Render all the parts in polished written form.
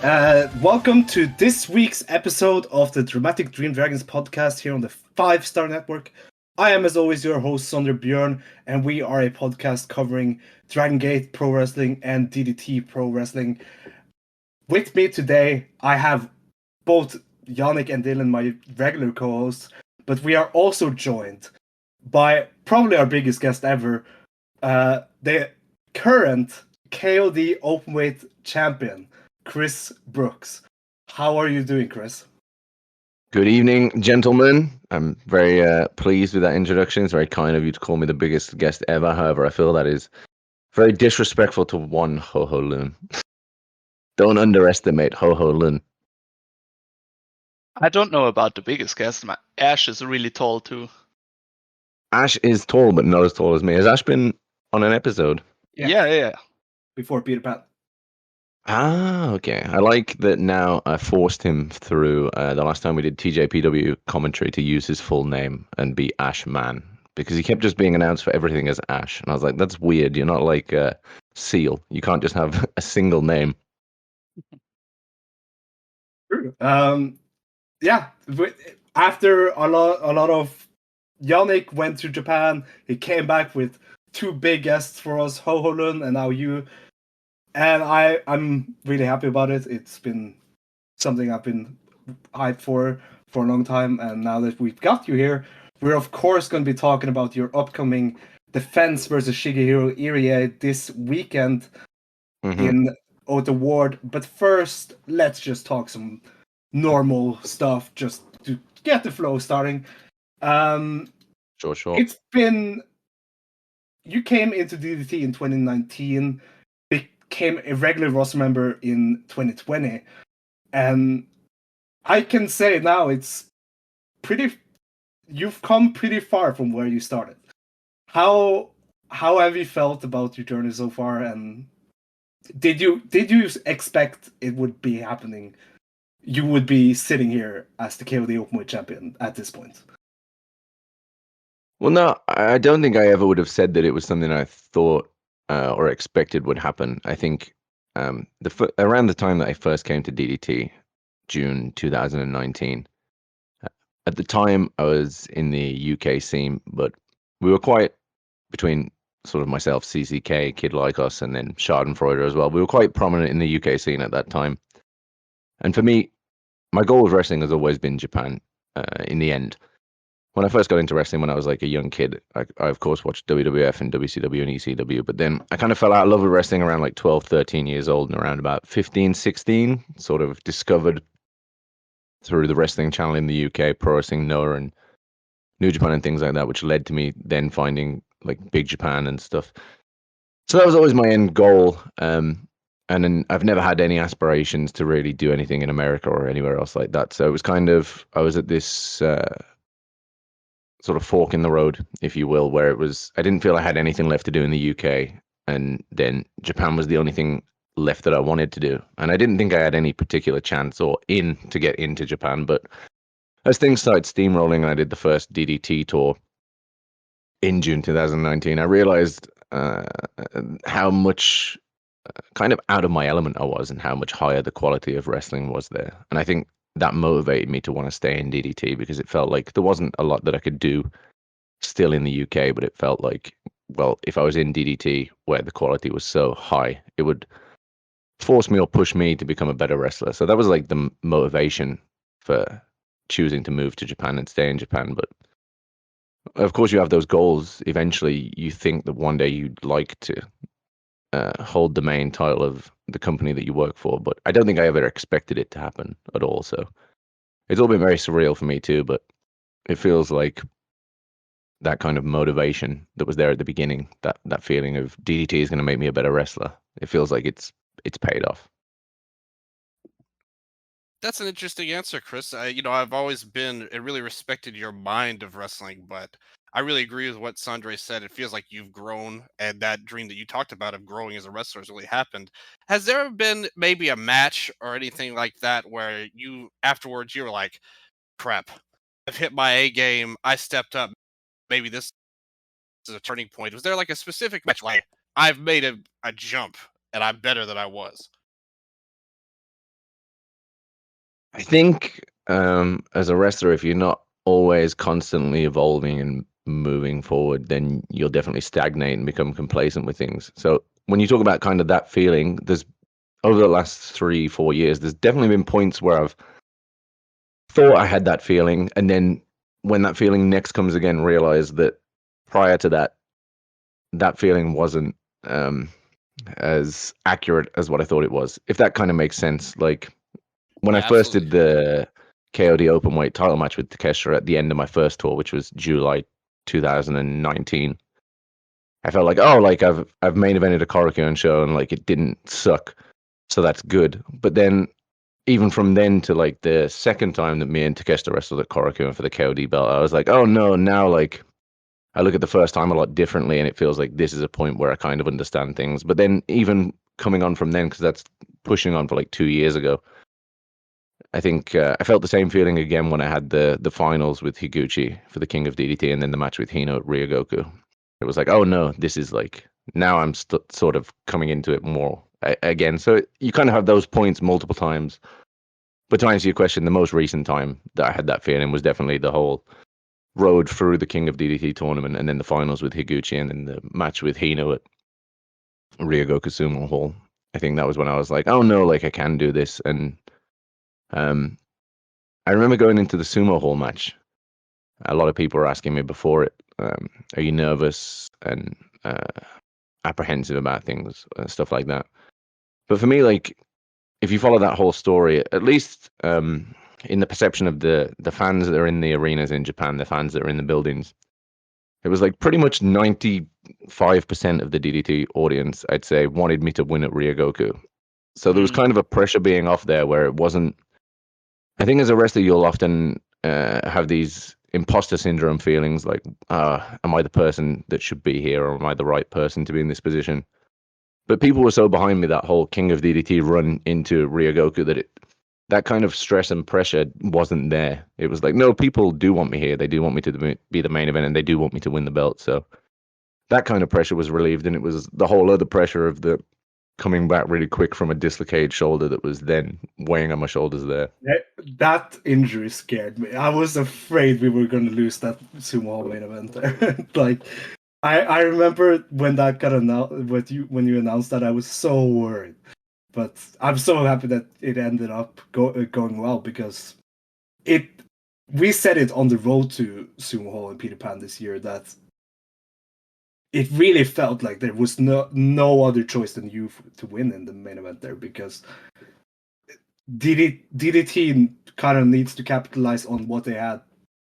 Welcome to this week's episode of the Dramatic Dream Dragons podcast here on the 5-Star Network. I am, as always, your host, Sondre Björn, and we are a podcast covering Dragon Gate Pro Wrestling and DDT Pro Wrestling. With me today, I have both Yannik and Dylan, my regular co-hosts, but we are also joined by probably our biggest guest ever, the current KOD Openweight champion, Chris Brookes. How are you doing, Chris? Good evening, gentlemen. I'm very pleased with that introduction. It's very kind of you to call me the biggest guest ever. However, I feel that is very disrespectful to one Ho-Ho Loon. Don't underestimate Ho-Ho Loon. I don't know about the biggest guest. My Ash is really tall too. Ash is tall, but not as tall as me. Has Ash been on an episode? Yeah. Before Peter Pan. Ah, okay. I like that now I forced him through the last time we did TJPW commentary to use his full name and be Ash Man. Because he kept just being announced for everything as Ash. And I was like, that's weird. You're not like Seal. You can't just have a single name. Yeah. After a lot of Yannick went to Japan, he came back with two big guests for us, Ho-Ho Lun and now you. And I'm really happy about it. It's been something I've been hyped for a long time, and now that we've got you here, we're of course going to be talking about your upcoming defense versus Shigehiro Irie this weekend in Ota Ward. But first, let's just talk some normal stuff just to get the flow starting. Sure. It's been... You came into DDT in 2019, became a regular roster member in 2020, and I can say now it's pretty... You've come pretty far from where you started. How have you felt about your journey so far, and did you expect it would be happening? You would be sitting here as the KOD Openweight champion at this point? Well, no, I don't think I ever would have said that it was something I thought or expected would happen. I think around the time that I first came to DDT, June 2019, at the time I was in the UK scene, but we were quite, between sort of myself, CCK, Kid Like Us, and then Schadenfreude as well, we were quite prominent in the UK scene at that time. And for me, my goal with wrestling has always been Japan in the end. When I first got into wrestling when I was like a young kid, I of course watched WWF and WCW and ECW, but then I kind of fell out of love with wrestling around like 12, 13 years old, and around about 15, 16, sort of discovered through the wrestling channel in the UK, Pro Wrestling Noah and New Japan and things like that, which led to me then finding like Big Japan and stuff. So that was always my end goal. And then I've never had any aspirations to really do anything in America or anywhere else like that. So it was kind of, I was at this sort of fork in the road, if you will, where it was, I didn't feel I had anything left to do in the UK, and then Japan was the only thing left that I wanted to do. And I didn't think I had any particular chance or to get into Japan, but as things started steamrolling and I did the first DDT tour in June 2019, I realized how much kind of out of my element I was and how much higher the quality of wrestling was there. And I think that motivated me to want to stay in DDT because it felt like there wasn't a lot that I could do still in the UK, but it felt like, well, if I was in DDT where the quality was so high, it would force me or push me to become a better wrestler. So that was like the motivation for choosing to move to Japan and stay in Japan. But of course, you have those goals. Eventually, you think that one day you'd like to hold the main title of the company that you work for, but I don't think I ever expected it to happen at all. So it's all been very surreal for me too, but it feels like that kind of motivation that was there at the beginning, that feeling of DDT is going to make me a better wrestler. It feels like it's paid off. That's an interesting answer, Chris. I've always been really respected your mind of wrestling, but I really agree with what Sondre said. It feels like you've grown, and that dream that you talked about of growing as a wrestler has really happened. Has there been maybe a match or anything like that where you afterwards you were like, "Crap, I've hit my A game. I stepped up. Maybe this is a turning point." Was there like a specific match like I've made a jump and I'm better than I was? I think as a wrestler, if you're not always constantly evolving and moving forward, then you'll definitely stagnate and become complacent with things. So when you talk about kind of that feeling, there's over the last 3-4 years, there's definitely been points where I've thought I had that feeling, and then when that feeling next comes again, realize that prior to that, that feeling wasn't as accurate as what I thought it was. If that kind of makes sense. Like when I Yeah, first did absolutely. the KOD Openweight title match with Takeshita at the end of my first tour, which was July 2019, I felt like, oh, like I've main evented a Korakuen show and like it didn't suck, so that's good. But then even from then to like the second time that me and Takeshita wrestled at Korakuen for the KOD belt, I was like, oh no, now like I look at the first time a lot differently, and it feels like this is a point where I kind of understand things. But then even coming on from then, because that's pushing on for like 2 years ago, I think I felt the same feeling again when I had the finals with Higuchi for the King of DDT, and then the match with Hino at Ryogoku. It was like, oh no, this is like now I'm sort of coming into it more again. So you kind of have those points multiple times. But to answer your question, the most recent time that I had that feeling was definitely the whole road through the King of DDT tournament, and then the finals with Higuchi, and then the match with Hino at Ryogoku Sumo Hall. I think that was when I was like, oh no, like I can do this. And I remember going into the Sumo Hall match. A lot of people were asking me before it, are you nervous and apprehensive about things, stuff like that. But for me, like, if you follow that whole story, at least in the perception of the fans that are in the arenas in Japan, the fans that are in the buildings, it was like pretty much 95% of the DDT audience, I'd say, wanted me to win at Ryogoku. So there was kind of a pressure being off there where it wasn't. I think as a wrestler, you'll often have these imposter syndrome feelings like, am I the person that should be here, or am I the right person to be in this position? But people were so behind me that whole King of DDT run into Ryogoku that that kind of stress and pressure wasn't there. It was like, no, people do want me here. They do want me to be the main event, and they do want me to win the belt. So that kind of pressure was relieved, and it was the whole other pressure of the coming back really quick from a dislocated shoulder that was then weighing on my shoulders there. That injury scared me. I was afraid we were going to lose that Sumo Hall main event there. Like, I remember when that got announced, when you announced that, I was so worried. But I'm so happy that it ended up going well, because we said it on the road to Sumo Hall in Peter Pan this year that it really felt like there was no other choice than you to win in the main event there, because DDT kind of needs to capitalize on what they had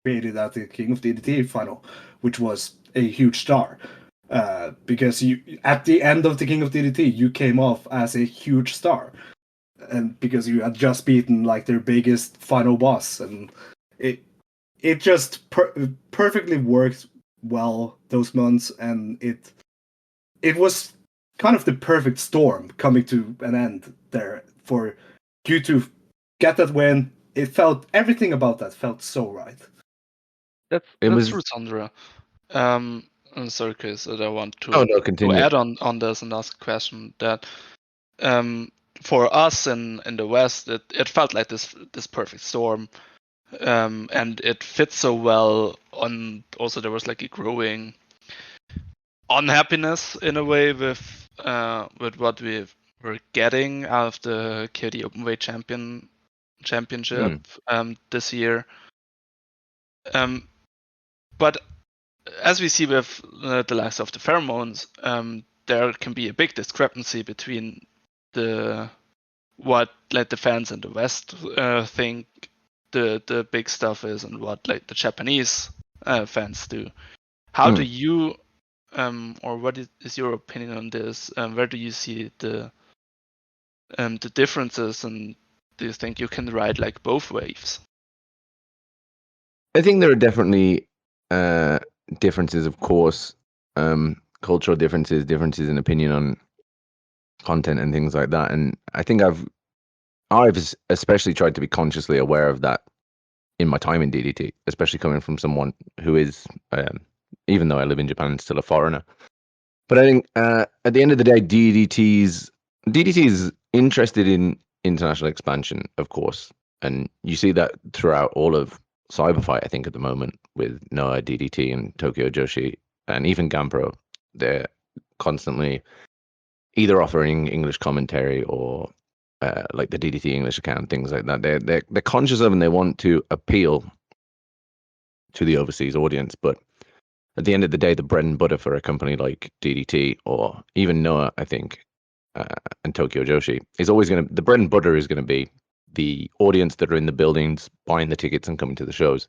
created at the King of DDT final, which was a huge star. Because you, at the end of the King of DDT, you came off as a huge star, and because you had just beaten like their biggest final boss, and it just perfectly worked well those months, and it was kind of the perfect storm coming to an end there for you to get that win. It felt, everything about that felt so right. That's was- true, Sondre. I'm sorry, Chris, that I want to, Oh no, continue. add on this and ask a question that for us in the West, it felt like this perfect storm, and it fits so well. On also there was like a growing unhappiness in a way with what we were getting out of the KD Openweight championship this year. But as we see with the likes of the pheromones, there can be a big discrepancy between what like the fans in the West think the big stuff is, and what like the Japanese fans do. How do you, or what is your opinion on this? Where do you see the differences, and do you think you can ride like both waves? I think there are definitely differences, of course, cultural differences in opinion on content and things like that. And I think I've especially tried to be consciously aware of that in my time in DDT, especially coming from someone who is, even though I live in Japan, still a foreigner. But I think at the end of the day, DDT is interested in international expansion, of course. And you see that throughout all of Cyberfight, I think, at the moment, with Noah, DDT, and Tokyo Joshi, and even Gampro. They're constantly either offering English commentary or like the DDT English account, things like that. They're conscious of, and they want to appeal to the overseas audience. But at the end of the day, the bread and butter for a company like DDT or even Noah, I think, and Tokyo Joshi is always the bread and butter is going to be the audience that are in the buildings buying the tickets and coming to the shows.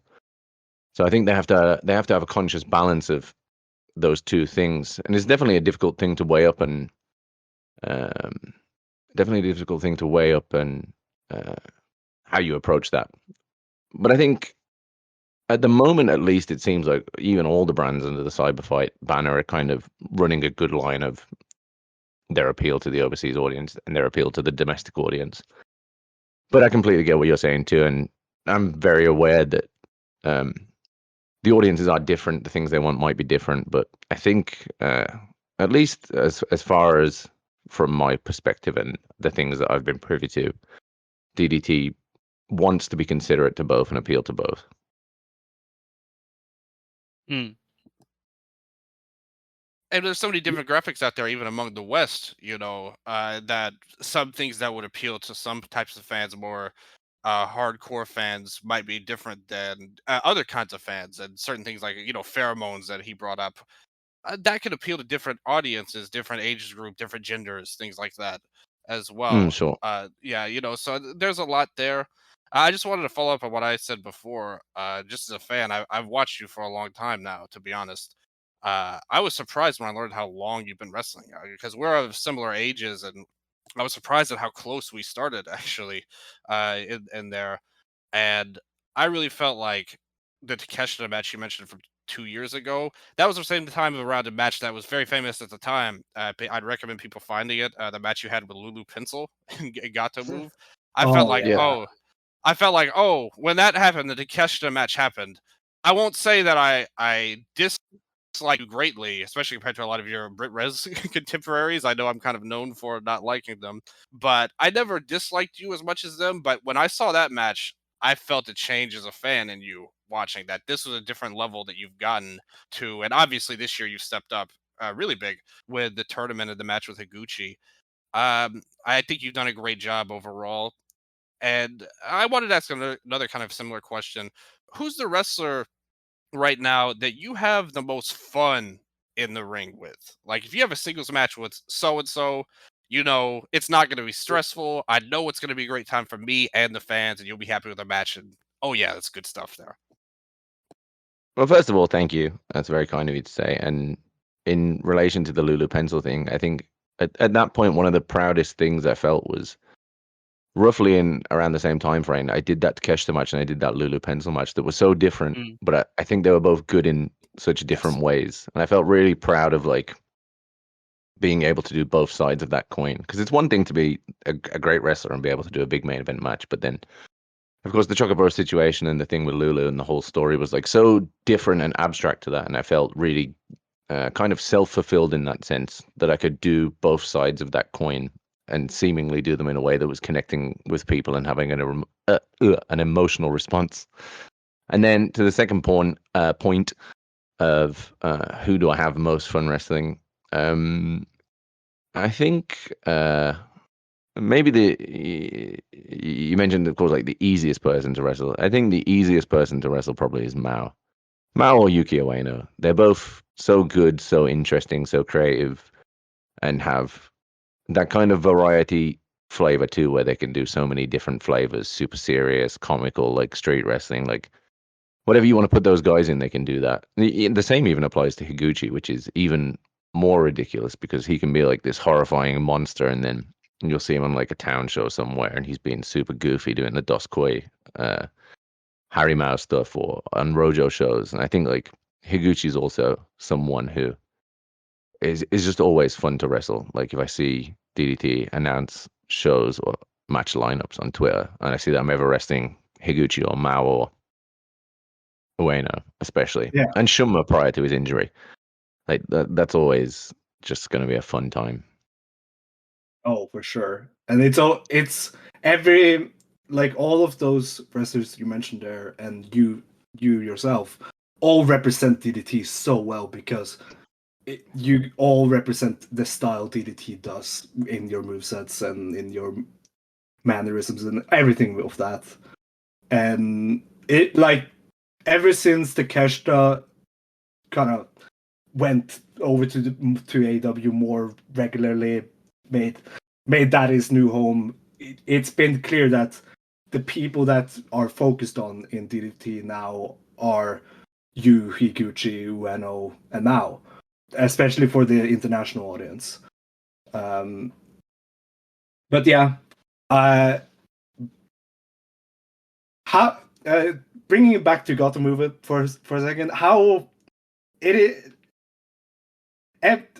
So I think they have to have a conscious balance of those two things, and it's definitely a difficult thing to weigh up, and how you approach that. But I think at the moment, at least, it seems like even all the brands under the Cyberfight banner are kind of running a good line of their appeal to the overseas audience and their appeal to the domestic audience. But I completely get what you're saying too, and I'm very aware that the audiences are different. The things they want might be different, but I think at least as far as from my perspective and the things that I've been privy to, DDT wants to be considerate to both and appeal to both. Hmm. And there's so many different graphics out there, even among the West, that some things that would appeal to some types of fans, more hardcore fans, might be different than other kinds of fans. And certain things like, pheromones that he brought up, that could appeal to different audiences, different age group, different genders, things like that as well. Sure. So there's a lot there. I just wanted to follow up on what I said before. Just as a fan, I've watched you for a long time now, to be honest. I was surprised when I learned how long you've been wrestling, because we're of similar ages, and I was surprised at how close we started actually in there. And I really felt like the Takeshita match you mentioned from 2 years ago, that was the same time around a match that was very famous at the time. I'd recommend people finding it. The match you had with Lulu Pencil and Gato Move. I felt like, yeah. when that happened, the Takeshita match happened. I won't say that I dislike you greatly, especially compared to a lot of your Brit Res contemporaries. I know I'm kind of known for not liking them, but I never disliked you as much as them. But when I saw that match, I felt a change as a fan in you watching that. This was a different level that you've gotten to, and obviously this year you've stepped up really big with the tournament and the match with Higuchi. I think you've done a great job overall. And I wanted to ask another kind of similar question. Who's the wrestler right now that you have the most fun in the ring with? Like, if you have a singles match with so and so, it's not going to be stressful. I know it's going to be a great time for me and the fans, and you'll be happy with the match. And oh yeah, that's good stuff there. Well, first of all, thank you. That's very kind of you to say. And in relation to the Lulu Pencil thing, I think at that point, one of the proudest things I felt was roughly in around the same time frame. I did that Takeshita match and I did that Lulu Pencil match that was so different, but I think they were both good in such different ways. And I felt really proud of like being able to do both sides of that coin. Because it's one thing to be a great wrestler and be able to do a big main event match, but then of course, the ChocoPro situation and the thing with Lulu and the whole story was like so different and abstract to that. And I felt really kind of self-fulfilled in that sense that I could do both sides of that coin and seemingly do them in a way that was connecting with people and having an emotional response. And then to the second point of who do I have most fun wrestling? I think... maybe you mentioned, of course, like the easiest person to wrestle. I think the easiest person to wrestle probably is Mao or Yuki Ueno. They're both so good, so interesting, so creative, and have that kind of variety flavor too, where they can do so many different flavors: super serious, comical, like street wrestling, like whatever you want to put those guys in, they can do that. The same even applies to Higuchi, which is even more ridiculous because he can be like this horrifying monster, and then you'll see him on like a town show somewhere, and he's being super goofy doing the Doskoi, Harry Mao stuff, or on Rojo shows. And I think like Higuchi's also someone who is just always fun to wrestle. Like if I see DDT announce shows or match lineups on Twitter, and I see that I'm ever wrestling Higuchi or Mao or Ueno, especially, and Shunma prior to his injury, like that's always just going to be a fun time. Oh, for sure. And it's every like all of those wrestlers you mentioned there, and you yourself, all represent DDT so well because you all represent the style DDT does in your movesets and in your mannerisms and everything of that. And it, like, ever since the Keshta kind of went over to AEW more regularly, made that his new home, it's been clear that the people that are focused on in DDT now are Yu, Higuchi, Ueno, and Mao, especially for the international audience. But yeah, how bringing it back to Gotham Move for a second, how it is.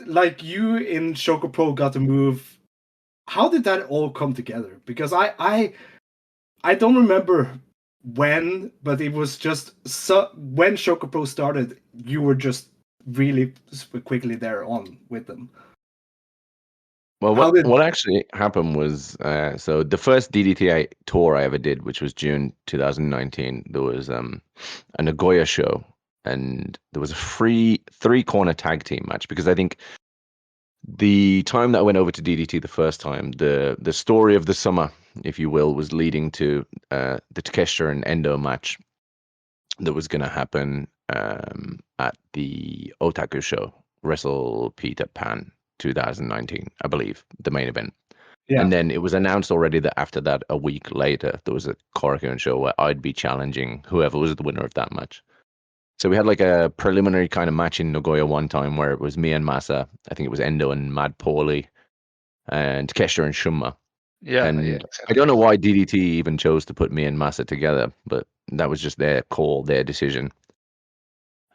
Like you in ChocoPro got to move. How did that all come together? Because I don't remember when, but it was just when ChocoPro started, you were just really quickly there on with them. Well, what actually happened was, so the first DDT tour I ever did, which was June 2019, there was a Nagoya show, and there was a free 3-corner tag team match, because I think the time that I went over to DDT the first time, the story of the summer, if you will, was leading to the Takeshita and Endo match that was going to happen at the Otaku show, Wrestle Peter Pan 2019, I believe, the main event. Yeah. And then it was announced already that after that, a week later, there was a Korakuen show where I'd be challenging whoever was the winner of that match. So we had like a preliminary kind of match in Nagoya one time where it was me and Masa. I think it was Endo and Mad Paulie and Takeshita and Shunma. Yeah, and yeah, exactly. I don't know why DDT even chose to put me and Masa together, but that was just their call, their decision.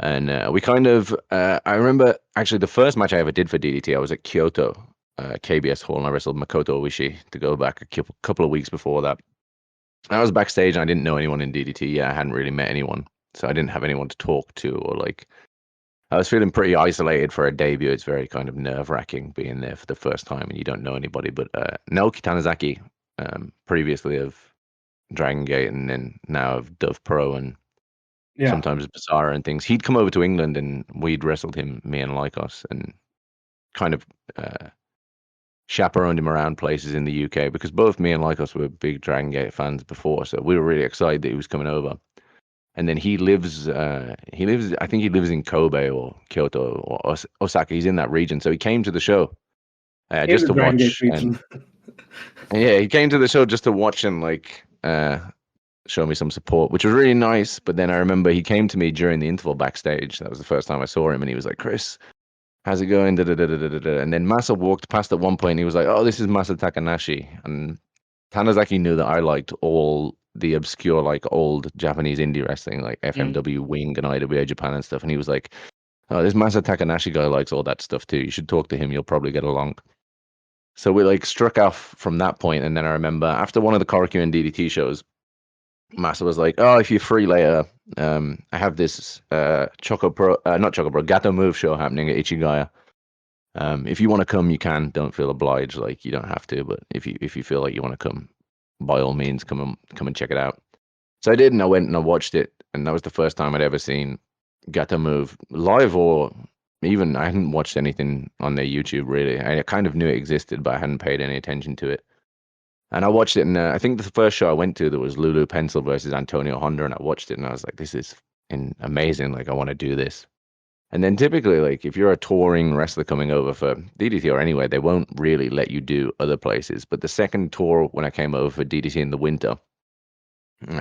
And we kind of, I remember actually the first match I ever did for DDT, I was at Kyoto, KBS Hall, and I wrestled Makoto Oishi to go back a couple of weeks before that. I was backstage and I didn't know anyone in DDT. Yeah, I hadn't really met anyone, so I didn't have anyone to talk to, or like, I was feeling pretty isolated for a debut. It's very kind of nerve-wracking being there for the first time and you don't know anybody. But Naoki Tanizaki, previously of Dragon Gate and then now of Dove Pro and sometimes Bizarre and things, he'd come over to England and we'd wrestled him, me and Lycos, and kind of chaperoned him around places in the UK, because both me and Lycos were big Dragon Gate fans before, so we were really excited that he was coming over. And then he lives, I think he lives in Kobe or Kyoto or Osaka. He's in that region. So he came to the show just to watch. And, yeah, he came to the show just to watch and like show me some support, which was really nice. But then I remember he came to me during the interval backstage. That was the first time I saw him. And he was like, "Chris, how's it going?" And then Masa walked past at one point and he was like, "Oh, this is Masa Takanashi." And Tanizaki knew that I liked all the obscure, like, old Japanese indie wrestling, like FMW Wing and IWA Japan and stuff. And he was like, "Oh, this Masa Takanashi guy likes all that stuff too. You should talk to him. You'll probably get along." So we like struck off from that point. And then I remember after one of the Korakuen DDT shows, Masa was like, "Oh, if you're free later, I have this not ChocoPro, Gato Move show happening at Ichigaya. If you want to come, you can. Don't feel obliged. Like, you don't have to, but if you feel like you want to come, by all means, come and check it out." So I did, and I went and I watched it, and that was the first time I'd ever seen Gato Move live, or even I hadn't watched anything on their YouTube really. I kind of knew it existed, but I hadn't paid any attention to it. And I watched it, and I think the first show I went to, there was Lulu Pencil versus Antonio Honda, and I watched it, and I was like, "This is amazing! Like, I want to do this." And then typically, like, if you're a touring wrestler coming over for DDT or anywhere, they won't really let you do other places. But the second tour, when I came over for DDT in the winter,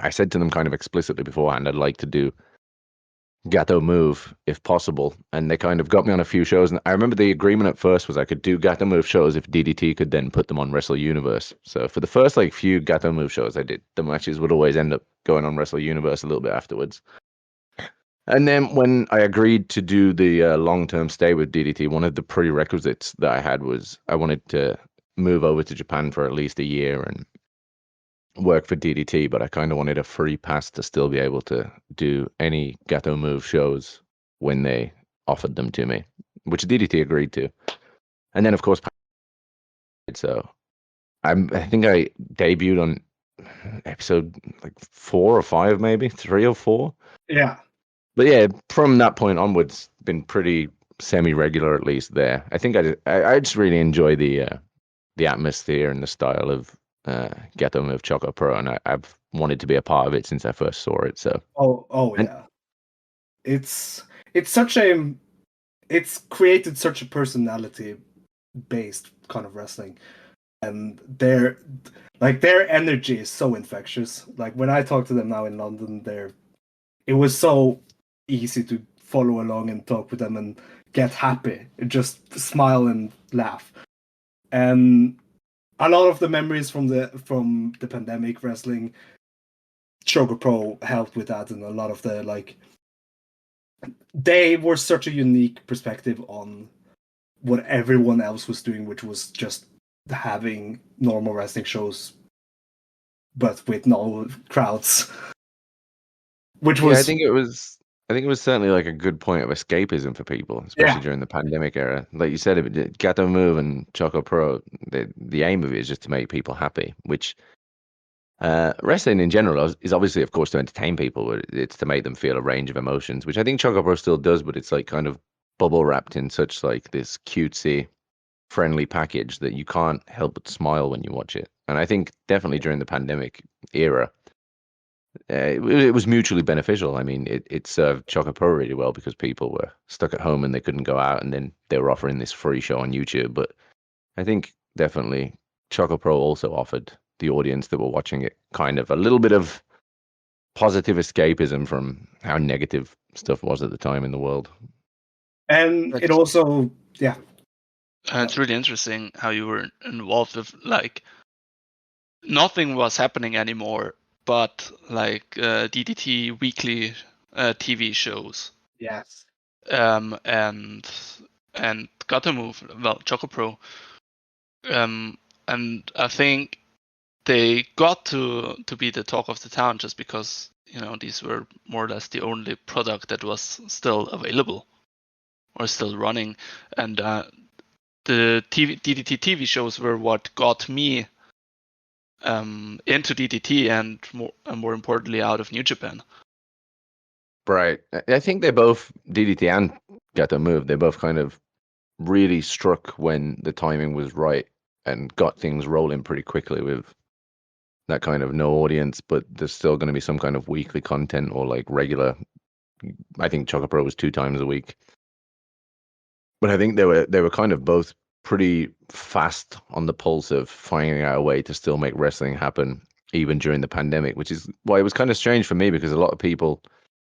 I said to them kind of explicitly beforehand, I'd like to do Gato Move if possible. And they kind of got me on a few shows. And I remember the agreement at first was I could do Gato Move shows if DDT could then put them on Wrestle Universe. So for the first like few Gato Move shows I did, the matches would always end up going on Wrestle Universe a little bit afterwards. And then when I agreed to do the long-term stay with DDT, one of the prerequisites that I had was I wanted to move over to Japan for at least a year and work for DDT, but I kind of wanted a free pass to still be able to do any Gato Move shows when they offered them to me, which DDT agreed to. And then, of course, so I think I debuted on episode like 4 or 5, maybe 3 or 4. Yeah. But yeah, from that point onwards, been pretty semi-regular at least there. I think I just really enjoy the atmosphere and the style of Geto of ChocoPro, and I've wanted to be a part of it since I first saw it. So Oh yeah. It's such a it's created such a personality based kind of wrestling, and their energy is so infectious. Like when I talk to them now in London, it was so easy to follow along and talk with them and get happy, just smile and laugh. And a lot of the memories from the pandemic wrestling, ChocoPro helped with that, and a lot of the they were such a unique perspective on what everyone else was doing, which was just having normal wrestling shows, but with no crowds. Which was I think it was certainly like a good point of escapism for people, especially during the pandemic era. Like you said, Gato Move and ChocoPro, the aim of it is just to make people happy, which wrestling in general is obviously, of course, to entertain people, but it's to make them feel a range of emotions, which I think ChocoPro still does, but it's like kind of bubble wrapped in such like this cutesy, friendly package that you can't help but smile when you watch it. And I think definitely during the pandemic era, it was mutually beneficial. I mean, it served ChocoPro really well because people were stuck at home and they couldn't go out, and then they were offering this free show on YouTube. But I think definitely ChocoPro also offered the audience that were watching it kind of a little bit of positive escapism from how negative stuff was at the time in the world. And it also, yeah. It's really interesting how you were involved with nothing was happening anymore, but DDT weekly TV shows. Yes. And Gotta Move, well, ChocoPro. And I think they got to be the talk of the town just because these were more or less the only product that was still available or still running, and the DDT TV shows were what got me into DDT and more importantly out of New Japan. Right. I think they both, DDT and Gato Move, they both kind of really struck when the timing was right and got things rolling pretty quickly with that kind of no audience, but there's still going to be some kind of weekly content or like regular. I think ChocoPro was 2 times a week, but I think they were kind of both pretty fast on the pulse of finding out a way to still make wrestling happen even during the pandemic, which is why it was kind of strange for me because a lot of people,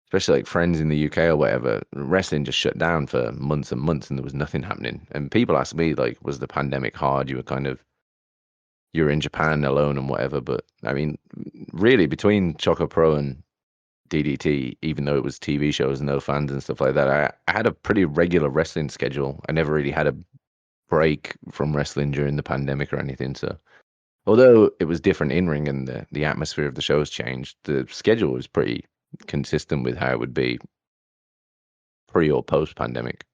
especially like friends in the UK or whatever, wrestling just shut down for months and months and there was nothing happening. And people ask me like, was the pandemic hard? You're in Japan alone and whatever. But I mean, really between ChocoPro and DDT, even though it was TV shows and no fans and stuff like that, I had a pretty regular wrestling schedule. I never really had a break from wrestling during the pandemic or anything. So although it was different in ring and the atmosphere of the shows changed, the schedule was pretty consistent with how it would be pre or post pandemic.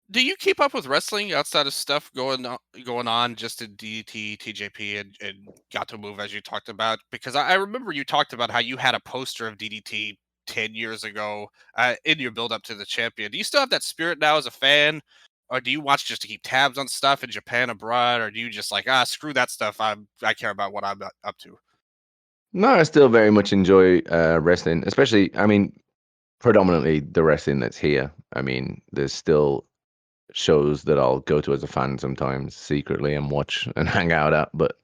Do you keep up with wrestling outside of stuff going on just in DDT, TJP, and Gato Move as you talked about? Because I remember you talked about how you had a poster of DDT 10 years ago in your build up to the champion. Do you still have that spirit now as a fan? Or do you watch just to keep tabs on stuff in Japan abroad? Or do you just like, screw that stuff. I care about what I'm up to? No, I still very much enjoy wrestling, especially, I mean, predominantly the wrestling that's here. I mean, there's still shows that I'll go to as a fan sometimes secretly and watch and hang out at. But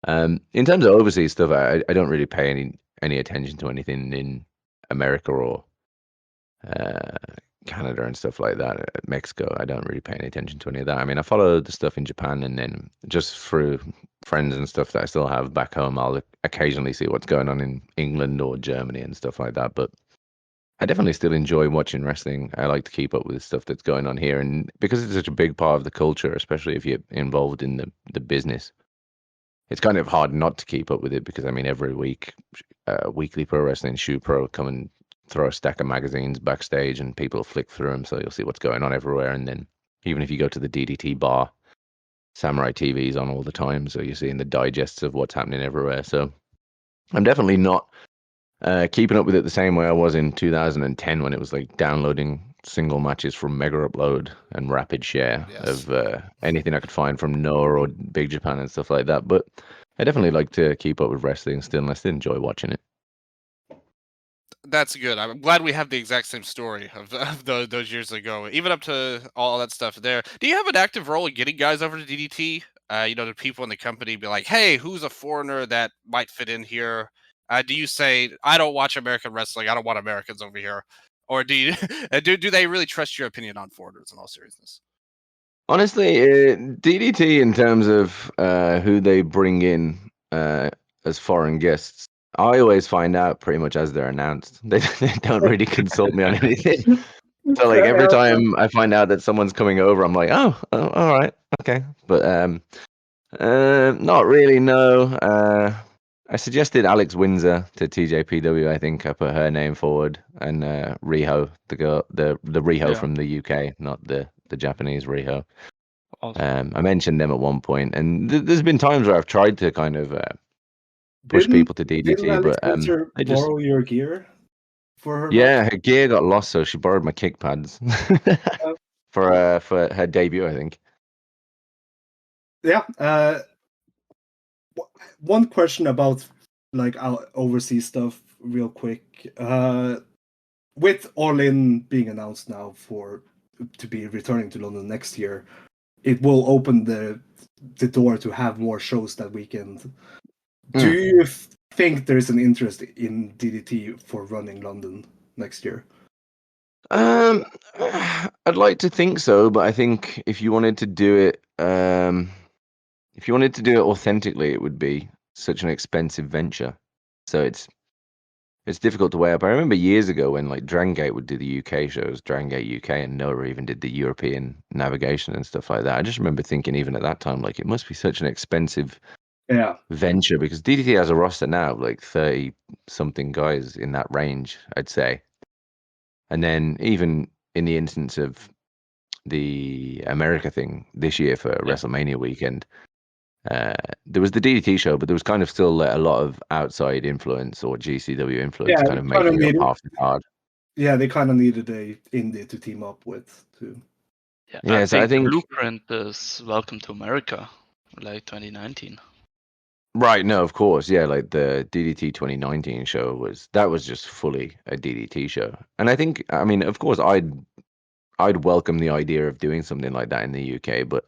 in terms of overseas stuff, I don't really pay any attention to anything in America or Canada and stuff like that. Mexico, I don't really pay any attention to any of that. I mean, I follow the stuff in Japan, and then just through friends and stuff that I still have back home, I'll occasionally see what's going on in England or Germany and stuff like that. But I definitely still enjoy watching wrestling. I like to keep up with the stuff that's going on here, and because it's such a big part of the culture, especially if you're involved in the business, it's kind of hard not to keep up with it. Because I mean, every week, Weekly Pro Wrestling, Shoe Pro come and throw a stack of magazines backstage, and people will flick through them, so you'll see what's going on everywhere. And then even if you go to the DDT bar, Samurai TV's on all the time, so you're seeing the digests of what's happening everywhere. So I'm definitely not keeping up with it the same way I was in 2010 when it was like downloading single matches from Mega Upload and Rapid Share of anything I could find from Noah or Big Japan and stuff like that. But I definitely like to keep up with wrestling still, and I still enjoy watching it. That's good. I'm glad we have the exact same story of those years ago, even up to all that stuff there. Do you have an active role in getting guys over to DDT? The people in the company be like, hey, who's a foreigner that might fit in here? Do you say, I don't watch American wrestling, I don't want Americans over here? Or do you do they really trust your opinion on foreigners in all seriousness? Honestly, DDT in terms of who they bring in as foreign guests, I always find out pretty much as they're announced. They don't really consult me on anything. So like every time I find out that someone's coming over, I'm like, oh all right, okay. But not really, no. I suggested Alex Windsor to TJPW. I think I put her name forward, and Riho, the girl, the Riho from the UK, not the Japanese Riho. Awesome. I mentioned them at one point, and there's been times where I've tried to kind of push people to DDT, but I just borrow your gear for her. Yeah, her gear got lost, so she borrowed my kick pads for her debut, I think. Yeah. One question about like our overseas stuff, real quick. With All In being announced now to be returning to London next year, it will open the door to have more shows that weekend. Do you think there's an interest in DDT for running London next year? I'd like to think so, but I think if you wanted to do it, authentically, it would be such an expensive venture. So it's difficult to weigh up. I remember years ago when like Dragon Gate would do the UK shows, Dragon Gate UK, and Noah even did the European navigation and stuff like that. I just remember thinking even at that time, like it must be such an expensive venture, because DDT has a roster now of like 30 something guys in that range, I'd say. And then even in the instance of the America thing this year for WrestleMania weekend, there was the DDT show, but there was kind of still a lot of outside influence or GCW influence kind of making up half the card. Yeah, they kind of needed a indie to team up with too. Yeah, I think Blueprint is Welcome to America, like 2019. Right, no, of course, yeah, like the DDT 2019 show was just fully a DDT show. And I think, I mean, of course, I'd welcome the idea of doing something like that in the UK, but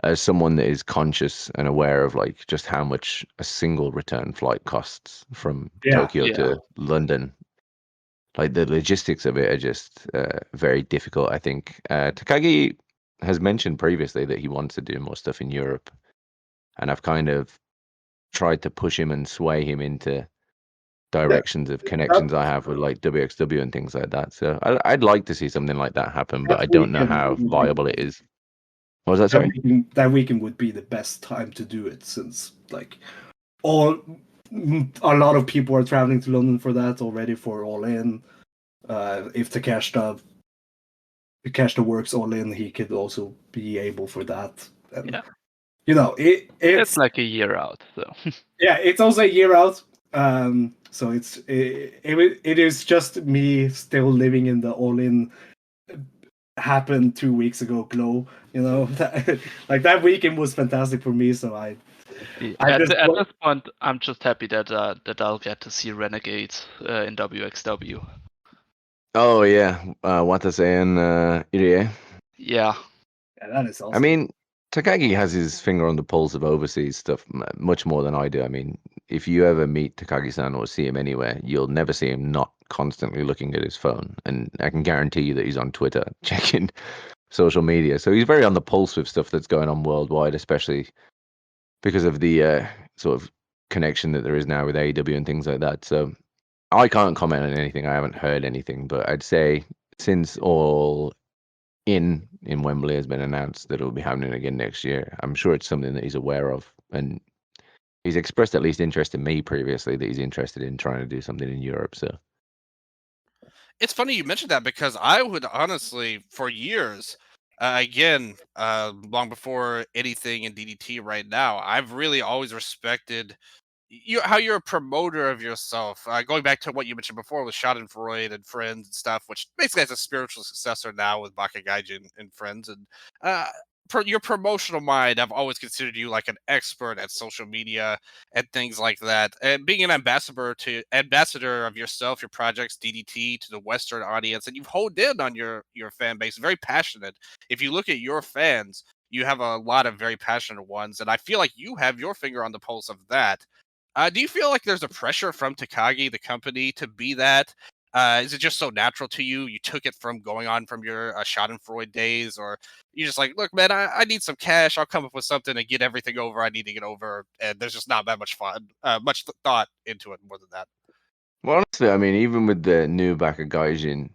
as someone that is conscious and aware of like just how much a single return flight costs from Tokyo to London, like the logistics of it are just very difficult, I think. Takagi has mentioned previously that he wants to do more stuff in Europe, and I've kind of tried to push him and sway him into directions of connections I have with like WXW and things like that. So I'd like to see something like that happen, but I don't know how viable it is. What was that, sorry? That weekend would be the best time to do it, since like a lot of people are traveling to London for that already for All In. If Takeshita works All In, he could also be able for that. And, you know, it's like a year out, so yeah, it's also a year out. So it is just me still living in the All In happened 2 weeks ago glow, you know. Like that weekend was fantastic for me, so at this point I'm just happy that I'll get to see Renegades in WXW. Oh yeah, Watase and Irie. Yeah, that is awesome. I mean, Takagi has his finger on the pulse of overseas stuff much more than I do. I mean, if you ever meet Takagi-san or see him anywhere, you'll never see him not constantly looking at his phone. And I can guarantee you that he's on Twitter checking social media. So he's very on the pulse with stuff that's going on worldwide, especially because of the sort of connection that there is now with AEW and things like that. So I can't comment on anything. I haven't heard anything, but I'd say since All In Wembley has been announced that it will be happening again next year, I'm sure it's something that he's aware of, and he's expressed at least interest in me previously that he's interested in trying to do something in Europe. So it's funny you mentioned that, because I would honestly, for years, Again, long before anything in DDT right now, I've really always respected how you're a promoter of yourself. Going back to what you mentioned before with Schadenfreude and Friends and stuff, which basically has a spiritual successor now with Bakagaijin and Friends. And uh, your promotional mind, I've always considered you like an expert at social media and things like that. And being an ambassador of yourself, your projects, DDT to the Western audience, and you've honed in on your fan base, very passionate. If you look at your fans, you have a lot of very passionate ones, and I feel like you have your finger on the pulse of that. Do you feel like there's a pressure from Takagi, the company, to be that? Is it just so natural to you? You took it from going on from your Schadenfreude days, or you just like, look, man, I need some cash. I'll come up with something and get everything over I need to get over, and there's just not that much fun, thought into it more than that. Well, honestly, I mean, even with the new Bakagaijin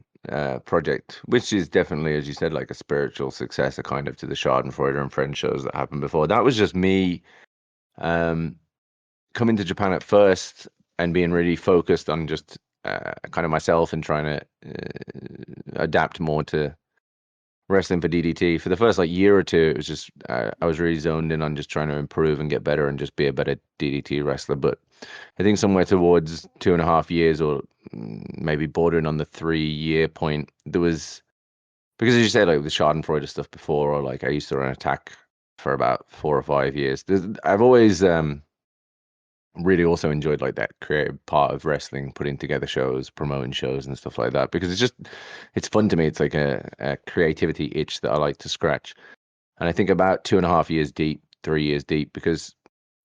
project, which is definitely, as you said, like a spiritual successor kind of to the Schadenfreude and Friends shows that happened before, that was just me coming to Japan at first and being really focused on just kind of myself and trying to adapt more to wrestling for DDT. For the first like year or two, it was just I was really zoned in on just trying to improve and get better and just be a better DDT wrestler. But I think somewhere towards 2.5 years, or maybe bordering on the 3-year point, there was, because as you said, like the Schadenfreude stuff before, or like I used to run Attack for about 4 or 5 years. I've always really also enjoyed like that creative part of wrestling, putting together shows, promoting shows and stuff like that, because it's fun to me. It's like a creativity itch that I like to scratch. And I think about 2.5 years deep, 3 years deep, because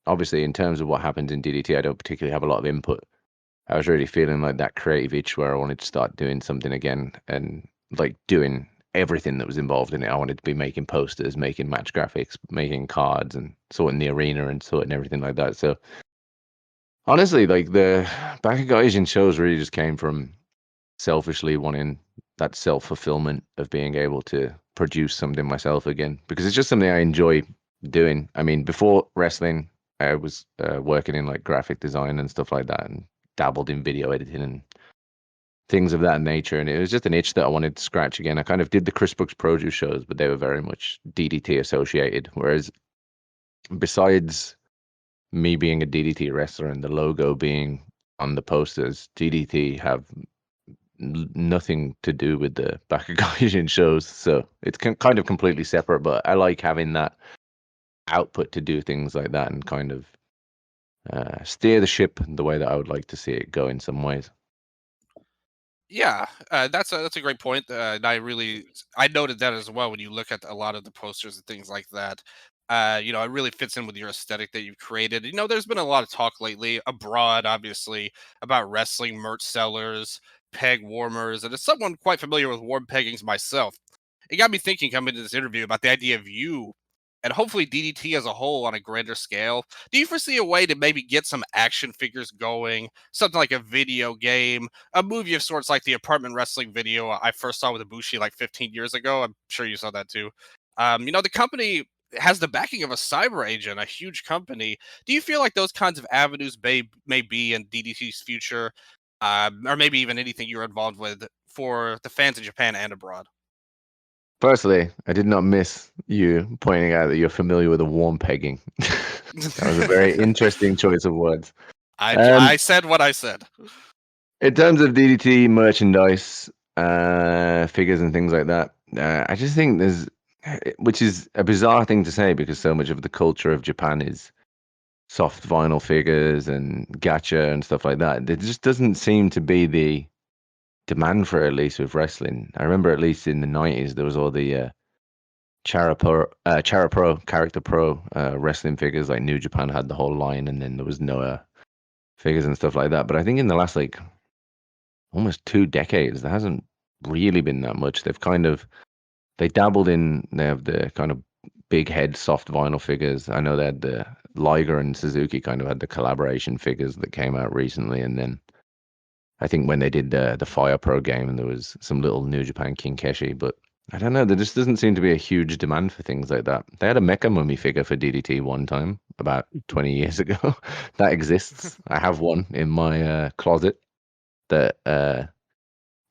obviously in terms of what happens in DDT, I don't particularly have a lot of input. I was really feeling like that creative itch where I wanted to start doing something again, and like doing everything that was involved in it. I wanted to be making posters, making match graphics, making cards, and sorting the arena and sorting everything like that. So honestly, like the Bakagaijin shows really just came from selfishly wanting that self-fulfillment of being able to produce something myself again, because it's just something I enjoy doing. I mean, before wrestling, I was working in like graphic design and stuff like that, and dabbled in video editing and things of that nature. And it was just an itch that I wanted to scratch again. I kind of did the Chris Brookes produce shows, but they were very much DDT associated. Whereas besides me being a DDT wrestler and the logo being on the posters, DDT have nothing to do with the Bakagaijin shows. So it's kind of completely separate, but I like having that output to do things like that and kind of steer the ship the way that I would like to see it go in some ways. Yeah, that's a great point, and I noted that as well when you look at a lot of the posters and things like that. It really fits in with your aesthetic that you've created. There's been a lot of talk lately abroad, obviously, about wrestling merch sellers, peg warmers, and as someone quite familiar with warm peggings myself, it got me thinking coming into this interview about the idea of you and hopefully DDT as a whole on a grander scale. Do you foresee a way to maybe get some action figures going, something like a video game, a movie of sorts like the apartment wrestling video I first saw with Ibushi like 15 years ago? I'm sure you saw that too. The company has the backing of a cyber agent, a huge company. Do you feel like those kinds of avenues may be in DDT's future, or maybe even anything you're involved with for the fans in Japan and abroad? Firstly, I did not miss you pointing out that you're familiar with a warm pegging. That was a very interesting choice of words. I said what I said. In terms of DDT merchandise, figures and things like that, I just think which is a bizarre thing to say because so much of the culture of Japan is soft vinyl figures and gacha and stuff like that. There just doesn't seem to be the demand for it, at least with wrestling. I remember at least in the 90s, there was all the ChocoPro, Character Pro wrestling figures. Like New Japan had the whole line, and then there was Noah figures and stuff like that. But I think in the last like almost 2 decades, there hasn't really been that much. They dabbled in. They have the kind of big head soft vinyl figures. I know they had the Liger and Suzuki kind of had the collaboration figures that came out recently, and then I think when they did the Fire Pro game, there was some little New Japan Kinkeshi, but I don't know. There just doesn't seem to be a huge demand for things like that. They had a Mecha Mummy figure for DDT one time, about 20 years ago. That exists. I have one in my closet that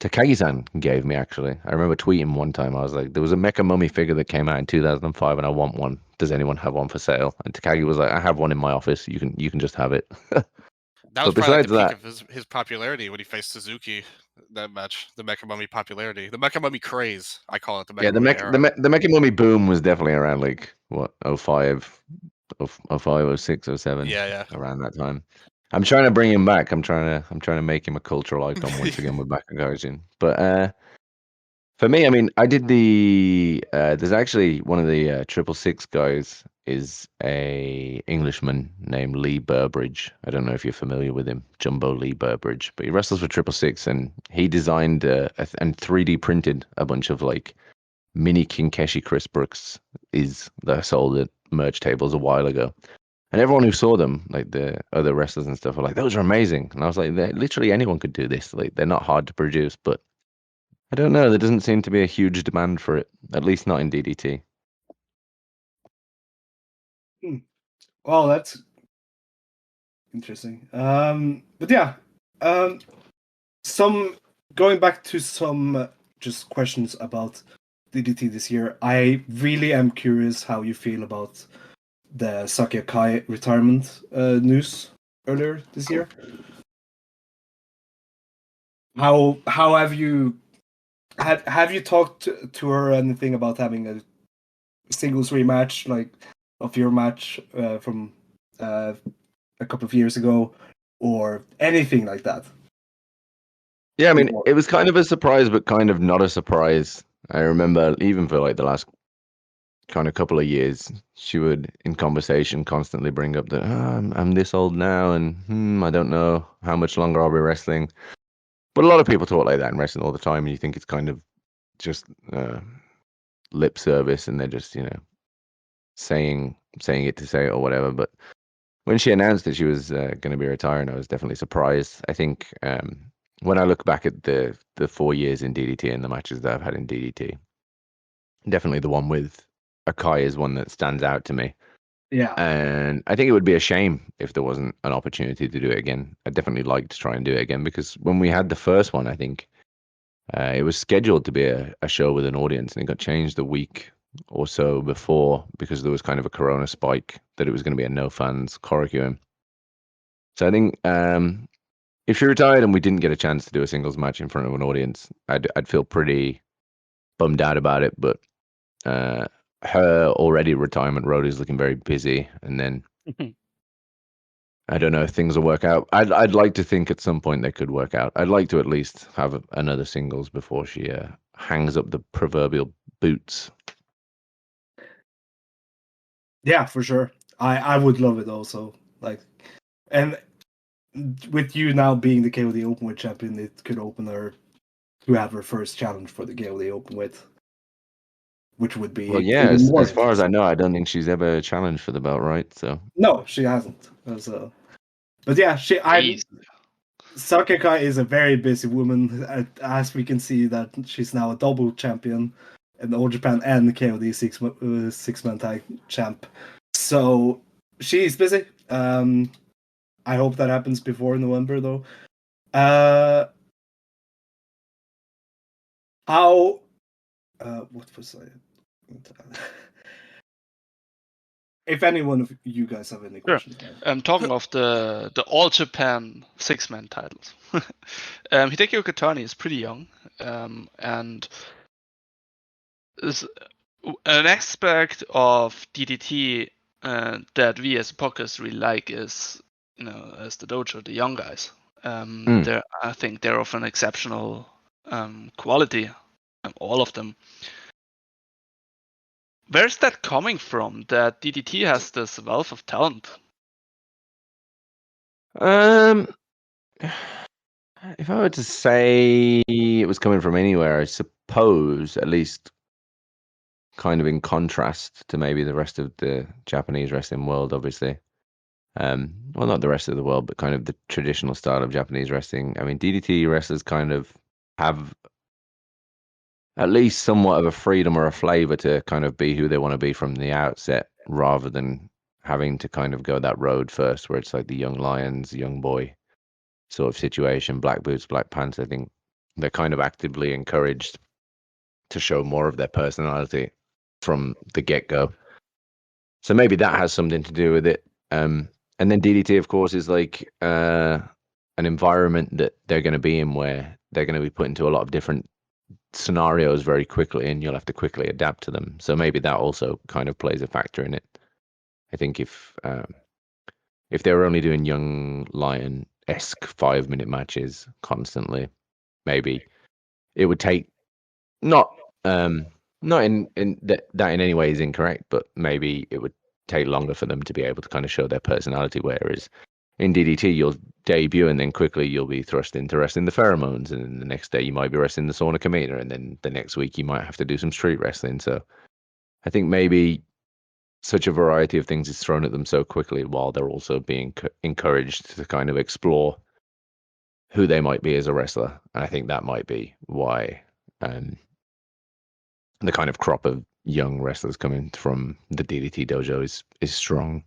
Takagi-san gave me, actually. I remember tweeting one time, I was like, there was a Mecha Mummy figure that came out in 2005 and I want one. Does anyone have one for sale? And Takagi was like, I have one in my office. You can just have it. That was But probably like the besides peak that, of his popularity when he faced Suzuki. That match, the Mecha Mummy popularity, the Mecha Mummy craze. I call it the Mecha yeah, Mummy era. the Mecha Mummy boom was definitely around like what 05, 05, 06, 07, Yeah, around that time. I'm trying to bring him back. I'm trying to make him a cultural icon once again with Bakugajin. But for me, I mean, I did the. There's actually one of the 666 guys is a Englishman named Lee Burbridge. I don't know if you're familiar with him, Jumbo Lee Burbridge, but he wrestles for 666, and he designed and 3D printed a bunch of like mini Kinkeshi Chris Brookes is that sold at merch tables a while ago. And everyone who saw them, like the other wrestlers and stuff, were like, "Those are amazing." And I was like, "Literally anyone could do this. Like, they're not hard to produce." But I don't know. There doesn't seem to be a huge demand for it, at least not in DDT. Well, that's interesting. But yeah, some going back to some just questions about DDT this year. I really am curious how you feel about the Sakia Kai retirement news earlier this year. How have you talked to her anything about having a singles rematch like of your match from a couple of years ago or anything like that? Yeah, I mean, it was kind of a surprise, but kind of not a surprise. I remember even for like the last kind of couple of years, she would, in conversation, constantly bring up that I'm this old now, and I don't know how much longer I'll be wrestling. But a lot of people talk like that in wrestling all the time, and you think it's kind of just lip service, and they're just saying it to say it or whatever. But when she announced that she was going to be retiring, I was definitely surprised. I think when I look back at the 4 years in DDT and the matches that I've had in DDT, definitely the one with Akai is one that stands out to me. Yeah. And I think it would be a shame if there wasn't an opportunity to do it again. I'd definitely like to try and do it again, because when we had the first one, I think it was scheduled to be a show with an audience, and it got changed a week or so before because there was kind of a corona spike that it was going to be a no fans Korakuen. So I think if she retired and we didn't get a chance to do a singles match in front of an audience, I'd feel pretty bummed out about it. But her already retirement road is looking very busy, and then I don't know if things will work out. I'd like to think at some point they could work out. I'd like to at least have another singles before she hangs up the proverbial boots. Yeah, for sure. I would love it also. Like, and with you now being the KOD Openweight champion, it could open her to have her first challenge for the KOD Openweight, which would be as more far as I know, I don't think she's ever challenged for the belt, right? So no, she hasn't. So, but yeah, Sakia Kai is a very busy woman, as we can see that she's now a double champion in All Japan and the KOD six-man tag champ. So she's busy. I hope that happens before November, though. What was I? If anyone of you guys have any questions. Sure. I'm talking of the All Japan 6-man titles. Hideki Okatani is pretty young, and is an aspect of DDT that we as podcast really like is, as the dojo, the young guys. I think they're of an exceptional quality, all of them. Where's that coming from, that DDT has this wealth of talent? If I were to say it was coming from anywhere, I suppose, at least kind of in contrast to maybe the rest of the Japanese wrestling world, obviously. Well, not the rest of the world, but kind of the traditional style of Japanese wrestling. I mean, DDT wrestlers kind of have at least somewhat of a freedom or a flavor to kind of be who they want to be from the outset, rather than having to kind of go that road first, where it's like the young lions, young boy sort of situation, black boots, black pants. I think they're kind of actively encouraged to show more of their personality from the get-go. So maybe that has something to do with it. And then DDT, of course, is like an environment that they're going to be in where they're going to be put into a lot of different scenarios very quickly, and you'll have to quickly adapt to them. So maybe that also kind of plays a factor in it. I think if they were only doing young lion-esque 5-minute matches constantly, maybe it would take not in that in any way is incorrect, but maybe it would take longer for them to be able to kind of show their personality. Whereas in DDT, you'll debut and then quickly you'll be thrust into wrestling the pheromones, and then the next day you might be wrestling the sauna Kamina, and then the next week you might have to do some street wrestling. So I think maybe such a variety of things is thrown at them so quickly, while they're also being encouraged to kind of explore who they might be as a wrestler. And I think that might be why the kind of crop of young wrestlers coming from the DDT dojo is strong.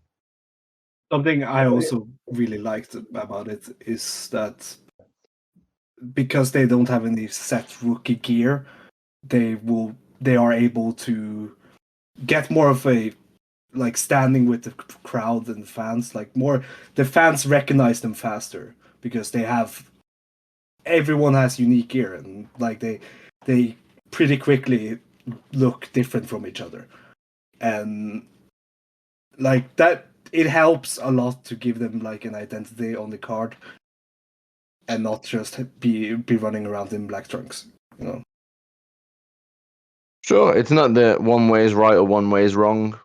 Something I also really liked about it is that because they don't have any set rookie gear, they are able to get more of a like standing with the crowd and fans, like more the fans recognize them faster because everyone has unique gear, and like they pretty quickly look different from each other, and like that it helps a lot to give them like an identity on the card and not just be running around in black trunks, you know. Sure, it's not that one way is right or one way is wrong.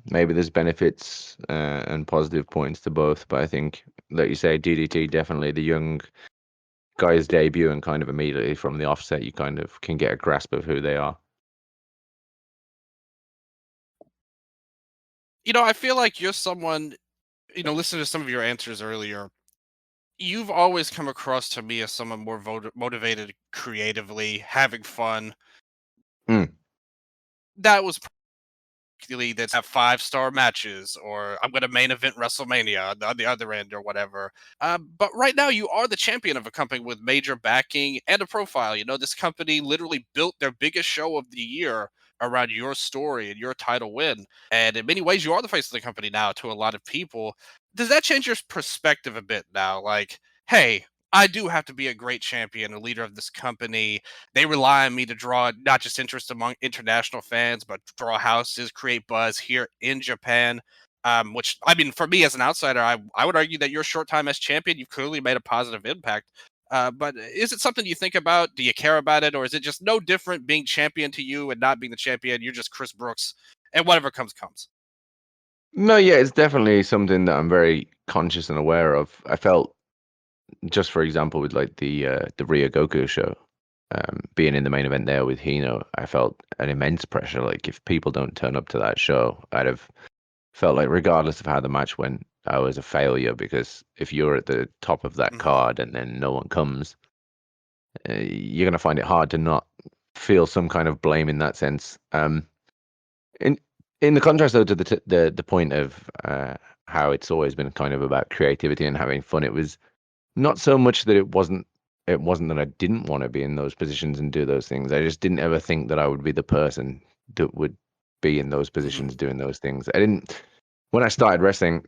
Maybe there's benefits and positive points to both, but I think, like you say, DDT, definitely the young guys debut, and kind of immediately from the offset you kind of can get a grasp of who they are. I feel like you're someone, listening to some of your answers earlier, you've always come across to me as someone more motivated creatively, having fun. That was particularly that's have 5-star matches, or I'm going to main event WrestleMania on the other end or whatever. But right now you are the champion of a company with major backing and a profile. This company literally built their biggest show of the year around your story and your title win. And in many ways, you are the face of the company now to a lot of people. Does that change your perspective a bit now? Like, hey, I do have to be a great champion, a leader of this company. They rely on me to draw not just interest among international fans, but draw houses, create buzz here in Japan. Which, I mean, for me as an outsider, I would argue that your short time as champion, you've clearly made a positive impact. But is it something you think about? Do you care about it? Or is it just no different being champion to you and not being the champion? You're just Chris Brookes, and whatever comes. No, yeah, it's definitely something that I'm very conscious and aware of. I felt, just for example, with like the Ryogoku show, being in the main event there with Hino, I felt an immense pressure. Like, if people don't turn up to that show, I'd have felt like, regardless of how the match went, I was a failure, because if you're at the top of that card and then no one comes, you're going to find it hard to not feel some kind of blame in that sense. In the contrast, though, to the point of how it's always been kind of about creativity and having fun, it was not so much that it wasn't that I didn't want to be in those positions and do those things. I just didn't ever think that I would be the person that would be in those positions doing those things. When I started wrestling,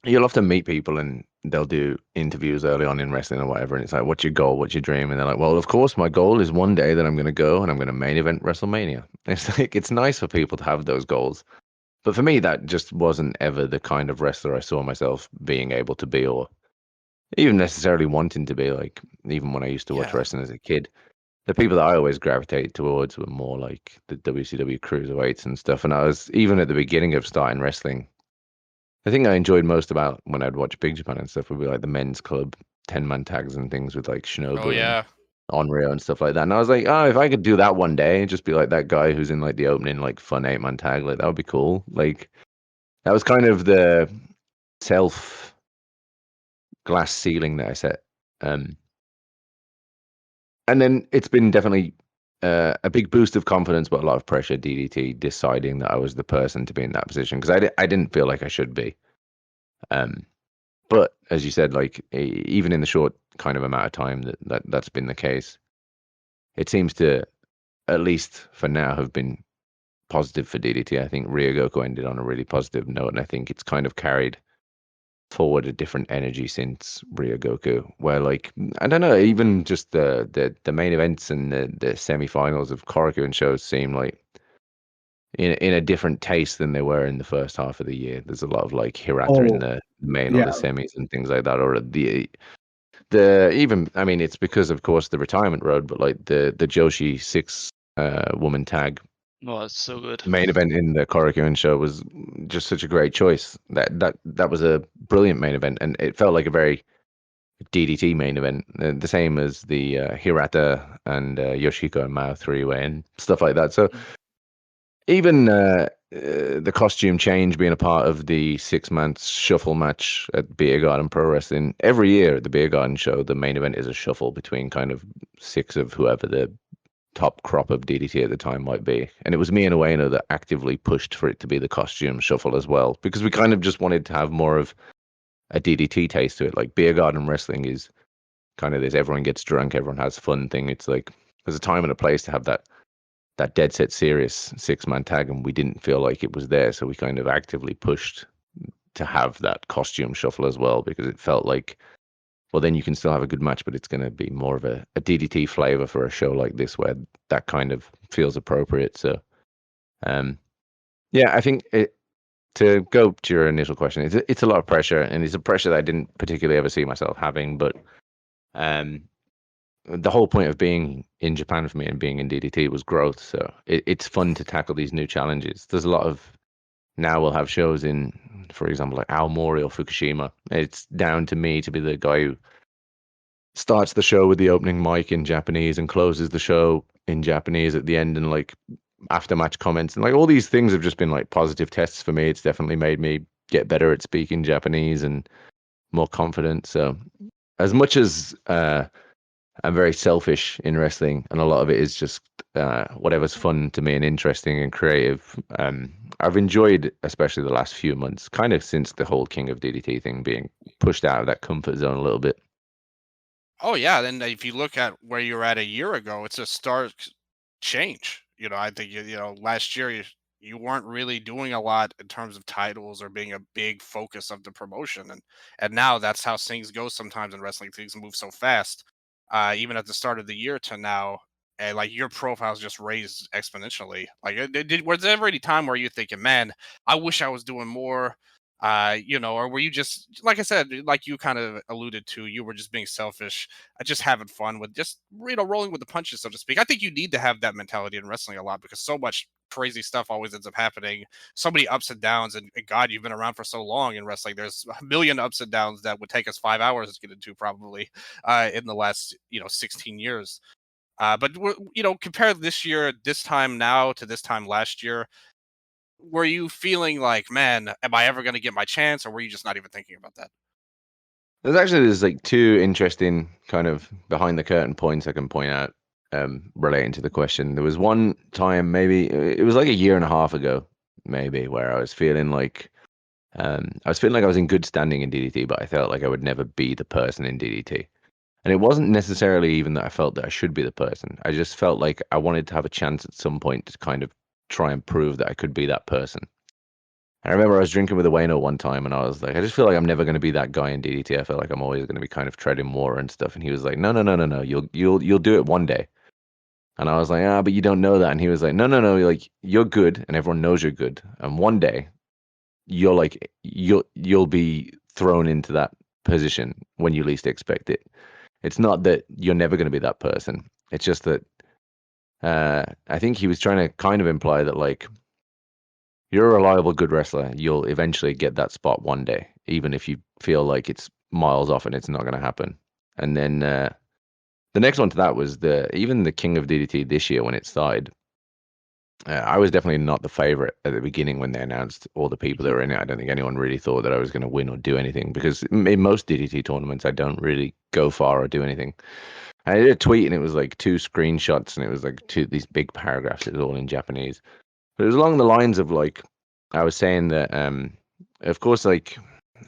you'll often meet people and they'll do interviews early on in wrestling or whatever, and it's like, what's your goal? What's your dream? And they're like, well, of course, my goal is one day that I'm going to go and I'm going to main event WrestleMania. It's like, it's nice for people to have those goals. But for me, that just wasn't ever the kind of wrestler I saw myself being able to be, or even necessarily wanting to be. Like, even when I used to watch wrestling as a kid, the people that I always gravitated towards were more like the WCW cruiserweights and stuff. And I was, even at the beginning of starting wrestling, the thing I enjoyed most about when I'd watch Big Japan and stuff would be like the men's club 10-man tags and things with like Shinobu and Onryo and stuff like that. And I was like, oh, if I could do that one day, just be like that guy who's in like the opening like fun 8-man tag, like that would be cool. Like, that was kind of the self glass ceiling that I set. And then it's been definitely a big boost of confidence, but a lot of pressure, DDT deciding that I was the person to be in that position, because I didn't feel like I should be. But as you said, like even in the short kind of amount of time that's been the case, it seems to, at least for now, have been positive for DDT. I think Ryogoku ended on a really positive note, and I think it's kind of carried forward a different energy since Ryogoku, where like I don't know, even just the main events and the semi-finals of Korakuen shows seem like in a different taste than they were in the first half of the year. There's a lot of like Hirata in the main or the semis and things like that, or the even, I mean, it's because of course the retirement road, but like the Joshi 6 woman tag Oh, it's so good. main event in the Korakuen show was just such a great choice. That was a brilliant main event, and it felt like a very DDT main event, the same as the Hirata and Yoshiko and Mao 3-way and stuff like that. So even the costume change being a part of the 6-man shuffle match at Beer Garden Pro Wrestling, every year at the Beer Garden show, the main event is a shuffle between kind of 6 of whoever the top crop of DDT at the time might be. And it was me and Ueno that actively pushed for it to be the costume shuffle as well, because we kind of just wanted to have more of a DDT taste to it. Like Beer Garden Wrestling is kind of this everyone gets drunk, everyone has fun thing. It's like there's a time and a place to have that dead set serious 6-man tag, and we didn't feel like it was there, so we kind of actively pushed to have that costume shuffle as well, because it felt like, well, then you can still have a good match, but it's going to be more of a DDT flavor for a show like this where that kind of feels appropriate. So yeah, I think to go to your initial question, it's a lot of pressure, and it's a pressure that I didn't particularly ever see myself having, but the whole point of being in Japan for me and being in DDT was growth. So it's fun to tackle these new challenges. There's a lot of, now we'll have shows in, for example, like Aomori or Fukushima. It's down to me to be the guy who starts the show with the opening mic in Japanese and closes the show in Japanese at the end, and like after match comments, and like all these things have just been like positive tests for me. It's definitely made me get better at speaking Japanese and more confident. So as much as I'm very selfish in wrestling, and a lot of it is just whatever's fun to me and interesting and creative. I've enjoyed, especially the last few months, kind of since the whole King of DDT thing, being pushed out of that comfort zone a little bit. Oh yeah, then if you look at where you were at a year ago, it's a stark change. I think last year you weren't really doing a lot in terms of titles or being a big focus of the promotion, and now that's how things go sometimes in wrestling. Things move so fast. Even at the start of the year to now, and like your profile's just raised exponentially. Like, was there ever any time where you're thinking, "Man, I wish I was doing more," or were you just, like I said, like you kind of alluded to, you were just being selfish, just having fun with just rolling with the punches, so to speak. I think you need to have that mentality in wrestling a lot, because so much crazy stuff always ends up happening, so many ups and downs, and God, you've been around for so long in wrestling. There's a million ups and downs that would take us 5 hours to get into probably in the last 16 years. But compare this year, this time now to this time last year, were you feeling like, man, am I ever going to get my chance, or were you just not even thinking about that? There's like 2 interesting kind of behind the curtain points I can point out relating to the question. There was one time, maybe it was like a year and a half ago, maybe, where I was feeling like I was in good standing in DDT, but I felt like I would never be the person in DDT. And it wasn't necessarily even that I felt that I should be the person. I just felt like I wanted to have a chance at some point to kind of try and prove that I could be that person. I remember I was drinking with Ueno one time, and I was like, I just feel like I'm never going to be that guy in DDT. I feel like I'm always going to be kind of treading water and stuff. And he was like, no, no, no, no, no. You'll do it one day. And I was like, but you don't know that. And he was like, no, no, no. Like, you're good, and everyone knows you're good. And one day, you'll be thrown into that position when you least expect it. It's not that you're never going to be that person. It's just that I think he was trying to kind of imply that, like, you're a reliable, good wrestler. You'll eventually get that spot one day, even if you feel like it's miles off and it's not going to happen. And then the next one to that was even the King of DDT this year when it started. I was definitely not the favorite at the beginning when they announced all the people that were in it. I don't think anyone really thought that I was going to win or do anything, because in most DDT tournaments, I don't really go far or do anything. I did a tweet, and it was like 2 screenshots, and it was like these big paragraphs. It was all in Japanese. But it was along the lines of, like, I was saying that, of course, like,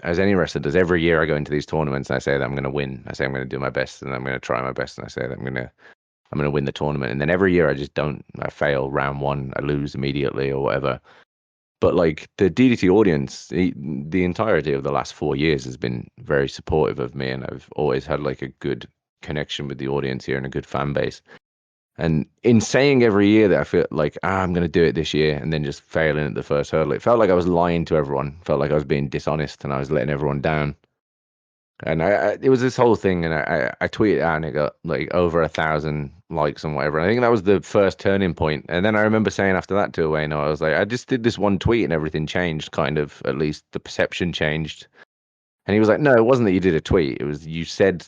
as any wrestler does, every year I go into these tournaments and I say that I'm going to win. I say I'm going to do my best and I'm going to try my best, and I say that I'm going to win the tournament. And then every year I just don't. I fail round one. I lose immediately or whatever. But like the DDT audience, the entirety of the last 4 years has been very supportive of me, and I've always had like a good connection with the audience here and a good fan base. And in saying every year that I feel like I'm going to do it this year and then just failing at the first hurdle, it felt like I was lying to everyone. Felt like I was being dishonest and I was letting everyone down. And it was this whole thing, and I tweeted out and it got like over 1,000 likes and whatever. And I think that was the first turning point. And then I remember saying after that to Wayne, I was like, I just did this one tweet and everything changed, kind of, at least the perception changed. And he was like, no, it wasn't that you did a tweet. It was you said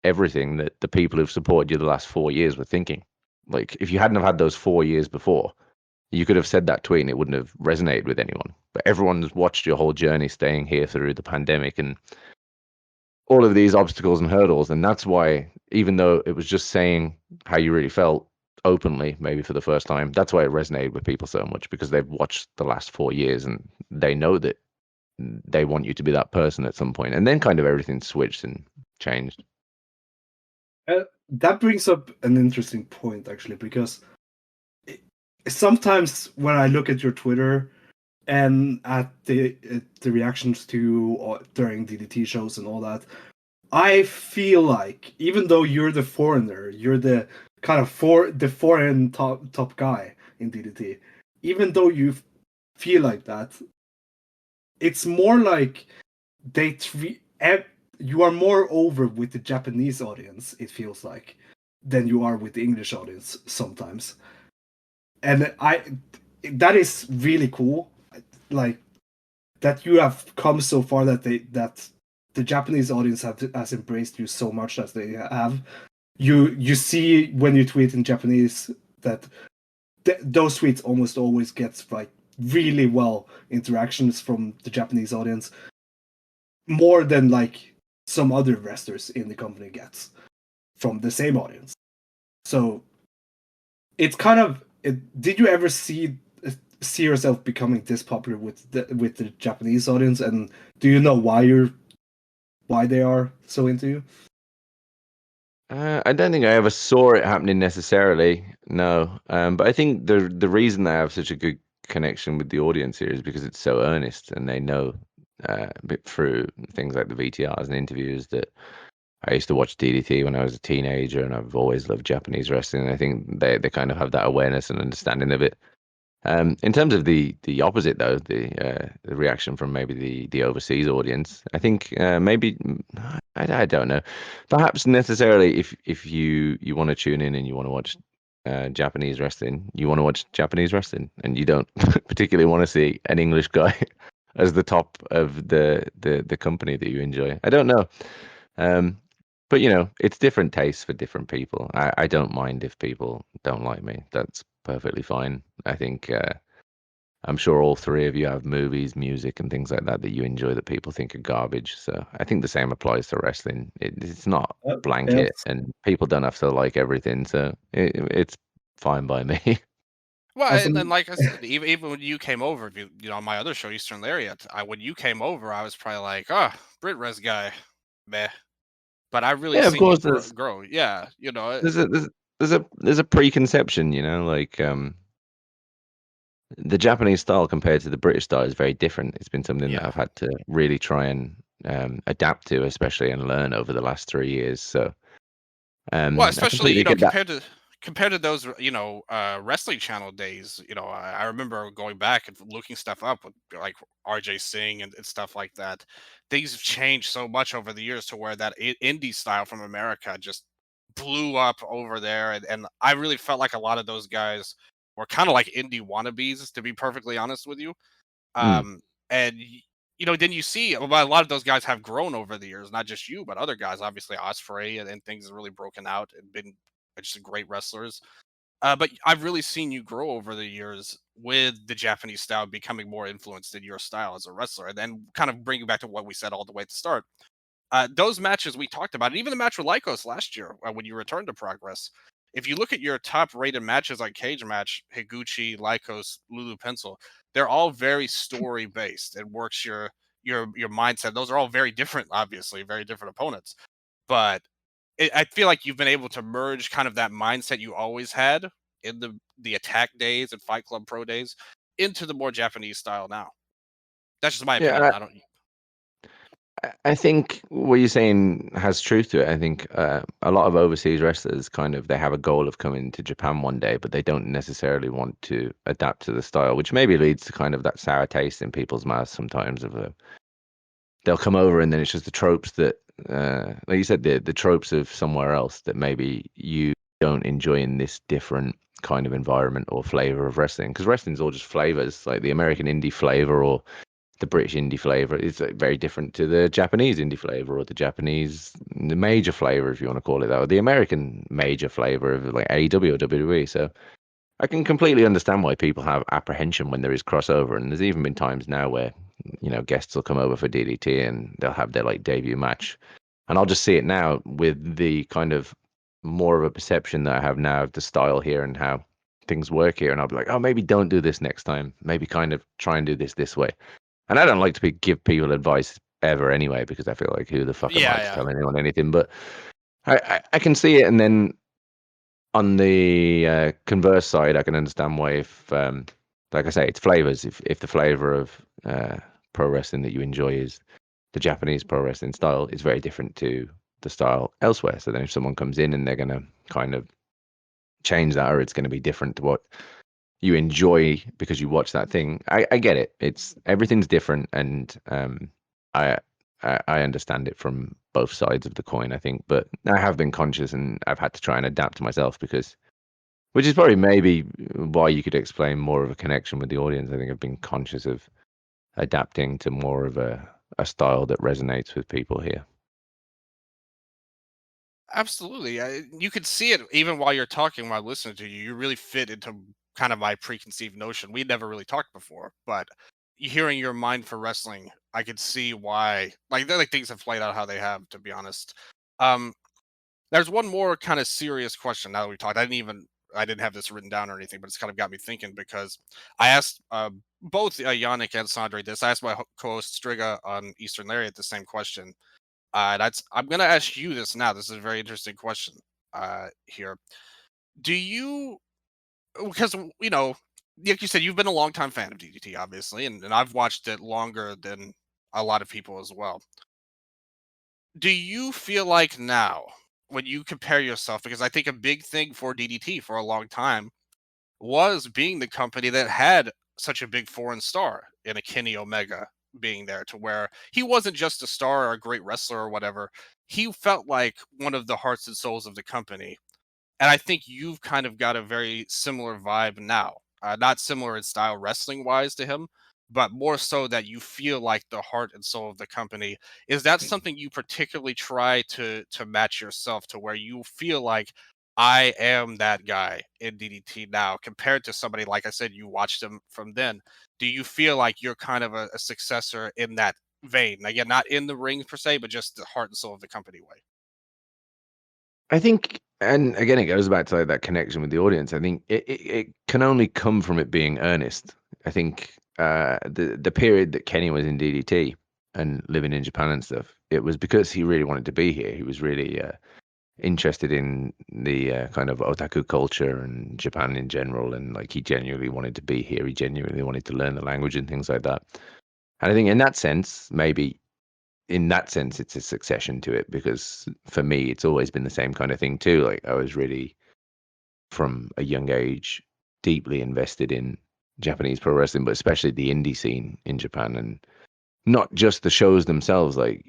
everything that the people who've supported you the last 4 years were thinking. Like, if you hadn't have had those 4 years before, you could have said that tweet and it wouldn't have resonated with anyone. But everyone's watched your whole journey staying here through the pandemic and all of these obstacles and hurdles. And that's why, even though it was just saying how you really felt openly, maybe for the first time, that's why it resonated with people so much, because they've watched the last 4 years and they know that they want you to be that person at some point. And then kind of everything switched and changed. That brings up an interesting point, actually, because sometimes when I look at your Twitter and at the reactions to during DDT shows and all that, I feel like even though you're the foreigner, you're the kind of foreign top guy in DDT, even though you feel like that, it's more like they treat you are more over with the Japanese audience, it feels like, than you are with the English audience sometimes. And that is really cool, like that you have come so far that the Japanese audience has embraced you so much as they have. You see when you tweet in Japanese that those tweets almost always gets like really well interactions from the Japanese audience, more than like some other wrestlers in the company gets from the same audience. So it's kind of did you ever see yourself becoming this popular with the Japanese audience, and do you know why they are so into you? I don't think I ever saw it happening necessarily, no. But I think the reason I have such a good connection with the audience here is because it's so earnest, and they know through things like the VTRs and interviews that I used to watch DDT when I was a teenager, and I've always loved Japanese wrestling. I think they kind of have that awareness and understanding of it. In terms of the opposite, though, the reaction from maybe the overseas audience, I think maybe I don't know. Perhaps necessarily if you want to tune in and you want to watch Japanese wrestling, you want to watch Japanese wrestling, and you don't particularly want to see an English guy as the top of the company that you enjoy. I don't know. But it's different tastes for different people. I don't mind if people don't like me. That's perfectly fine. I think I'm sure all three of you have movies, music, and things like that you enjoy that people think are garbage. So I think the same applies to wrestling. It's not blanket, and people don't have to like everything. So it's fine by me. Well, and like I said, even when you came over, on my other show, Eastern Lariat, when you came over, I was probably like, oh, Brit Res guy, meh. But I really Yeah, of seen you course. grow. Yeah, There's a preconception, like the Japanese style compared to the British style is very different. It's been something that Yeah. I've had to really try and adapt to, especially and learn over the last 3 years. So, Well, I especially completely get that. compared to those wrestling channel days. I remember going back and looking stuff up with like RJ Singh and stuff like that. Things have changed so much over the years to where that indie style from America just blew up over there, and I really felt like a lot of those guys were kind of like indie wannabes, to be perfectly honest with you. Mm, And then you see a lot of those guys have grown over the years, not just you, but other guys. Obviously, Osprey and things have really broken out and been just great wrestlers. But I've really seen you grow over the years with the Japanese style becoming more influenced in your style as a wrestler. And then kind of bringing back to what we said all the way at the start. Those matches we talked about, and even the match with Lycos last year when you returned to Progress, if you look at your top rated matches like Cage Match, Higuchi, Lycos, Lulu Pencil, they're all very story based. It works your your mindset. Those are all very different, obviously, very different opponents. But I feel like you've been able to merge kind of that mindset you always had in the attack days and Fight Club Pro days into the more Japanese style now. That's just my opinion. Yeah, I don't. I think what you're saying has truth to it. I think a lot of overseas wrestlers kind of they have a goal of coming to Japan one day, but they don't necessarily want to adapt to the style, which maybe leads to kind of that sour taste in people's mouths sometimes of they'll come over and then it's just the tropes that like you said, the tropes of somewhere else that maybe you don't enjoy in this different kind of environment or flavor of wrestling, because wrestling's all just flavors, like the American indie flavor or the British indie flavor is very different to the Japanese indie flavor or the major flavor, if you want to call it that, or the American major flavor of like AEW or WWE. So I can completely understand why people have apprehension when there is crossover, and there's even been times now where guests will come over for DDT and they'll have their like debut match, and I'll just see it now with the kind of more of a perception that I have now of the style here and how things work here, and I'll be like, oh, maybe don't do this next time, maybe kind of try and do this way. And I don't like to give people advice ever anyway, because I feel like who the fuck am I to tell anyone anything? But I can see it, and then on the converse side, I can understand why if, like I say, it's flavors. If the flavor of pro wrestling that you enjoy is the Japanese pro wrestling style, it's very different to the style elsewhere. So then if someone comes in and they're going to kind of change that, or it's going to be different to what you enjoy because you watch that thing, I get it. It's everything's different, and I understand it from both sides of the coin, I think. But I have been conscious, and I've had to try and adapt to myself, which is probably maybe why you could explain more of a connection with the audience. I think I've been conscious of adapting to more of a style that resonates with people here. Absolutely. You could see it even while you're talking, while listening to you. You really fit into kind of my preconceived notion. We'd never really talked before, but hearing your mind for wrestling, I could see why. Like, things have played out how they have, to be honest. There's one more kind of serious question now that we talked. I didn't have this written down or anything, but it's kind of got me thinking, because I asked both Yannik and Sondre this. I asked my co-host Striga on Eastern Lariat the same question. I'm gonna ask you this now. This is a very interesting question here. Do you, because like you said, you've been a longtime fan of DDT, obviously, and I've watched it longer than a lot of people as well. Do you feel like now, when you compare yourself, because I think a big thing for DDT for a long time was being the company that had such a big foreign star in a Kenny Omega being there, to where he wasn't just a star or a great wrestler or whatever. He felt like one of the hearts and souls of the company. And I think you've kind of got a very similar vibe now. Not similar in style wrestling wise to him, but more so that you feel like the heart and soul of the company. Is that something you particularly try to match yourself, to where you feel like, I am that guy in DDT now, compared to somebody, like I said, you watched him from then? Do you feel like you're kind of a successor in that vein? Again, not in the ring per se, but just the heart and soul of the company way. I think, and again, it goes back to like that connection with the audience. I think it can only come from it being earnest. I think the period that Kenny was in DDT and living in Japan and stuff, it was because he really wanted to be here. He was really interested in the kind of otaku culture and Japan in general, and like he genuinely wanted to be here. He genuinely wanted to learn the language and things like that. And I think in that sense, it's a succession to it, because for me, it's always been the same kind of thing too. Like I was really, from a young age, deeply invested in Japanese pro wrestling, but especially the indie scene in Japan, and not just the shows themselves. Like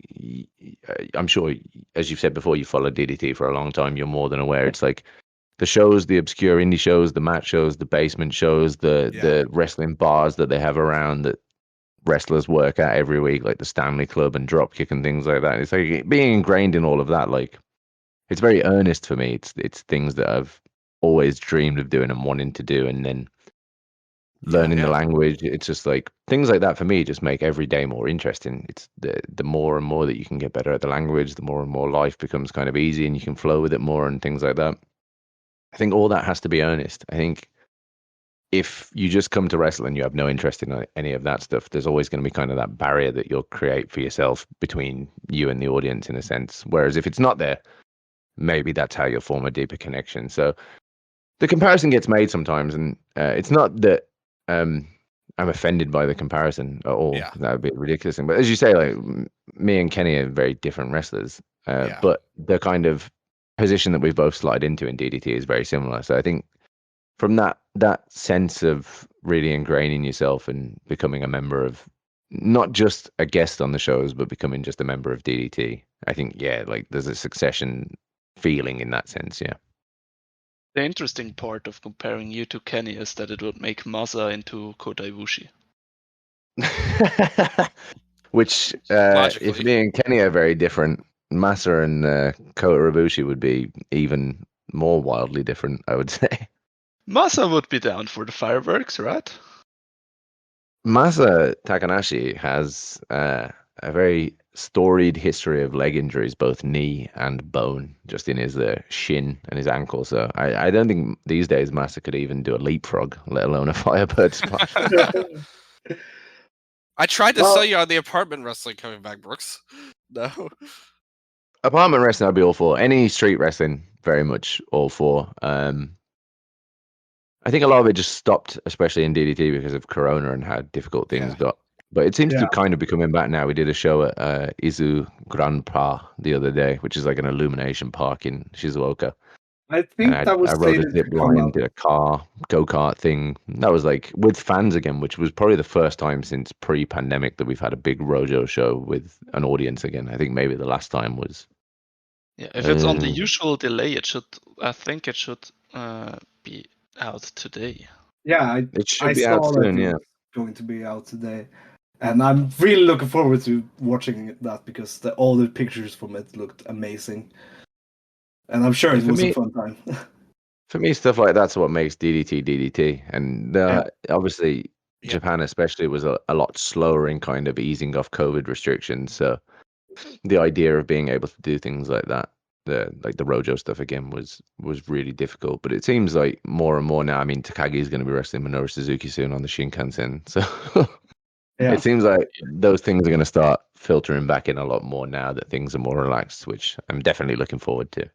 I'm sure, as you've said before, you followed DDT for a long time. You're more than aware. It's like the shows, the obscure indie shows, the match shows, the basement shows, the wrestling bars that they have around that wrestlers work at every week, like the Stanley Club and Dropkick and things like that. It's like being ingrained in all of that. Like it's very earnest for me. It's things that I've always dreamed of doing and wanting to do, and then learning the language. It's just like things like that for me just make every day more interesting. It's the more and more that you can get better at the language, the more and more life becomes kind of easy and you can flow with it more and things like that. I think all that has to be earnest. I think if you just come to wrestle and you have no interest in any of that stuff, there's always going to be kind of that barrier that you'll create for yourself between you and the audience, in a sense. Whereas if it's not there, maybe that's how you'll form a deeper connection. So the comparison gets made sometimes, and it's not that I'm offended by the comparison at all. Yeah. That would be a ridiculous thing. But as you say, like me and Kenny are very different wrestlers, but the kind of position that we've both slotted into in DDT is very similar. So I think from that sense of really ingraining yourself and becoming a member of, not just a guest on the shows, but becoming just a member of DDT, I think, yeah, like there's a succession feeling in that sense, yeah. The interesting part of comparing you to Kenny is that it would make Masa into Kota Ibushi. Which, if me and Kenny are very different, Masa and Kota Ibushi would be even more wildly different, I would say. Masa would be down for the fireworks, right? Masa Takanashi has a very storied history of leg injuries, both knee and bone, just in his shin and his ankle. So I don't think these days Masa could even do a leapfrog, let alone a Firebird splash. I tried to sell you on the apartment wrestling coming back, Brooks. No. Apartment wrestling, I'd be all for. Any street wrestling, very much all for. I think a lot of it just stopped, especially in DDT, because of Corona and how difficult things got. But it seems to kind of be coming back now. We did a show at Izu Grand Pa the other day, which is like an illumination park in Shizuoka. I think that was I rode a zip line, did a go-kart thing. That was like with fans again, which was probably the first time since pre-pandemic that we've had a big Rojo show with an audience again. I think maybe the last time was. Yeah, if it's on the usual delay, I think it should be out today. Yeah, it should be out soon. Yeah, going to be out today, and I'm really looking forward to watching that because all the pictures from it looked amazing, and I'm sure it was a fun time. For me, stuff like that's what makes DDT, and obviously Japan especially was a lot slower in kind of easing off COVID restrictions. So the idea of being able to do things like that, like the Rojo stuff again, was really difficult. But it seems like more and more now. I mean, Takagi is going to be wrestling Minoru Suzuki soon on the Shinkansen, so it seems like those things are going to start filtering back in a lot more now that things are more relaxed, which I'm definitely looking forward to.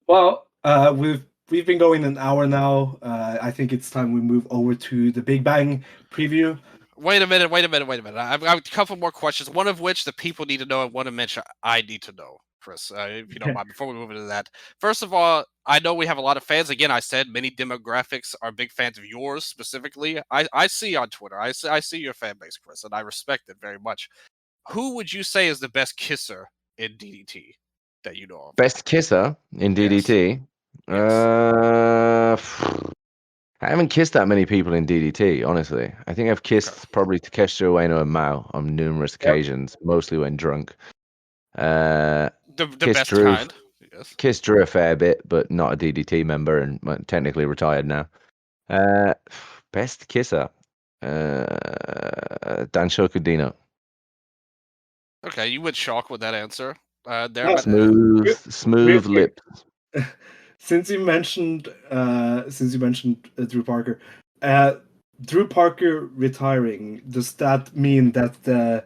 Well, we've been going an hour now. I think it's time we move over to the Big Bang preview. Wait a minute. I've got a couple more questions, one of which the people need to know and one of which I need to know, Chris, if you don't mind, before we move into that. First of all, I know we have a lot of fans. Again, I said many demographics are big fans of yours specifically. I see on Twitter. I see your fan base, Chris, and I respect it very much. Who would you say is the best kisser in DDT that you know of? Best kisser in DDT? Yes. I haven't kissed that many people in DDT, honestly. I think I've kissed probably Takeshita Ueno and Mao on numerous occasions, mostly when drunk. The best Drew, kind. Yes. Kissed Drew a fair bit, but not a DDT member and technically retired now. Best kisser? Danshoku Dino. Okay, you went shock with that answer. Smooth lips. Since you mentioned Drew Parker, Drew Parker retiring, does that mean that the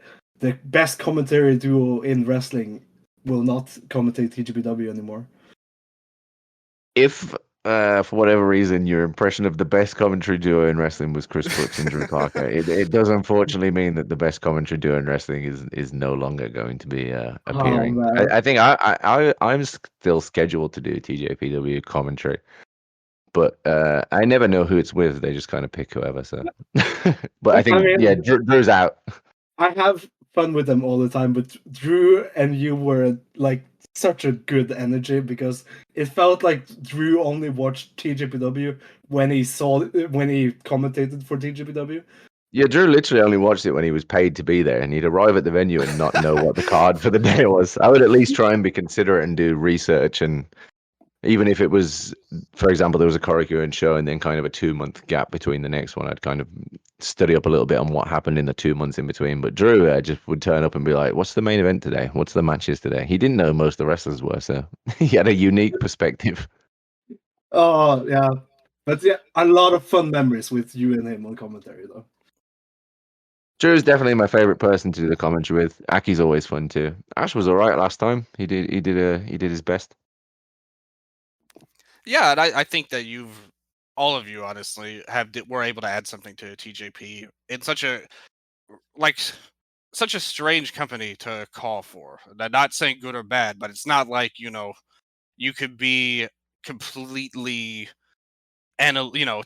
best commentary duo in wrestling will not commentate TJPW anymore? If for whatever reason your impression of the best commentary duo in wrestling was Chris Brookes and Drew Parker, it does unfortunately mean that the best commentary duo in wrestling is no longer going to be appearing. I think I'm still scheduled to do TJPW commentary, but I never know who it's with. They just kind of pick whoever. So, but I think Drew's out. I have fun with them all the time, but Drew and you were like such a good energy because it felt like Drew only watched TJPW when he commentated for TJPW. Yeah, Drew literally only watched it when he was paid to be there, and he'd arrive at the venue and not know what the card for the day was. I would at least try and be considerate and do research, and even if it was, for example, there was a Korakuen show and then kind of a 2-month gap between the next one, I'd kind of study up a little bit on what happened in the 2 months in between. But Drew just would turn up and be like, what's the main event today? What's the matches today? He didn't know most of the wrestlers were, so he had a unique perspective. Oh, yeah. But yeah, a lot of fun memories with you and him on commentary, though. Drew's definitely my favorite person to do the commentary with. Aki's always fun too. Ash was all right last time. He did his best. Yeah, and I think that all of you honestly were able to add something to TJP in such a strange company to call for. Not saying good or bad, but it's not like you could be completely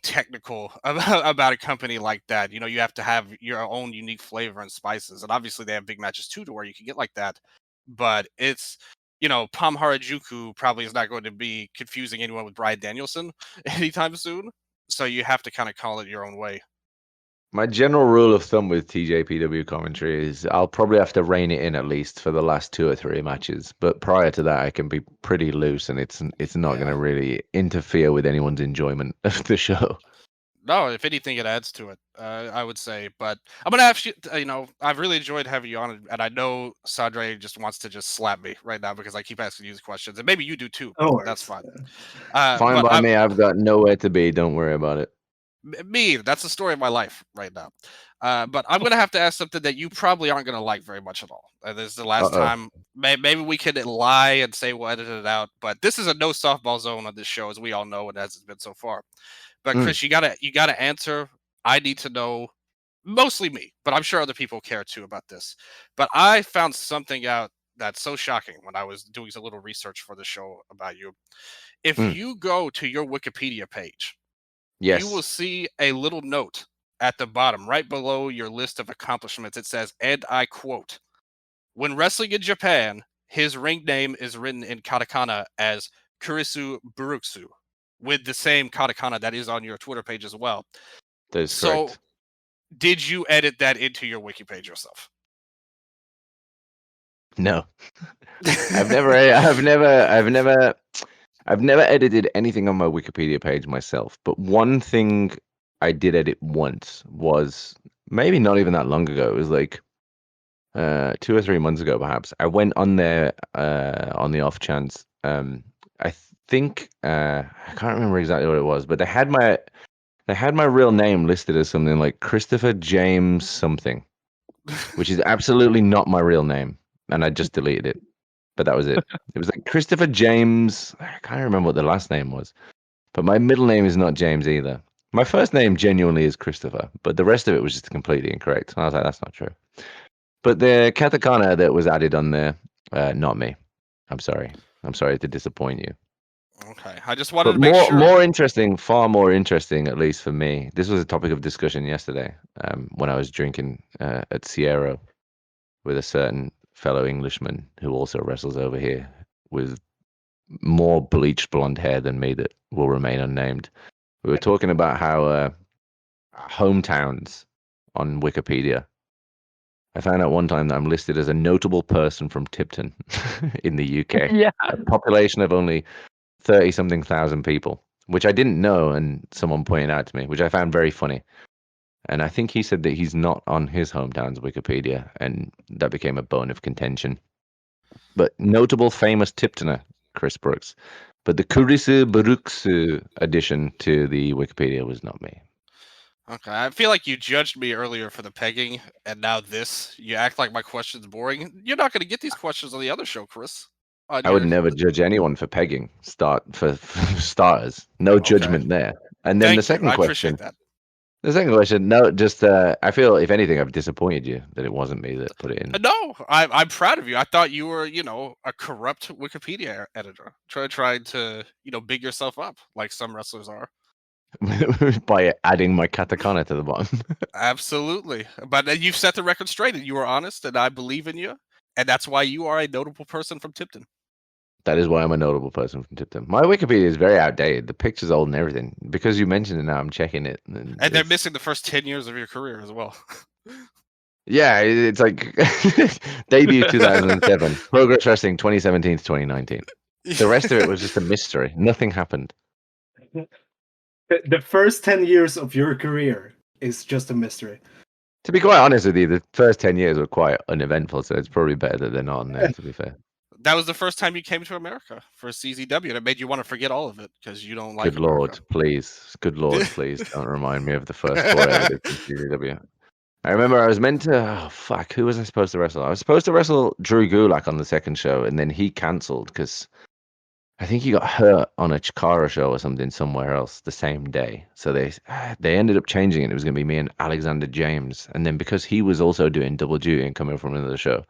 technical about a company like that. You have to have your own unique flavor and spices, and obviously they have big matches too to where you can get like that. But it's Pam Harajuku probably is not going to be confusing anyone with Bryan Danielson anytime soon, so you have to kind of call it your own way. My general rule of thumb with TJPW commentary is I'll probably have to rein it in at least for the last 2 or 3 matches. But prior to that, I can be pretty loose, and it's not going to really interfere with anyone's enjoyment of the show. No, if anything, it adds to it, I would say. But I'm going to ask you, I've really enjoyed having you on, and I know Sondre just wants to just slap me right now because I keep asking you these questions, and maybe you do too. Oh, That's fine. Fine by me. I've got nowhere to be. Don't worry about it. Me, that's the story of my life right now. But I'm going to have to ask something that you probably aren't going to like very much at all. This is the last time. Maybe we can lie and say we'll edit it out, but this is a no softball zone on this show, as we all know, and as it's been so far. But Chris, you gotta answer. I need to know, mostly me, but I'm sure other people care too about this. But I found something out that's so shocking when I was doing a little research for the show about you. If you go to your Wikipedia page, yes, you will see a little note at the bottom, right below your list of accomplishments. It says, and I quote, "When wrestling in Japan, his ring name is written in katakana as Kurisu Buruksu, with the same katakana that is on your Twitter page as well." That is correct. Did you edit that into your wiki page yourself? No. I've never edited anything on my Wikipedia page myself, but one thing I did edit once was maybe not even that long ago. It was like 2 or 3 months ago, perhaps. I went on there on the off chance. I think I can't remember exactly what it was, but they had my real name listed as something like Christopher James something, which is absolutely not my real name, and I just deleted it. But that was it. It was like Christopher James. I can't remember what the last name was, but my middle name is not James either. My first name genuinely is Christopher, but the rest of it was just completely incorrect. I was like, that's not true. But the katakana that was added on there, not me. I'm sorry. I'm sorry to disappoint you. Okay, I just wanted But to make sure. More interesting, far more interesting, at least for me. This was a topic of discussion yesterday when I was drinking at Sierra with a certain fellow Englishman who also wrestles over here with more bleached blonde hair than me that will remain unnamed. We were talking about how hometowns on Wikipedia. I found out one time that I'm listed as a notable person from Tipton in the UK. Yeah. A population of only 30-something thousand people, which I didn't know, and someone pointed out to me, which I found very funny. And I think he said that he's not on his hometown's Wikipedia, and that became a bone of contention. But notable, famous Tiptoner, Chris Brookes. But the Kurisu Buruksu addition to the Wikipedia was not me. Okay, I feel like you judged me earlier for the pegging, and now this. You act like my question's boring. You're not going to get these questions on the other show, Chris. I would never judge anyone for pegging. For starters, no judgment there. And then the second question. I appreciate that. The second question, no, just I feel if anything, I've disappointed you that it wasn't me that put it in. No, I'm proud of you. I thought you were, a corrupt Wikipedia editor, trying to, big yourself up like some wrestlers are. By adding my katakana to the bottom. Absolutely, but you've set the record straight, and you were honest, and I believe in you, and that's why you are a notable person from Tipton. That is why I'm a notable person from Tipton. My Wikipedia is very outdated. The picture's old and everything. Because you mentioned it now, I'm checking it. And they're missing the first 10 years of your career as well. Yeah, it's like debut 2007, Progress Wrestling 2017 to 2019. The rest of it was just a mystery. Nothing happened. The first 10 years of your career is just a mystery. To be quite honest with you, the first 10 years were quite uneventful, so it's probably better that they're not on there, to be fair. That was the first time you came to America for CZW, and it made you want to forget all of it because you don't like Good Lord, America. please. Good Lord, please don't remind me of the first tour I ever did from CZW. I remember I was meant to. Oh fuck! Who was I supposed to wrestle? I was supposed to wrestle Drew Gulak on the second show, and then he cancelled because I think he got hurt on a Chikara show or something somewhere else the same day. So they ended up changing it. It was going to be me and Alexander James, and then because he was also doing double duty and coming from another show,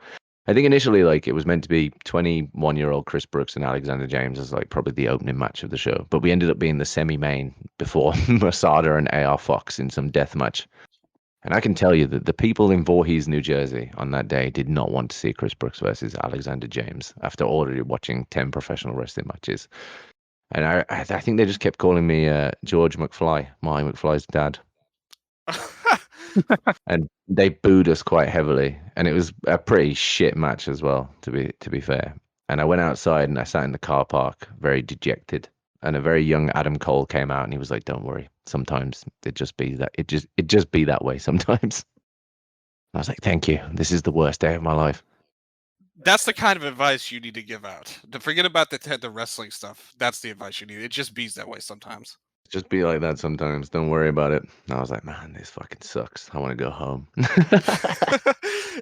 I think initially like it was meant to be 21-year-old Chris Brookes and Alexander James as like probably the opening match of the show, but we ended up being the semi-main before Masada and AR Fox in some death match. And I can tell you that the people in Voorhees, New Jersey on that day did not want to see Chris Brookes versus Alexander James after already watching 10 professional wrestling matches. And I think they just kept calling me George McFly, Marty McFly's dad. And they booed us quite heavily. And it was a pretty shit match as well, to be fair. And I went outside and I sat in the car park very dejected. And a very young Adam Cole came out and he was like, "Don't worry. Sometimes it just be that way sometimes." I was like, "Thank you. This is the worst day of my life." That's the kind of advice you need to give out. To forget about the wrestling stuff. That's the advice you need. It just bees that way sometimes. Just be like that sometimes. Don't worry about it. And I was like, "Man, this fucking sucks. I want to go home."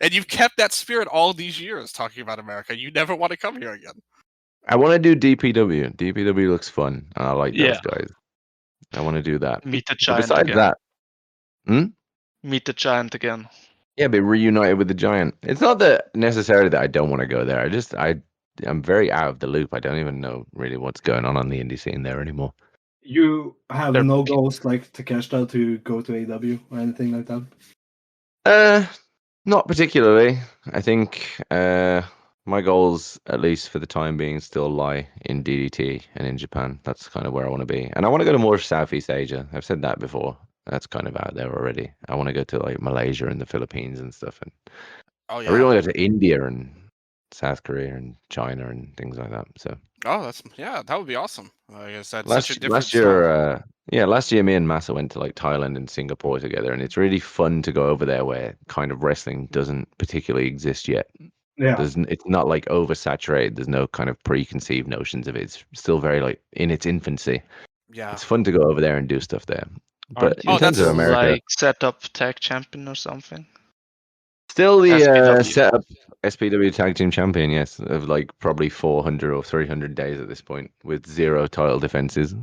And you've kept that spirit all these years talking about America. You never want to come here again. I want to do DPW. DPW looks fun. And I like Yeah. those guys. I want to do that. Meet the But giant besides again. that, Meet the giant again. yeah, be reunited with the giant. It's not that necessarily that I don't want to go there. I'm very out of the loop. I don't even know really what's going on the indie scene there anymore. You have They're no pe- goals like Takeshita to go to AW or anything like that? Not particularly. I think my goals, at least for the time being, still lie in DDT and in Japan. That's kind of where I want to be. And I want to go to more Southeast Asia. I've said that before. That's kind of out there already. I want to go to like Malaysia and the Philippines and stuff. And Oh I really yeah. want to go to India and South Korea and China and things like that. So Oh, that would be awesome. I guess that's such a last different last year, style. last year me and Massa went to like Thailand and Singapore together, and it's really fun to go over there where kind of wrestling doesn't particularly exist yet. Yeah. It's not like oversaturated. There's no kind of preconceived notions of it. It's still very like in its infancy. Yeah. It's fun to go over there and do stuff there. But Aren't you in terms of still America, like set up tag champion or something? still the SPW. setup SPW Tag Team Champion, yes, of like probably 400 or 300 days at this point with 0 title defenses.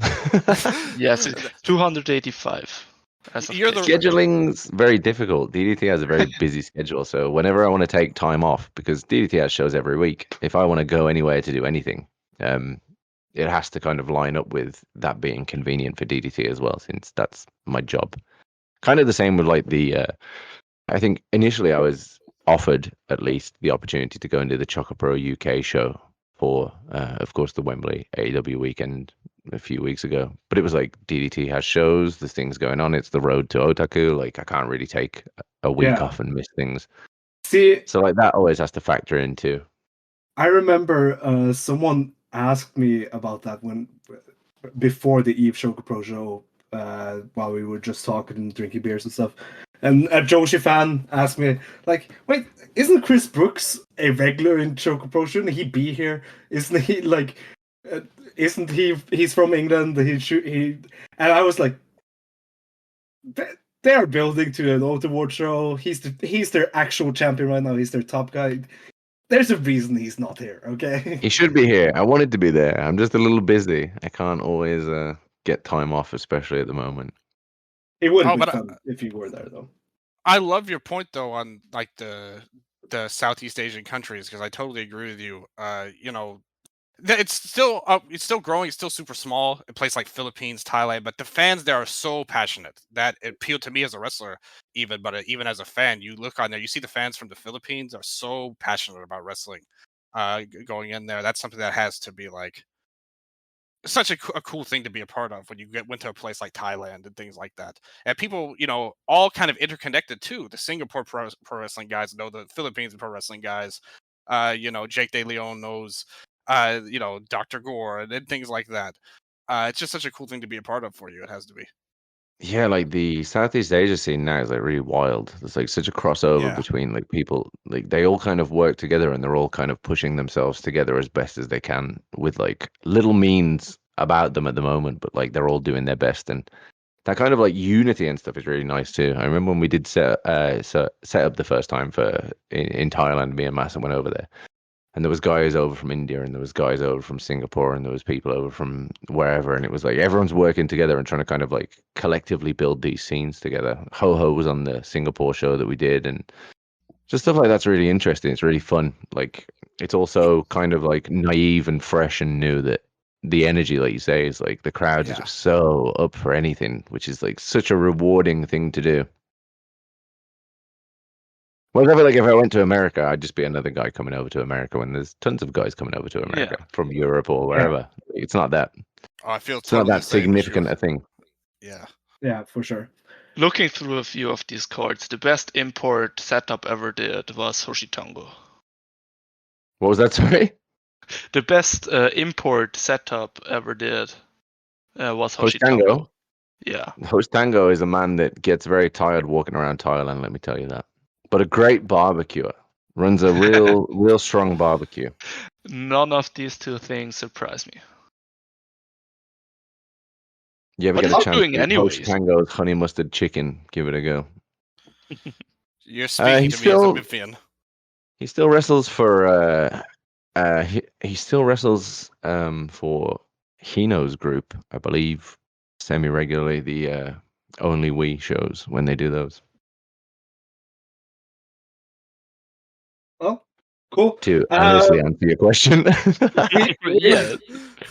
Yes, it's 285. As of You're the- today. Scheduling's very difficult. DDT has a very busy schedule, so whenever I want to take time off, because DDT has shows every week, if I want to go anywhere to do anything, it has to kind of line up with that being convenient for DDT as well, since that's my job. Kind of the same with like I think initially I was offered at least the opportunity to go and do the ChocoPro UK show for, of course, the Wembley AEW weekend a few weeks ago. But it was like DDT has shows, there's things going on. It's the road to Otaku. Like I can't really take a week Yeah. off and miss things. See, So like that always has to factor in too. I remember someone asked me about that before the Eve ChocoPro show, while we were just talking and drinking beers and stuff. And a Joshi fan asked me, like, "Wait, isn't Chris Brookes a regular in ChocoPro? Shouldn't he be here? Isn't he like? Isn't he? He's from England. He." And I was like, "They are building to an Award show. He's their actual champion right now. He's their top guy. There's a reason he's not here, okay?" He should be here. I wanted to be there. I'm just a little busy. I can't always get time off, especially at the moment. It would Oh, be but fun if you were there, though. I love your point though on like the Southeast Asian countries because I totally agree with you. You know, it's still up, it's still growing, it's still super small. A place like Philippines, Thailand, but the fans there are so passionate that it appealed to me as a wrestler, even. But even as a fan, you look on there, you see the fans from the Philippines are so passionate about wrestling. Going in there, that's something that has to be like such a cool thing to be a part of when you went to a place like Thailand and things like that. And people, you know, all kind of interconnected too. The Singapore pro wrestling guys know the Philippines pro wrestling guys. You know, Jake De Leon knows, you know, Dr. Gore and things like that. It's just such a cool thing to be a part of for you. It has to be. Yeah, like the Southeast Asia scene now is like really wild. There's like such a crossover Yeah. between like people, like they all kind of work together and they're all kind of pushing themselves together as best as they can with like little means about them at the moment, but like they're all doing their best, and that kind of like unity and stuff is really nice too. I remember when we did set up the first time for in Thailand, me and Massa went over there. And there was guys over from India, and there was guys over from Singapore, and there was people over from wherever, and it was like everyone's working together and trying to kind of like collectively build these scenes together. Ho Ho was on the Singapore show that we did, and just stuff like that's really interesting. It's really fun. Like it's also kind of like naive and fresh and new that the energy, like you say, is like the crowds are Yeah. just so up for anything, which is like such a rewarding thing to do. Well, I feel like if I went to America, I'd just be another guy coming over to America when there's tons of guys coming over to America from Europe or wherever. It's not that. Oh, I feel It's not totally that the same as you. significant a thing. Yeah. Yeah, for sure. Looking through a few of these cards, the best import setup ever did was Hoshitango. What was that? Sorry. The best import setup ever did was Host Hoshitango. Tango. Yeah. Host Tango is a man that gets very tired walking around Thailand. Let me tell you that. But a great barbecuer. Runs a real strong barbecue. None of these two things surprise me. You ever What get is a he chance doing to eat anyways? Host Tango's honey mustard chicken? Give it a go. You're speaking to me as a Memphian. He still wrestles for he still wrestles for Hino's group, I believe, semi-regularly, the Only We shows when they do those. Oh, cool. To honestly answer your question. Yeah.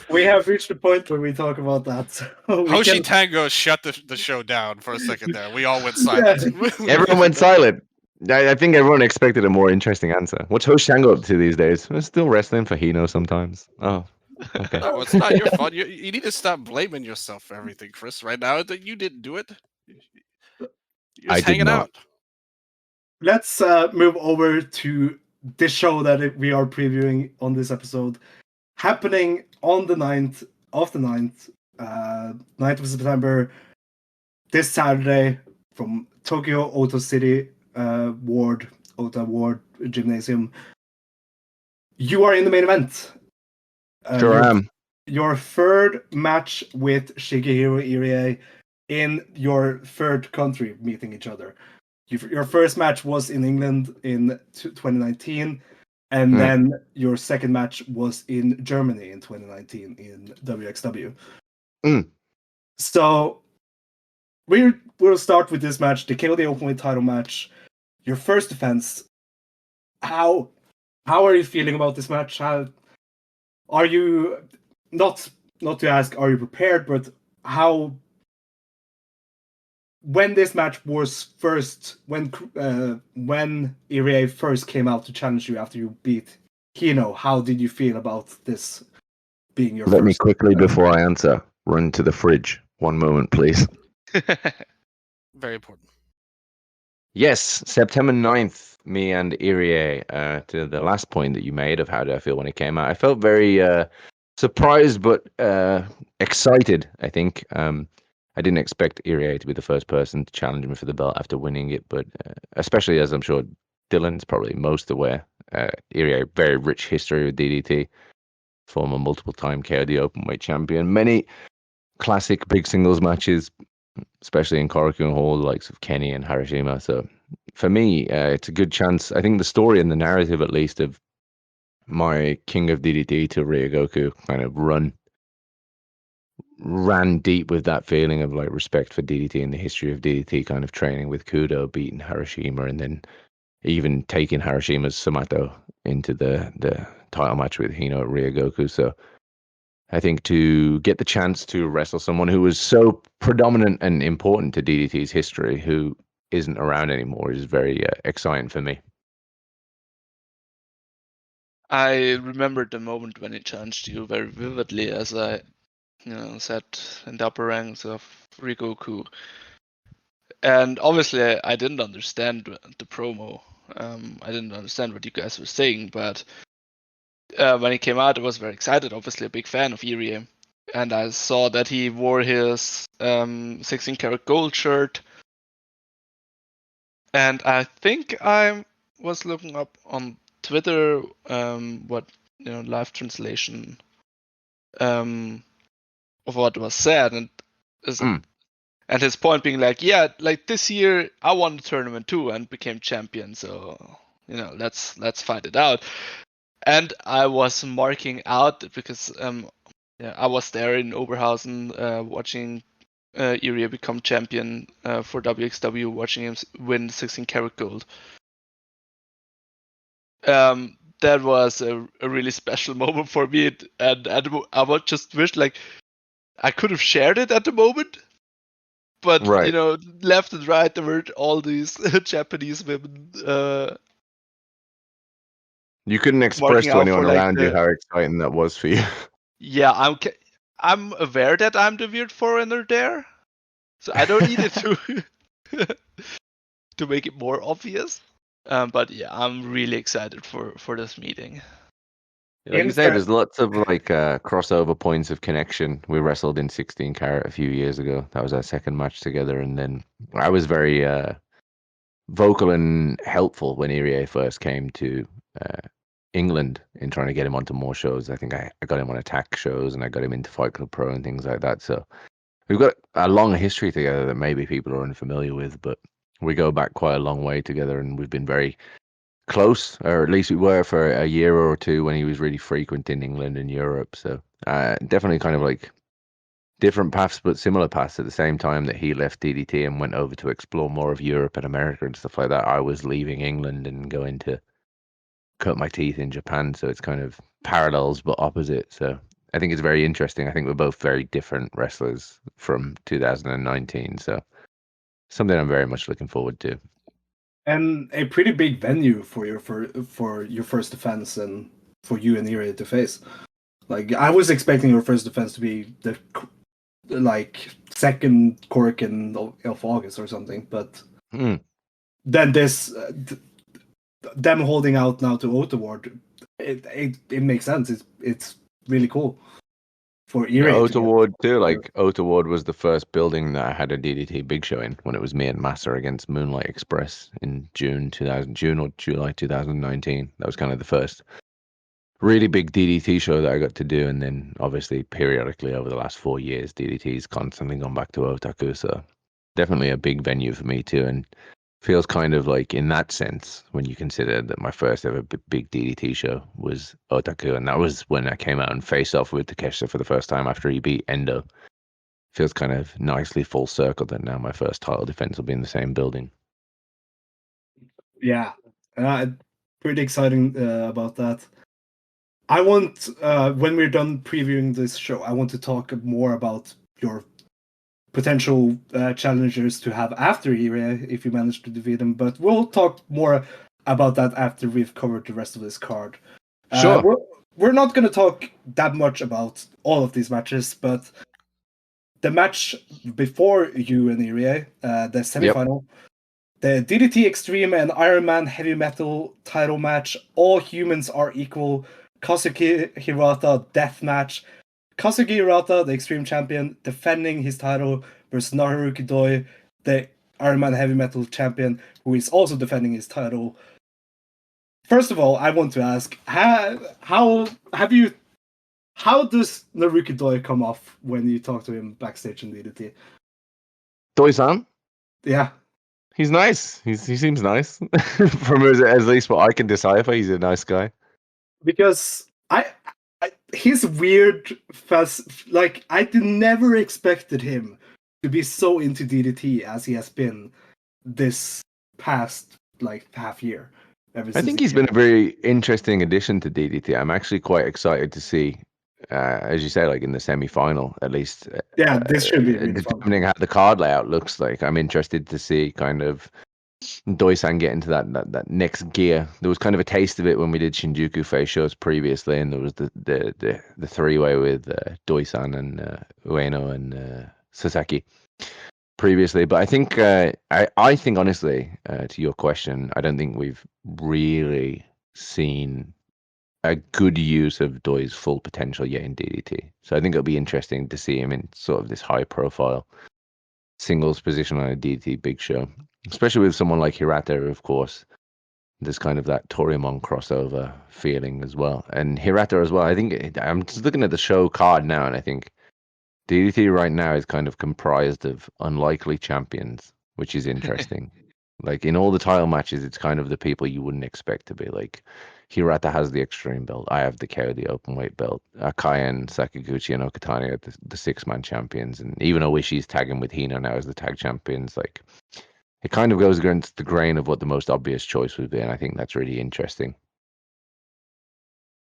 We have reached the point where we talk about that. So we Hoshi can... Tango shut the show down for a second there. We all went silent. Everyone went silent. I think everyone expected a more interesting answer. What's Hosh Tango up to these days? We're still wrestling for Hino sometimes. Oh, okay. No, it's not your fault. You need to stop blaming yourself for everything, Chris. Right now, that you didn't do it. You're I just did hanging not. out. Let's move over to this show that we are previewing on this episode, happening on the 9th of the 9th, 9th of September, this Saturday from Tokyo Ota City Ota Ward Gymnasium. You are in the main event. Sure am. Your third match with Shigehiro Irie in your third country meeting each other. Your first match was in England in 2019, and then your second match was in Germany in 2019 in WXW. So we'll start with this match, the KOD Openweight title match. Your first defense. How are you feeling about this match? How are you, not to ask are you prepared, but how, when this match was first, when Irie first came out to challenge you after you beat Hino, how did you feel about this being your Let first? me quickly, before I answer, run to the fridge. One moment, please. Very important. Yes, September 9th, me and Irie, to the last point that you made of how did I feel when it came out. I felt very surprised but excited, I think. I didn't expect Irie to be the first person to challenge me for the belt after winning it, but especially as I'm sure Dylan's probably most aware, Irie, very rich history with DDT, former multiple-time KOD Openweight champion, many classic big singles matches, especially in Korakuen Hall, the likes of Kenny and Harashima. So for me, it's a good chance. I think the story and the narrative, at least, of my King of DDT to Ryogoku kind of ran deep with that feeling of like respect for DDT and the history of DDT, kind of training with Kudo, beating Harashima, and then even taking Harashima's Samato into the title match with Hino at Ryogoku. So I think to get the chance to wrestle someone who was so predominant and important to DDT's history, who isn't around anymore, is very exciting for me. I remembered the moment when he challenged you very vividly, as I sat in the upper ranks of Ryogoku. And obviously, I didn't understand the promo. I didn't understand what you guys were saying, but when he came out, I was very excited. Obviously, a big fan of Irie. and I saw that he wore his 16 karat gold shirt. And I think I was looking up on Twitter what live translation of what was said, and and his point being like, yeah, like this year I won the tournament too and became champion, so let's fight it out. And I was marking out because I was there in Oberhausen watching Irie become champion for WXW, watching him win 16 karat gold. That was a really special moment for me, and I would just wish like I could have shared it at the moment, but Right. left and right there were all these Japanese women. You couldn't express Marking to out anyone for, like, around you how exciting that was for you. Yeah, I'm aware that I'm the weird foreigner there, so I don't need it to make it more obvious. But yeah, I'm really excited for this meeting. Like you say, there's lots of like crossover points of connection. We wrestled in 16 karat a few years ago. That was our second match together, and then I was very vocal and helpful when Irie first came to England in trying to get him onto more shows. I think I got him on attack shows, and I got him into Fight Club Pro and things like that. So we've got a long history together that maybe people are unfamiliar with, but we go back quite a long way together, and we've been very close, or at least we were for a year or two when he was really frequent in England and Europe. So definitely kind of like different paths, but similar paths. At the same time that he left DDT and went over to explore more of Europe and America and stuff like that, I was leaving England and going to cut my teeth in Japan. So it's kind of parallels but opposite. So I think it's very interesting. I think we're both very different wrestlers from 2019. So something I'm very much looking forward to. And a pretty big venue for your first defense and for you and Irie to face. Like, I was expecting your first defense to be the second Korakuen of August or something, but then this them holding out now to Otaward, it makes sense. It's really cool for Irie. Otaward too. Like Otaward was the first building that I had a DDT Big Show in when it was me and Massa against Moonlight Express in June or July 2019. That was kind of the first really big DDT show that I got to do, and then obviously periodically over the last 4 years, DDT's constantly gone back to Otaku. So definitely a big venue for me too, and feels kind of like in that sense when you consider that my first ever big DDT show was Otaku, and that was when I came out and faced off with Takeshita for the first time after he beat Endo. Feels kind of nicely full circle that now my first title defense will be in the same building. Yeah, pretty exciting about that. I want, when we're done previewing this show, I want to talk more about your potential challengers to have after Irie if you manage to defeat him, but we'll talk more about that after we've covered the rest of this card. Sure. We're not going to talk that much about all of these matches, but the match before you and Irie, the semifinal, the DDT Extreme and Iron Man Heavy Metal title match, all humans are equal, Kazuki Hirata death match. Kazuki Hirata, the Extreme Champion, defending his title versus Naruki Doi, the Iron Man Heavy Metal Champion, who is also defending his title. First of all, I want to ask, how does Naruki Doi come off when you talk to him backstage in DDT? Doi-san? Yeah. He's nice. He seems nice. From at least what I can decipher, he's a nice guy. Because he's weird. Like, I never expected him to be so into DDT as he has been this past half year. I think he's been a very interesting addition to DDT. I'm actually quite excited to see, as you say, like in the semi-final at least. Yeah, this should be really depending how the card layout looks like. I'm interested to see kind of Doi-san get into that next gear. There was kind of a taste of it when we did Shinjuku face shows previously, and there was the three-way with Doi-san and Ueno and Sasaki previously. But I think I think honestly, to your question, I don't think we've really seen a good use of Doi's full potential yet in DDT. So I think it'll be interesting to see him in sort of this high profile singles position on a DDT big show, especially with someone like Hirata, of course. There's kind of that Torimon crossover feeling as well. And Hirata as well. I think I'm just looking at the show card now, and I think DDT right now is kind of comprised of unlikely champions, which is interesting. Like in all the title matches, it's kind of the people you wouldn't expect to be. Like Hirata has the Extreme belt. I have the KO, the Openweight belt. Akai and Sakaguchi and Okatani are the 6-man champions. And even Oishi's tagging with Hino now as the tag champions. Like it kind of goes against the grain of what the most obvious choice would be. And I think that's really interesting.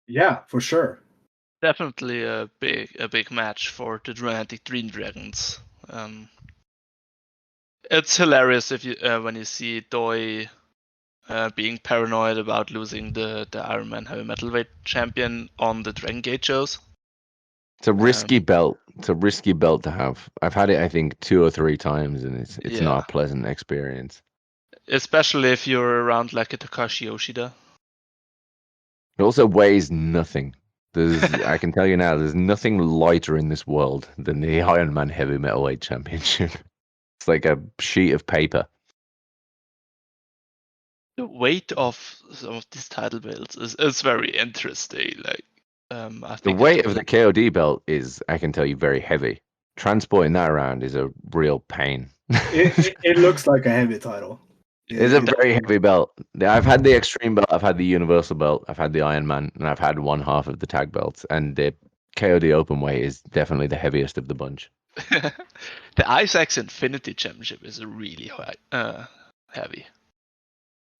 Yeah, for sure. Definitely a big match for the Dramatic Dream Dragons. It's hilarious if you when you see Doi being paranoid about losing the Iron Man Heavy Metalweight champion on the Dragon Gate shows. It's a risky belt. It's a risky belt to have. I've had it, I think, 2 or 3 times, and it's not a pleasant experience. Especially if you're around like a Takashi Yoshida. It also weighs nothing. I can tell you now, there's nothing lighter in this world than the Iron Man Heavy Metalweight Championship. It's like a sheet of paper. The weight of some of these title belts is very interesting. Like, I think the weight of the KOD belt is, I can tell you, very heavy. Transporting that around is a real pain. It looks like a heavy title. It's a very heavy belt. I've had the Extreme belt, I've had the Universal belt, I've had the Iron Man, and I've had one half of the tag belts. And the KOD Openweight is definitely the heaviest of the bunch. The Isaacs Infinity Championship is really heavy.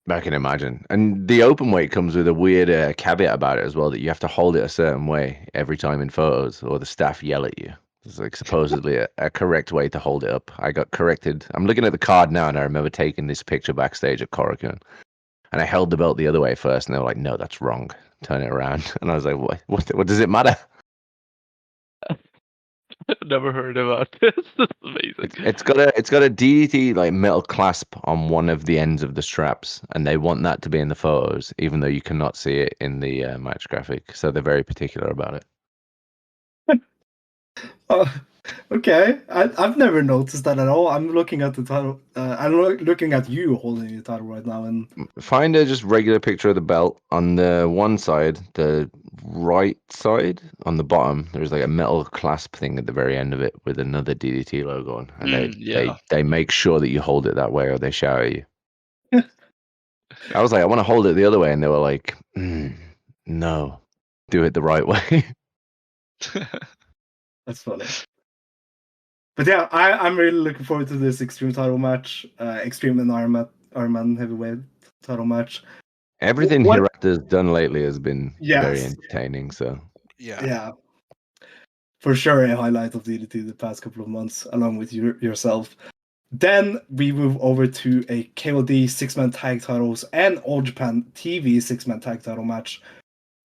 I can imagine. And the Openweight comes with a weird caveat about it as well, that you have to hold it a certain way every time in photos, or the staff yell at you. It's like supposedly a correct way to hold it up. I got corrected. I'm looking at the card now, and I remember taking this picture backstage at Korakuen. And I held the belt the other way first, and they were like, "No, that's wrong. Turn it around." And I was like, "What does it matter?" I've never heard about this. It's amazing. It's got a DDT like metal clasp on one of the ends of the straps, and they want that to be in the photos, even though you cannot see it in the match graphic. So they're very particular about it. Okay, I've never noticed that at all. I'm looking at the title. I'm looking at you holding the title right now, and find a just regular picture of the belt. On the one side, the right side, on the bottom, there's like a metal clasp thing at the very end of it with another DDT logo on, and they make sure that you hold it that way, or they shout at you. I was like, I want to hold it the other way, and they were like, no, do it the right way. That's funny. But yeah, I'm really looking forward to this Extreme title match, Extreme and Iron Man Heavyweight title match. Everything Hirata's done lately has been very entertaining. So yeah, for sure a highlight of DDT the past couple of months, along with yourself. Then we move over to a KOD 6-man tag titles and All Japan TV 6-man tag title match.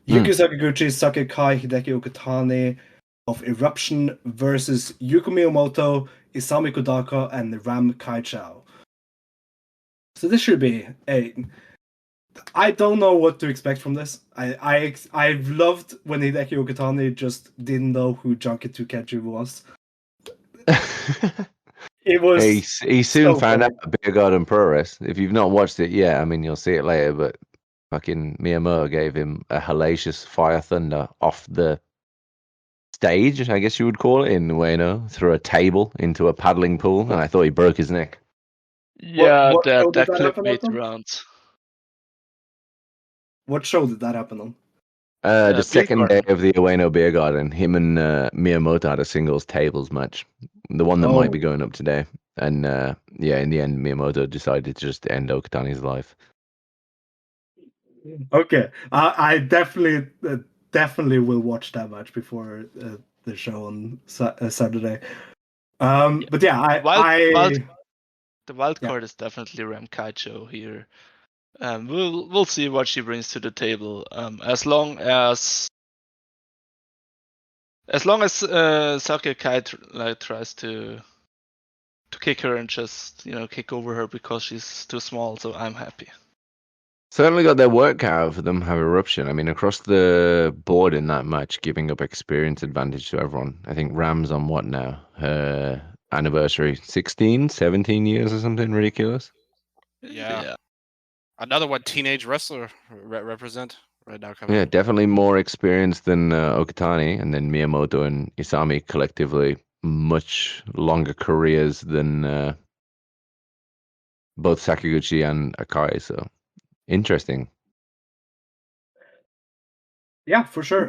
Yuki Sakaguchi, Sakai, Hideki Okatani of Eruption versus Yuko Miyamoto, Isami Kodaka, and Ram Kaichao. So this should be I don't know what to expect from this. I've loved when Hideki Okatani just didn't know who Junkie Kenji was. It was. He soon found out Beer Garden Pro Wrest. If you've not watched it yet, I mean, you'll see it later. But fucking Miyamoto gave him a hellacious fire thunder off the stage, I guess you would call it, in Ueno, through a table into a paddling pool, and I thought he broke his neck. Yeah, that clip made the rounds. What show did that happen on? The second day of the Ueno Beer Garden, him and Miyamoto had a singles tables match, the one that might be going up today. And in the end, Miyamoto decided to just end Okatani's life. Okay, I definitely will watch that match before the show on Saturday. But yeah, the wild card is definitely Ram Kaicho here. We'll see what she brings to the table. As long as Sakai Kai tries to kick her and just kick over her because she's too small, so I'm happy. Certainly got their work cut out for them, have Eruption. I mean, across the board in that match, giving up experience advantage to everyone. I think Ram's on what now? Her anniversary, 16, 17 years or something ridiculous. Yeah. Another one, teenage wrestler represent right now coming. Yeah, in. definitely more experience than Okatani, and then Miyamoto and Isami collectively much longer careers than both Sakaguchi and Akai. So interesting. Yeah, for sure.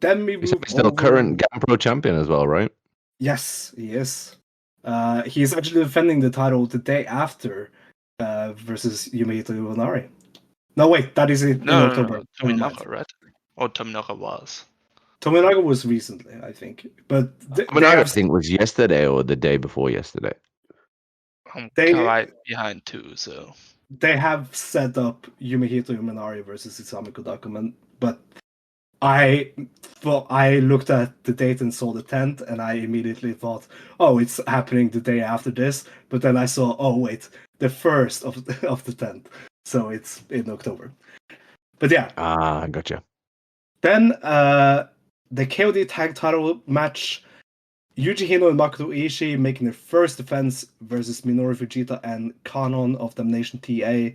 Then we move Isami's still over. current GAMPRO champion as well, right? Yes, he is. He's actually defending the title the day after versus Yumehito Iwanari. No, wait, that is in October. No. Tominaga, right? Or Tominaga was. Tominaga was recently, I think. But I think was yesterday or the day before yesterday. I'm They- right behind too, so. they have set up Yumehito Iwanari versus Isami Kodakuman, but I looked at the date and saw the 10th, and I immediately thought, oh, it's happening the day after this. But then I saw, oh wait, the 1st of the 10th, so it's in October. But yeah, Gotcha. then the KOD tag title match, Yuji Hino and Makoto Ishii making their first defense versus Minoru Fujita and Kanon of Damnation TA.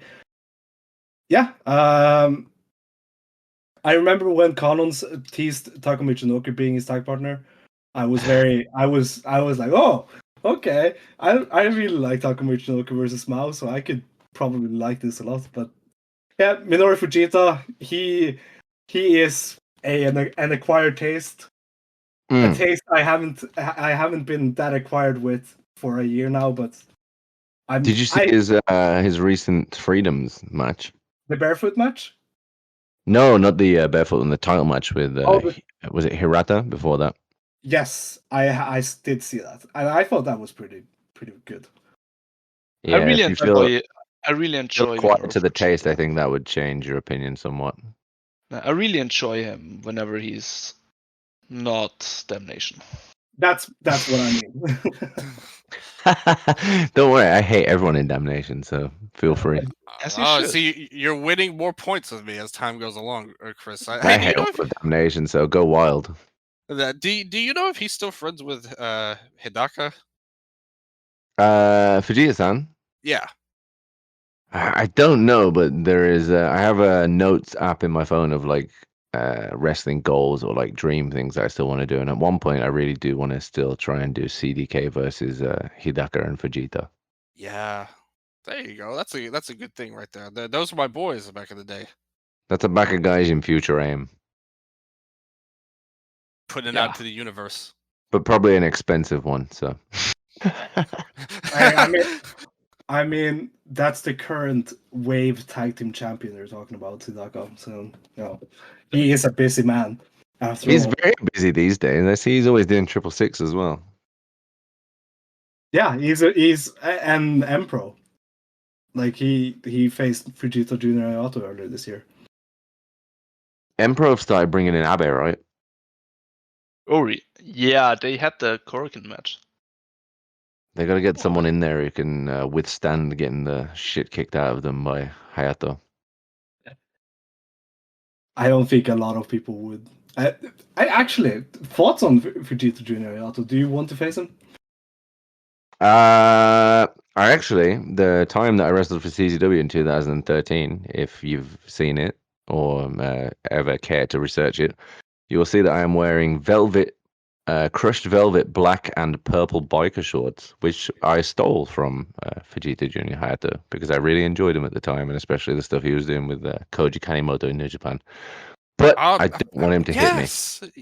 Yeah, I remember when Kanon's teased Takumi Chinoku being his tag partner. I was like, oh, okay. I really like Takumi Chinoku versus Mao, so I could probably like this a lot. But yeah, Minoru Fujita, he is an acquired taste. A taste I haven't been that acquired with for a year now, but Did you see his recent Freedoms match? The barefoot match? No, not the barefoot in the title match with was it Hirata before that? Yes, I did see that, and I thought that was pretty good. Yeah, I really if you feel enjoy quiet to the taste, I think that would change your opinion somewhat. I really enjoy him whenever he's not Damnation. That's what I mean. Don't worry, I hate everyone in Damnation, so feel free. As you should. See, you're winning more points with me as time goes along, Chris. I Hey, do you hate know all of Damnation, so go wild. do you know if he's still friends with Hidaka? Fujita-san? Yeah. I don't know, but there is. I have a notes app in my phone of like wrestling goals or like dream things that I still want to do. And at one point, I really do want to still try and do CDK versus Hidaka and Fujita. Yeah. There you go. That's a good thing right there. Those were my boys back in the day. That's a back of guys in future aim, Putting it out to the universe. but probably an expensive one. So. I mean, that's the current Wave Tag Team Champion they're talking about, Hidaka. So, he is a busy man. He's very busy these days. I see he's always doing 666 as well. Yeah, he's an M-Pro. Like, he faced Fujita Junior Hayato earlier this year. M-Pro started bringing in Abe, right? Yeah, they had the Korakuen match. They got to get someone in there who can withstand getting the shit kicked out of them by Hayato. I don't think a lot of people would. I actually, thoughts on Fujita Junior Hayato? Do you want to face him? I actually, the time that I wrestled for CZW in 2013, if you've seen it or ever cared to research it, you will see that I am wearing crushed velvet black and purple biker shorts, which I stole from Fujita Junior Hayato because I really enjoyed him at the time, and especially the stuff he was doing with Koji Kanemoto in New Japan. But I didn't want him to hit me.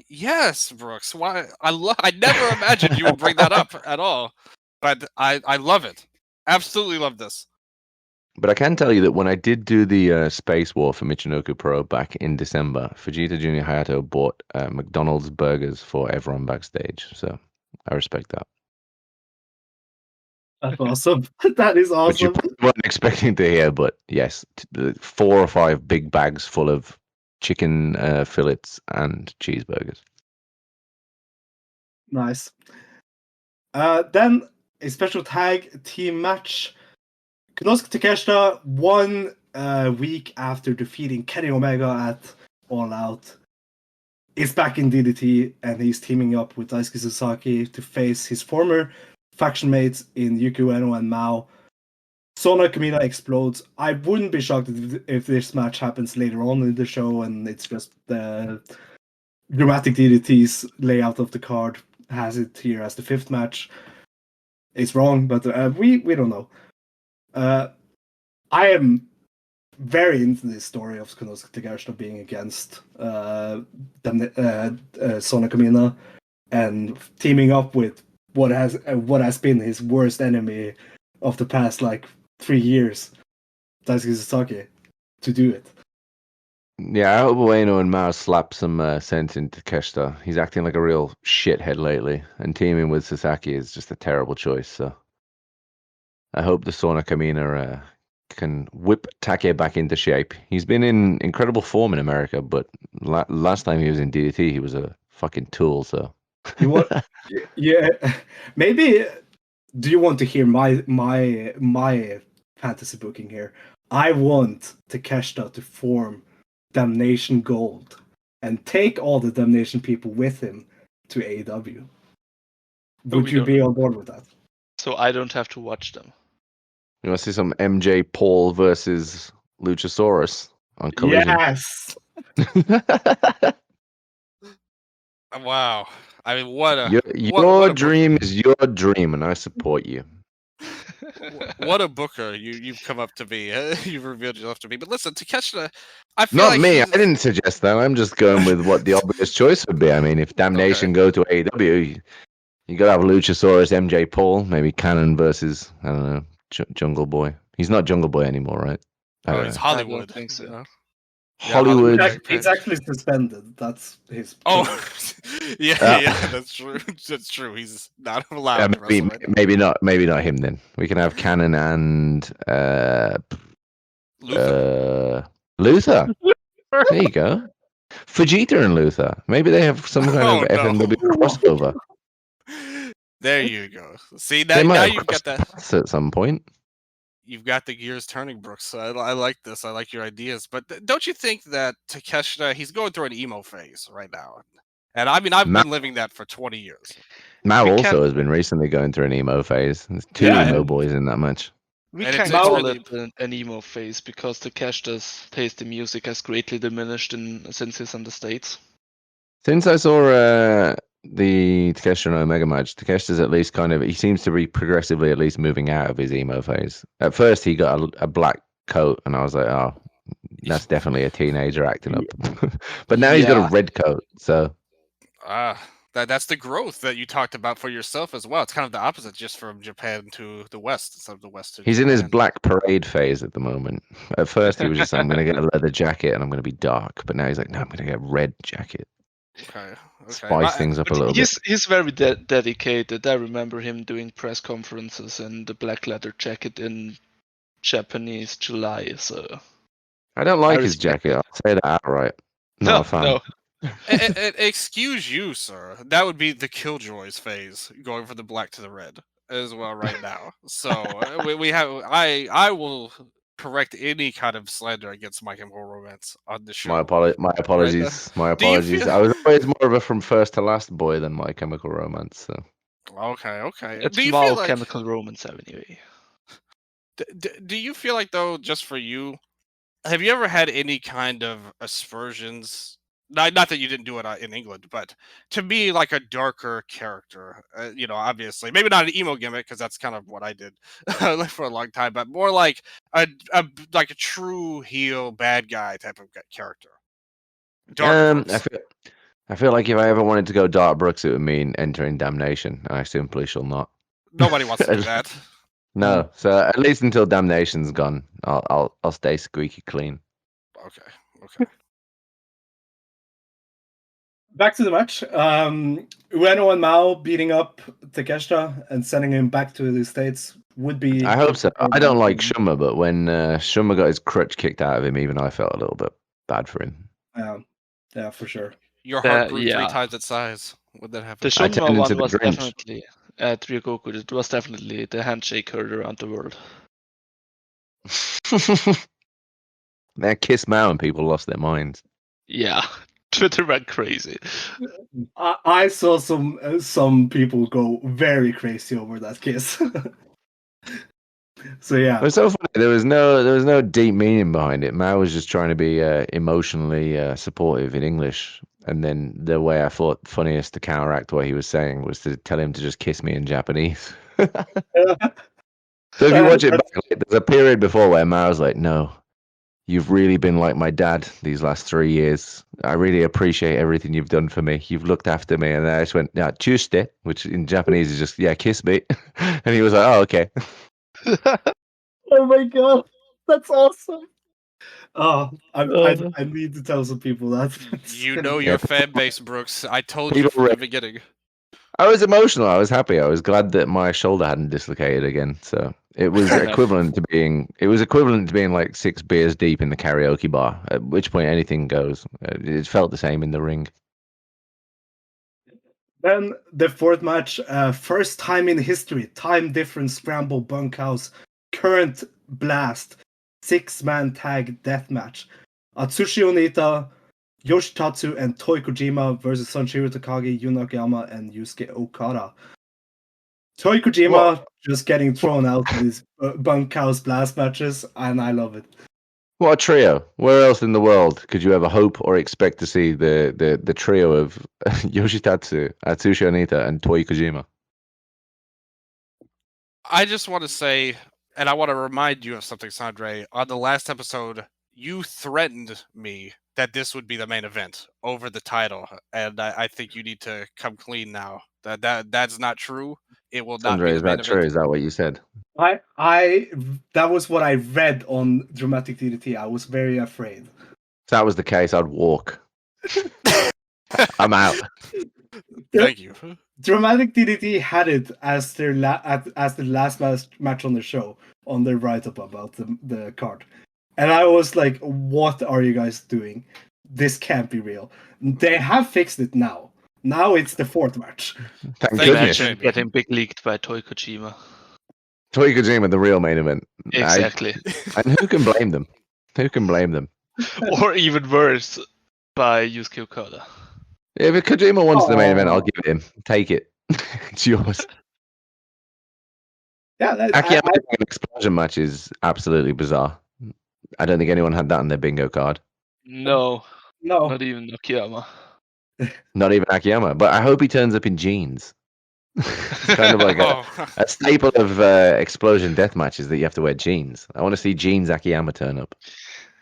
Yes, Brooks. Why? I never imagined you would bring that up at all. But I love it. Absolutely love this. But I can tell you that when I did do the Space War for Michinoku Pro back in December, Fujita Junior Hayato bought McDonald's burgers for everyone backstage. So I respect that. That's awesome. That is awesome. Which you probably weren't expecting to hear, but yes, 4 or 5 big bags full of chicken fillets and cheeseburgers. Nice. Then a special tag team match. Konosuke Takeshita won week after defeating Kenny Omega at All Out, is back in DDT, and he's teaming up with Daisuke Sasaki to face his former faction mates in Yuki Ueno and Mao. Sona Kamina explodes. I wouldn't be shocked if this match happens later on in the show and it's just the dramatic DDT's layout of the card has it here as the 5th match. It's wrong, but we don't know. I am very into this story of Konosuke Takeshita being against Sona Kamina and teaming up with what has been his worst enemy of the past 3 years, Daisuke Sasaki, to do it. Yeah, I hope Ueno and Mao slap some sense into Takeshita. He's acting like a real shithead lately, and teaming with Sasaki is just a terrible choice. So I hope the Sona Kamina can whip Take back into shape. He's been in incredible form in America, but last time he was in DDT, he was a fucking tool. So yeah, maybe. Do you want to hear my fantasy booking here? I want Takeshita to form Damnation Gold and take all the Damnation people with him to AEW. Would you be on board with that? So I don't have to watch them. You want to see some MJ Paul versus Luchasaurus on Collision? Yes. Wow. I mean, what a your dream is your dream, and I support you. What a booker you've come up to be. You've revealed yourself to me. But listen, Takeshita, I feel Not like me. I didn't suggest that. I'm just going with what the obvious choice would be. I mean, if Damnation go to AEW, you got to have Luchasaurus, MJ Paul, maybe Cannon versus, I don't know, Jungle Boy. He's not Jungle Boy anymore, right? It's Hollywood. I think so. Yeah, Hollywood. He's actually suspended. That's his. Oh, yeah, that's true. That's true. He's not allowed to wrestle. Maybe not him then. We can have Cannon and Luther. Luther. There you go. Vegeta and Luther. Maybe they have some kind of FMW crossover. There you go. See, now you've got that at some point. You've got the gears turning, Brooks. I like this. I like your ideas. But don't you think that Takeshita, he's going through an emo phase right now? And I mean, I've been living that for 20 years. Mao also has been recently going through an emo phase. There's 2 emo boys in that match. We can't call it an emo phase because Takeshita's taste in music has greatly diminished since he's in the States. Since I saw the Takeshita and Omega match, Takeshita's at least he seems to be progressively at least moving out of his emo phase. At first, he got a black coat, and I was like, oh, that's definitely a teenager acting up. But now he's got a red coat, so. That's the growth that you talked about for yourself as well. It's kind of the opposite, just from Japan to the West instead of the West to He's Japan. in his black parade phase at the moment. At first, he was just, I'm going to get a leather jacket and I'm going to be dark. But now he's like, no, I'm going to get a red jacket. Okay. Spice things up a little bit. He's very dedicated. I remember him doing press conferences in the black leather jacket in Japanese July. So I don't like his jacket. I'll say that outright. Not a fan. No. Excuse you, sir. That would be the Killjoys phase, going from the black to the red as well right now. So we have. I will correct any kind of slander against My Chemical Romance on the show. My apologies. My apologies. I was always more of a from first to last boy than My Chemical Romance. So. Okay. It's My Chemical Romance anyway. Do you feel like, though, just for you, have you ever had any kind of aspersions? Not that you didn't do it in England, but to be like a darker character, obviously, maybe not an emo gimmick because that's kind of what I did for a long time, but more like a true heel bad guy type of character. I feel like if I ever wanted to go Dark Brooks, it would mean entering Damnation, and I simply shall not. Nobody wants to do that. No, so at least until Damnation's gone, I'll stay squeaky clean. Okay. Back to the match. Ueno and Mao beating up Takeshita and sending him back to the States would be. I hope so. I don't like Shuma, but when Shuma got his crutch kicked out of him, even I felt a little bit bad for him. Yeah, for sure. Your heart grew 3 times its size. Would that happen? The Shuma one was definitely at Ryogoku. It was definitely the handshake heard around the world. That Kiss Mao and people lost their minds. Yeah, Twitter went crazy. I saw some people go very crazy over that kiss. So It yeah, was so funny. There was no deep meaning behind it. Mao was just trying to be emotionally supportive in English, and then the way I thought funniest to counteract what he was saying was to tell him to just kiss me in Japanese. So if you watch it back, like, there's a period before where Mao's like, "No, you've really been like my dad these last 3 years. I really appreciate everything you've done for me. You've looked after me." And then I just went, "Yeah, chuste," which in Japanese is just, "Yeah, kiss me." And he was like, "Oh, okay." oh my god, that's awesome. Oh, Uh. I need to tell some people that. You know your fan base, Brooks. I told you People from the read- beginning. I was emotional. I was happy. I was glad that my shoulder hadn't dislocated again. So it was Fair enough. equivalent to being like 6 beers deep in the karaoke bar. At which point anything goes. It felt the same in the ring. Then the fourth match, first time in history, time difference scramble bunkhouse, current blast, 6-man tag death match. Atsushi Onita, Yoshitatsu, and Toi Kojima versus Sanshiro Takagi, Yu Nakayama, and Yusuke Okada. Toi Kojima just getting thrown out of these bunkhouse blast matches, and I love it. What a trio! Where else in the world could you ever hope or expect to see the trio of Yoshitatsu, Atsushi Onita, and Toi Kojima? I just want to say, and I want to remind you of something, Sondre. On the last episode, you threatened me that this would be the main event over the title, and I think you need to come clean now. That's not true. It will not Sondre, be the is main that true? event. Is that what you said? I that was what I read on Dramatic DDT. I was very afraid. If that was the case, I'd walk. I'm out. Thank you. Dramatic DDT had it as their as the last match on the show on their write-up about the card, and I was like, "What are you guys doing? This can't be real." They have fixed it now. Now it's the fourth match. Thank Thank goodness. Imagine Jamie. getting big leaked by Toi Kojima. Toi Kojima, the real main event. Exactly. And who can blame them? Who can blame them? Or even worse, by Yusuke Okada. If Kojima wants the main event, I'll Oh. give it him. Take it. It's yours. Yeah, Akiyama doing an explosion match is absolutely bizarre. I don't think anyone had that on their bingo card. No, no. not even Akiyama. Not even Akiyama. But I hope he turns up in jeans. It's kind of like Oh, a staple of explosion death matches that you have to wear jeans. I want to see jeans Akiyama turn up.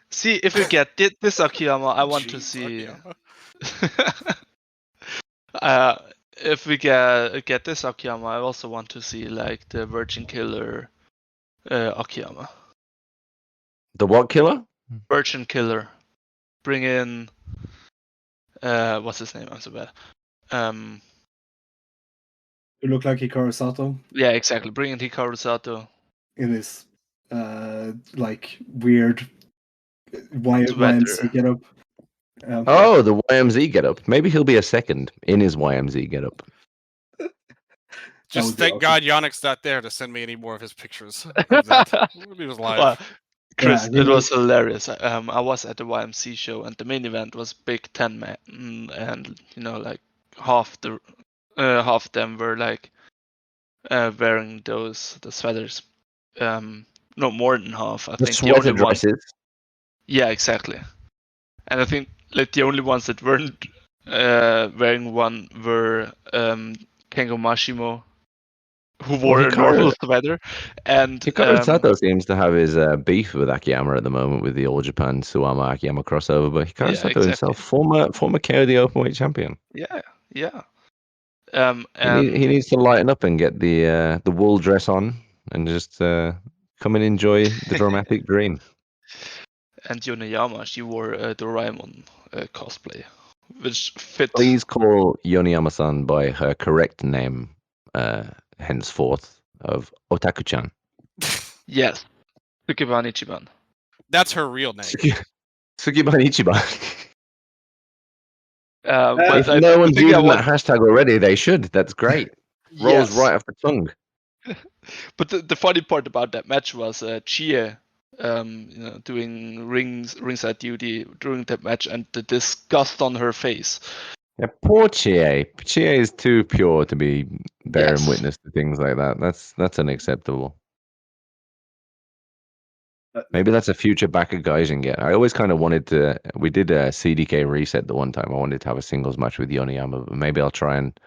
See, if we get this Akiyama, I want to jeez, see. Akiyama. If we get this Akiyama, I also want to see like the Virgin Killer Akiyama. The what killer? Virgin Killer. Bring in what's his name? I'm so bad. You look like Hikaru Sato Yeah, exactly. Bring in Hikaru Sato. in this like weird Sweater. YMC get up. Oh, the YMZ getup. Maybe he'll be a second in his YMZ getup. Just would be thank awesome. God Yannick's not there to send me any more of his pictures. Of that. He was live. Well, Chris, Yeah, it was hilarious. I was at the YMC show, and the main event was Big 10 man, and you know, like half of them were like wearing the sweaters. No, more than half. I The think the only sweater one. dresses. Yeah, exactly. And I think like the only ones that weren't wearing one were Kengo Mashimo, who wore a normal sweater, and Hikaru Sato seems to have his beef with Akiyama at the moment with the All Japan Suwama Akiyama crossover, but Hikaru Sato himself, former KO the Openweight champion. Yeah. He And needs to lighten up and get the wool dress on and just come and enjoy the dramatic dream. And Yoneyama, she wore a Doraemon cosplay, which fit. Please call Yoneyama-san by her correct name henceforth of Otaku-chan. Yes, Tsukiban Ichiban. That's her real name. Sukiban Ichiban. But If no one's using that hashtag already, they should. That's great. Rolls right off the tongue. But the funny part about that match was Chie doing ringside duty during that match, and the disgust on her face. Yeah, poor Chie. Chie is too pure to be bearing Yes. witness to things like that. That's unacceptable. Maybe that's a future back of Gaijin. I always kind of wanted to. We did a CDK reset the one time. I wanted to have a singles match with Yoniyama, but maybe I'll try and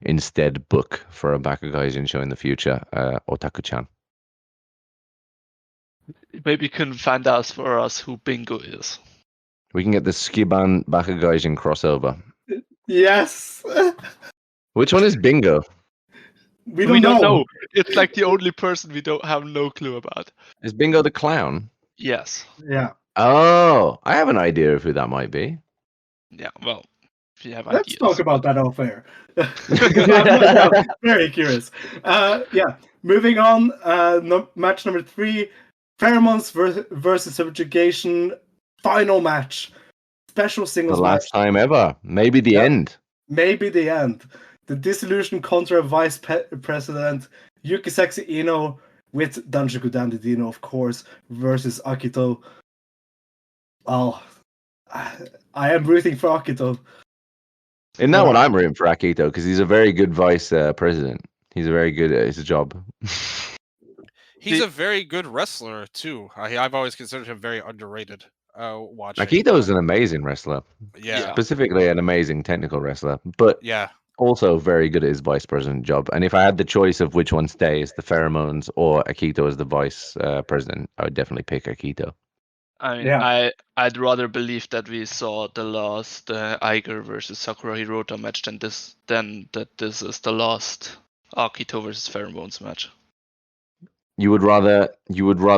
instead book for a back of Gaijin show in the future. Otaku-chan. Maybe you can find out for us who Bingo is. We can get the Skiban back of Gaijin crossover. Yes. Which one is Bingo? We We don't don't know. know. It's like the only person we don't have no clue about. Is Bingo the clown? Yes. Yeah. Oh, I have an idea of who that might be. Yeah. Well, if you have Let's ideas. talk about that off air. I'm very curious. Yeah. Moving on. Match number 3. Pheromones versus Subjugation. Final match. Special The singles last match. time ever. Maybe the end. Maybe the end. The Dissolution contra Vice President Yuki Sexy Ino with Danjuku Dandidino, of course, versus Akito. Oh, I am rooting for Akito. Isn't that what I'm rooting for Akito? Because he's a very good vice president. He's very good at his job. He's a very good wrestler too. I've always considered him very underrated. Watching Akito's an amazing wrestler. Yeah. Specifically an amazing technical wrestler, but Yeah. also very good at his vice president job. And if I had the choice of which one stays, the Pheromones or Akito as the vice president, I would definitely pick Akito. I mean, Yeah. I'd rather believe that we saw the last Iger versus Sakura Hirota match than that this is the last Akito versus Pheromones match. You would rather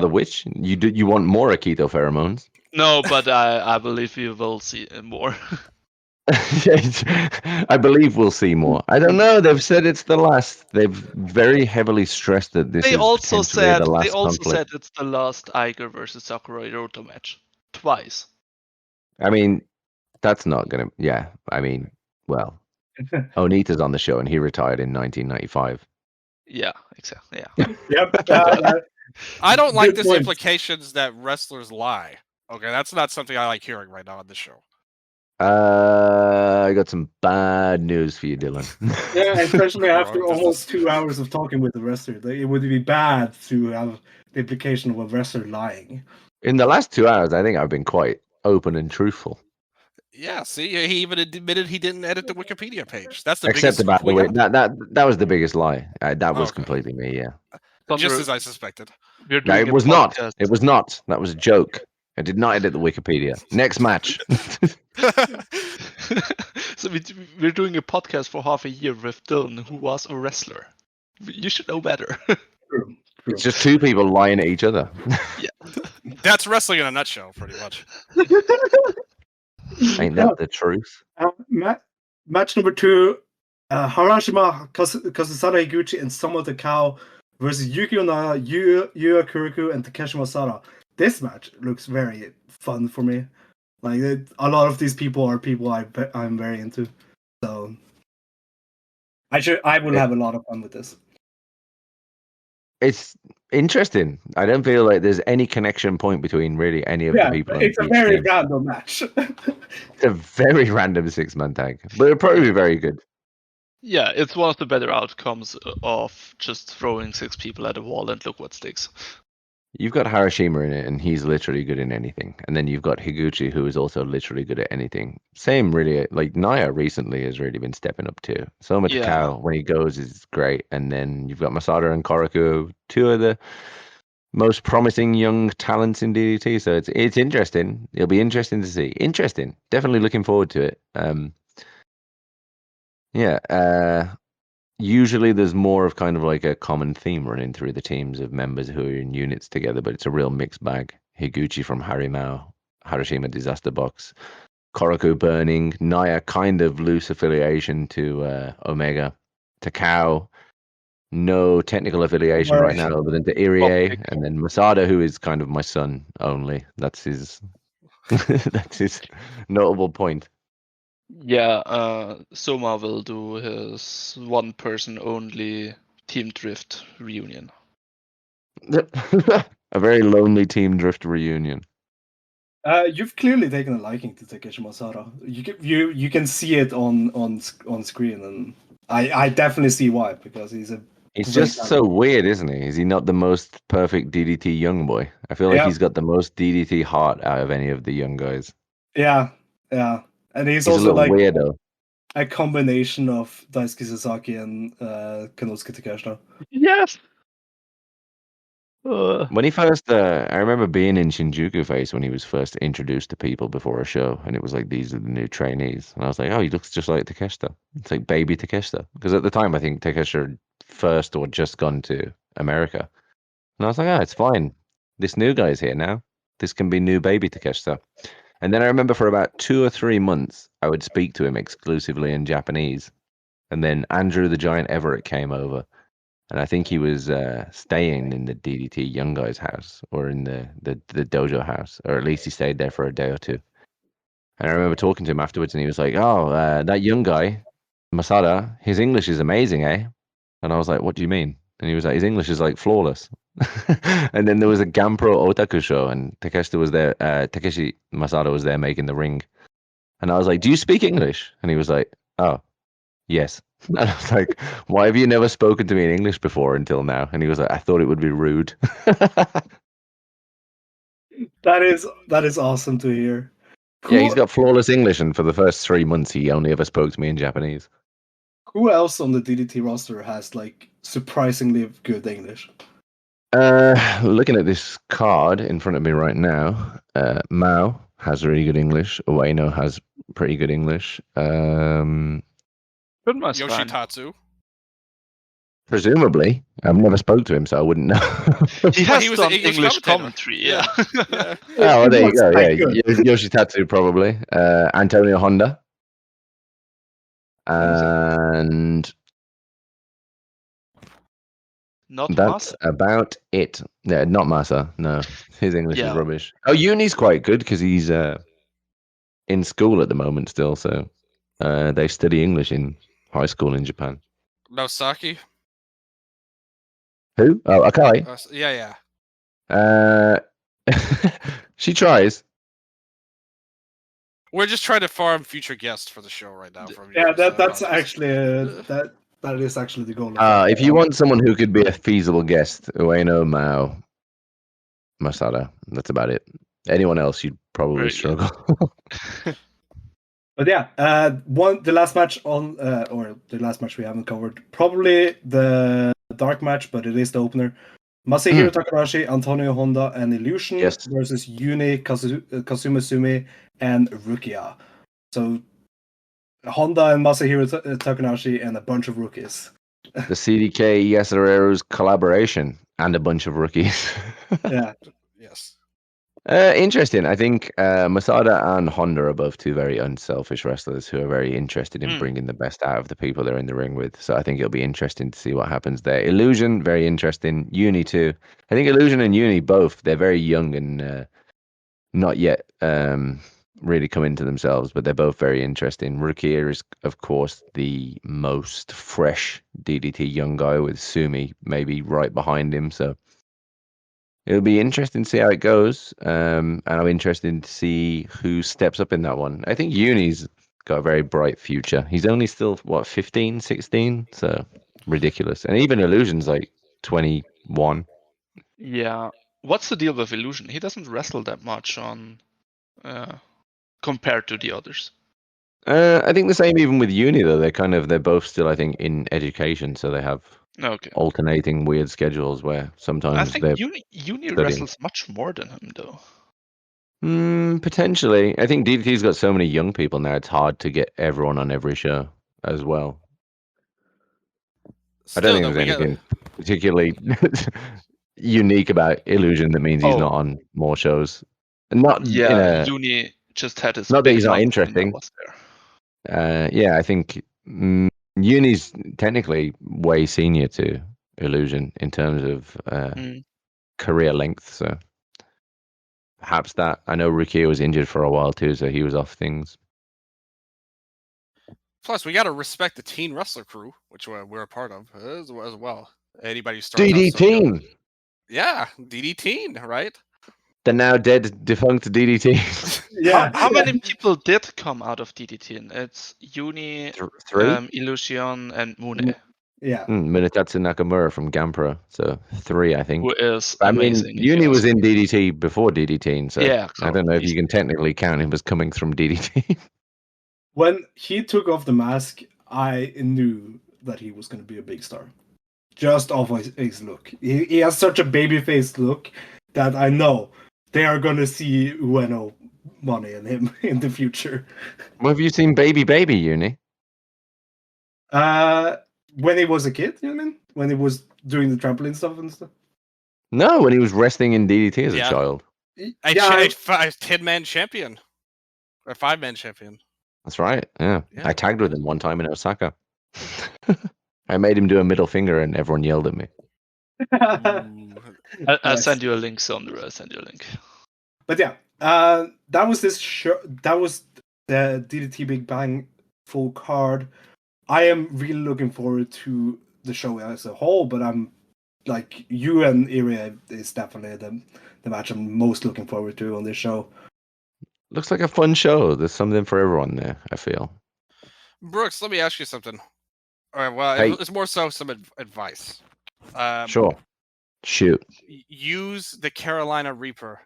which? You want more Akito Pheromones? No, but I believe we will see more. I believe we'll see more. I don't know. They've said it's the last. They've very heavily stressed that this They is also potentially said the last conflict. it's the last Iger versus Sakura Hirota match twice. I mean, that's not gonna. Yeah, I mean, well, Onita's on the show and he retired in 1995. Yeah, exactly. Yeah. Yep. I don't like Good this point. implications that wrestlers lie. Okay, that's not something I like hearing right now on the show. I got some bad news for you, Dylan. Yeah, especially after Does almost this- 2 hours of talking with the wrestler. It would be bad to have the implication of a wrestler lying. In the last 2 hours, I think I've been quite open and truthful. Yeah, see, he even admitted he didn't edit the Wikipedia page. That's the Except biggest about scoop the we way got. that was the biggest lie. That was Okay. completely me. Yeah. Just Sondre, as I suspected. we're No, doing it a was not. podcast. It was not. That was a joke. I did not edit the Wikipedia. Next match. So we're doing a podcast for half a year with Dylan, who was a wrestler. You should know better. True. It's just two people lying at each other. That's wrestling in a nutshell, pretty much. Ain't that the truth? Match number 2, Harashima Kazusada Higuchi and Samata Kao versus Yukio Nara, Yuya Kuriku, and Takeshi Masada. This match looks very fun for me. Like a lot of these people are people I'm very into, so I will have a lot of fun with this. It's interesting. I don't feel like there's any connection point between really any of the people. It's a each very team. random match. It's a very random 6-man tag, but it'll probably be very good. Yeah, it's one of the better outcomes of just throwing 6 people at a wall and look what sticks. You've got Harashima in it, and he's literally good in anything. And then you've got Higuchi, who is also literally good at anything. Same, really. Like Naya recently has really been stepping up too. Soma Takao, when he goes, is great. And then you've got Masada and Koroku, 2 of the most promising young talents in DDT. So it's interesting. It'll be interesting to see. Interesting. Definitely looking forward to it. Usually there's more of kind of like a common theme running through the teams of members who are in units together, but it's a real mixed bag. Higuchi from Harimao, Harashima Disaster Box, Koroku Burning, Naya kind of loose affiliation to Omega, Takao, no technical affiliation right now other than to Irie, and then Masada, who is kind of my son only. That's his that's his notable point. Yeah, Soma will do his one-person only Team Drift reunion. A very lonely Team Drift reunion. You've clearly taken a liking to Takeshi Masada. You can see it on screen, and I definitely see why, because he's a He's great just so talent. weird, isn't he? Is he not the most perfect DDT young boy? I feel like Yeah. he's got the most DDT heart out of any of the young guys. Yeah, and he's He's a also little like weirdo. a combination of Daisuke Sasaki and Konosuke Takeshita. Yes. When he first, I remember being in Shinjuku Face when he was first introduced to people before a show, and it was like, these are the new trainees, and I was like, oh, he looks just like Takeshita. It's like baby Takeshita, because at the time I think Takeshita had first or just gone to America, and I was like, oh, it's fine. This new guy's here now. This can be new baby Takeshita. And then I remember for about 2 or 3 months, I would speak to him exclusively in Japanese, and then Andrew the Giant Everett came over. And I think he was staying in the DDT young guy's house or in the dojo house, or at least he stayed there for a day or two. And I remember talking to him afterwards, and he was like, "Oh, that young guy, Masada, his English is amazing, eh?" And I was like, "What do you mean?" And he was like, "His English is like flawless." And then there was a Gampro Otaku show, and Takeshi was there. Takeshi Masada was there making the ring, and I was like, "Do you speak English?" And he was like, "Oh, yes." And I was like, why have you never spoken to me in English before until now? And he was like, I thought it would be rude. That is awesome to hear. Yeah, he's got flawless English, and for the first 3 months, he only ever spoke to me in Japanese. Who else on the DDT roster has like surprisingly good English? Looking at this card in front of me right now, Mao has really good English. Ueno has pretty good English. Yoshitatsu. Presumably, I've never spoke to him, so I wouldn't know. He Well, has he was done an English English commentator. commentary. Yeah. Yeah. Oh, well, there you was go. quite Yeah, good. Yoshitatsu probably. Antonio Honda. And Not that's Masa. about it. Yeah, not Masa. No, his English is Yeah. rubbish. Oh, Uni's quite good because he's in school at the moment still. So they study English in high school in Japan. Nosaki. Who? Oh, Akai. Yeah. She tries. We're just trying to farm future guests for the show right now. From Yeah, viewers, so that's apologies. actually that is actually the goal. If you want someone who could be a feasible guest, Ueno, Mao, Masada. That's about it. Anyone else, you'd probably Very good. struggle. But yeah, the last match on or the last match we haven't covered, probably the dark match, but it is the opener. Masahiro Takahashi, Antonio Honda, and Illusion versus Yuni, Kazuma Sumi, and Rukia. So Honda and Masahiro Takahashi and a bunch of rookies. The CDK Yasareru's collaboration and a bunch of rookies. Yeah. Yes. Interesting. I think Masada and Honda are both two very unselfish wrestlers who are very interested in bringing the best out of the people they're in the ring with. So I think it'll be interesting to see what happens there. Illusion, very interesting. Uni too. I think Illusion and Uni both, they're very young and not yet really come into themselves, but they're both very interesting. Rukia is, of course, the most fresh DDT young guy with Sumi maybe right behind him. So it'll be interesting to see how it goes. And I'm interested to see who steps up in that one. I think Uni's got a very bright future. He's only still, 15, 16? So ridiculous. And even Illusion's like 21. Yeah. What's the deal with Illusion? He doesn't wrestle that much on compared to the others. I think the same even with Uni though. They're both still, I think, in education, so they have alternating weird schedules where sometimes I think they're Uni studying. wrestles much more than him though. Potentially. I think DDT's got so many young people now, it's hard to get everyone on every show as well. I don't think there's anything particularly unique about Illusion that means he's not on more shows. Not Uni just had his not that he's not big interesting. was there. Yeah, I think Uni's technically way senior to Illusion in terms of career length, so perhaps that. I know Rukia was injured for a while too, so he was off things. Plus, we got to respect the teen wrestler crew, which we're a part of as well. Anybody who starts DDT. Yeah, DDT, right? The now dead, defunct DDT. Yeah. How many people did come out of DDT? It's Uni, Three? Illusion, and Mune, Yeah. Minotatsu Nakamura from Gampro. So 3, I think. who is I mean, amazing. if Uni you was ask in me. DDT before DDT, so Yeah, I don't know if you can easily. technically count him as coming from DDT. When he took off the mask, I knew that he was going to be a big star. Just off his look. He has such a baby-faced look that I know they are going to see Ueno money in him in the future. Well, have you seen Baby Uni? When he was a kid, you mean? When he was doing the trampoline stuff and stuff? No, when he was wrestling in DDT as a Yeah. child. A 10-man champion. Or 5-man champion. That's right. Yeah. Yeah. I tagged with him one time in Osaka. I made him do a middle finger and everyone yelled at me. Ooh. I'll Nice. send you a link, Sondre. I'll send you a link. But yeah, that was this show. That was the DDT Big Bang full card. I am really looking forward to the show as a whole, but I'm like you and Irie is definitely the match I'm most looking forward to on this show. Looks like a fun show. There's something for everyone there, I feel. Brooks, let me ask you something. All right, well, Hey. it's more so some advice. Sure. Shoot. Use the Carolina Reaper.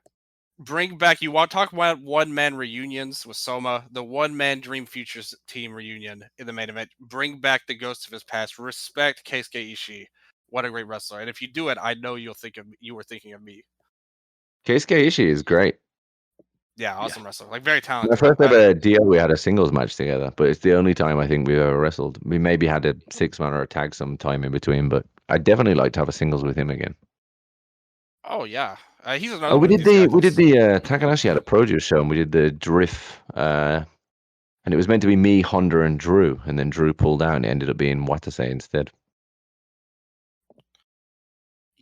Bring back, you want to talk about one-man reunions with Soma, the one-man Dream Futures team reunion in the main event. Bring back the ghosts of his past. Respect Keisuke Ishii. What a great wrestler. And if you do it, I know you were thinking of me. Keisuke Ishii is great. Yeah, awesome wrestler. Like, very My talented. first ever deal, we had a singles match together, but it's the only time I think we've ever wrestled. We maybe had a 6-man or a tag sometime in between, but I'd definitely like to have a singles with him again. Oh, yeah. He's another Oh, we one of did these the guys. Takanashi had a produce show, and we did the Drift, and it was meant to be me, Honda, and Drew, and then Drew pulled out, and it ended up being Watase instead.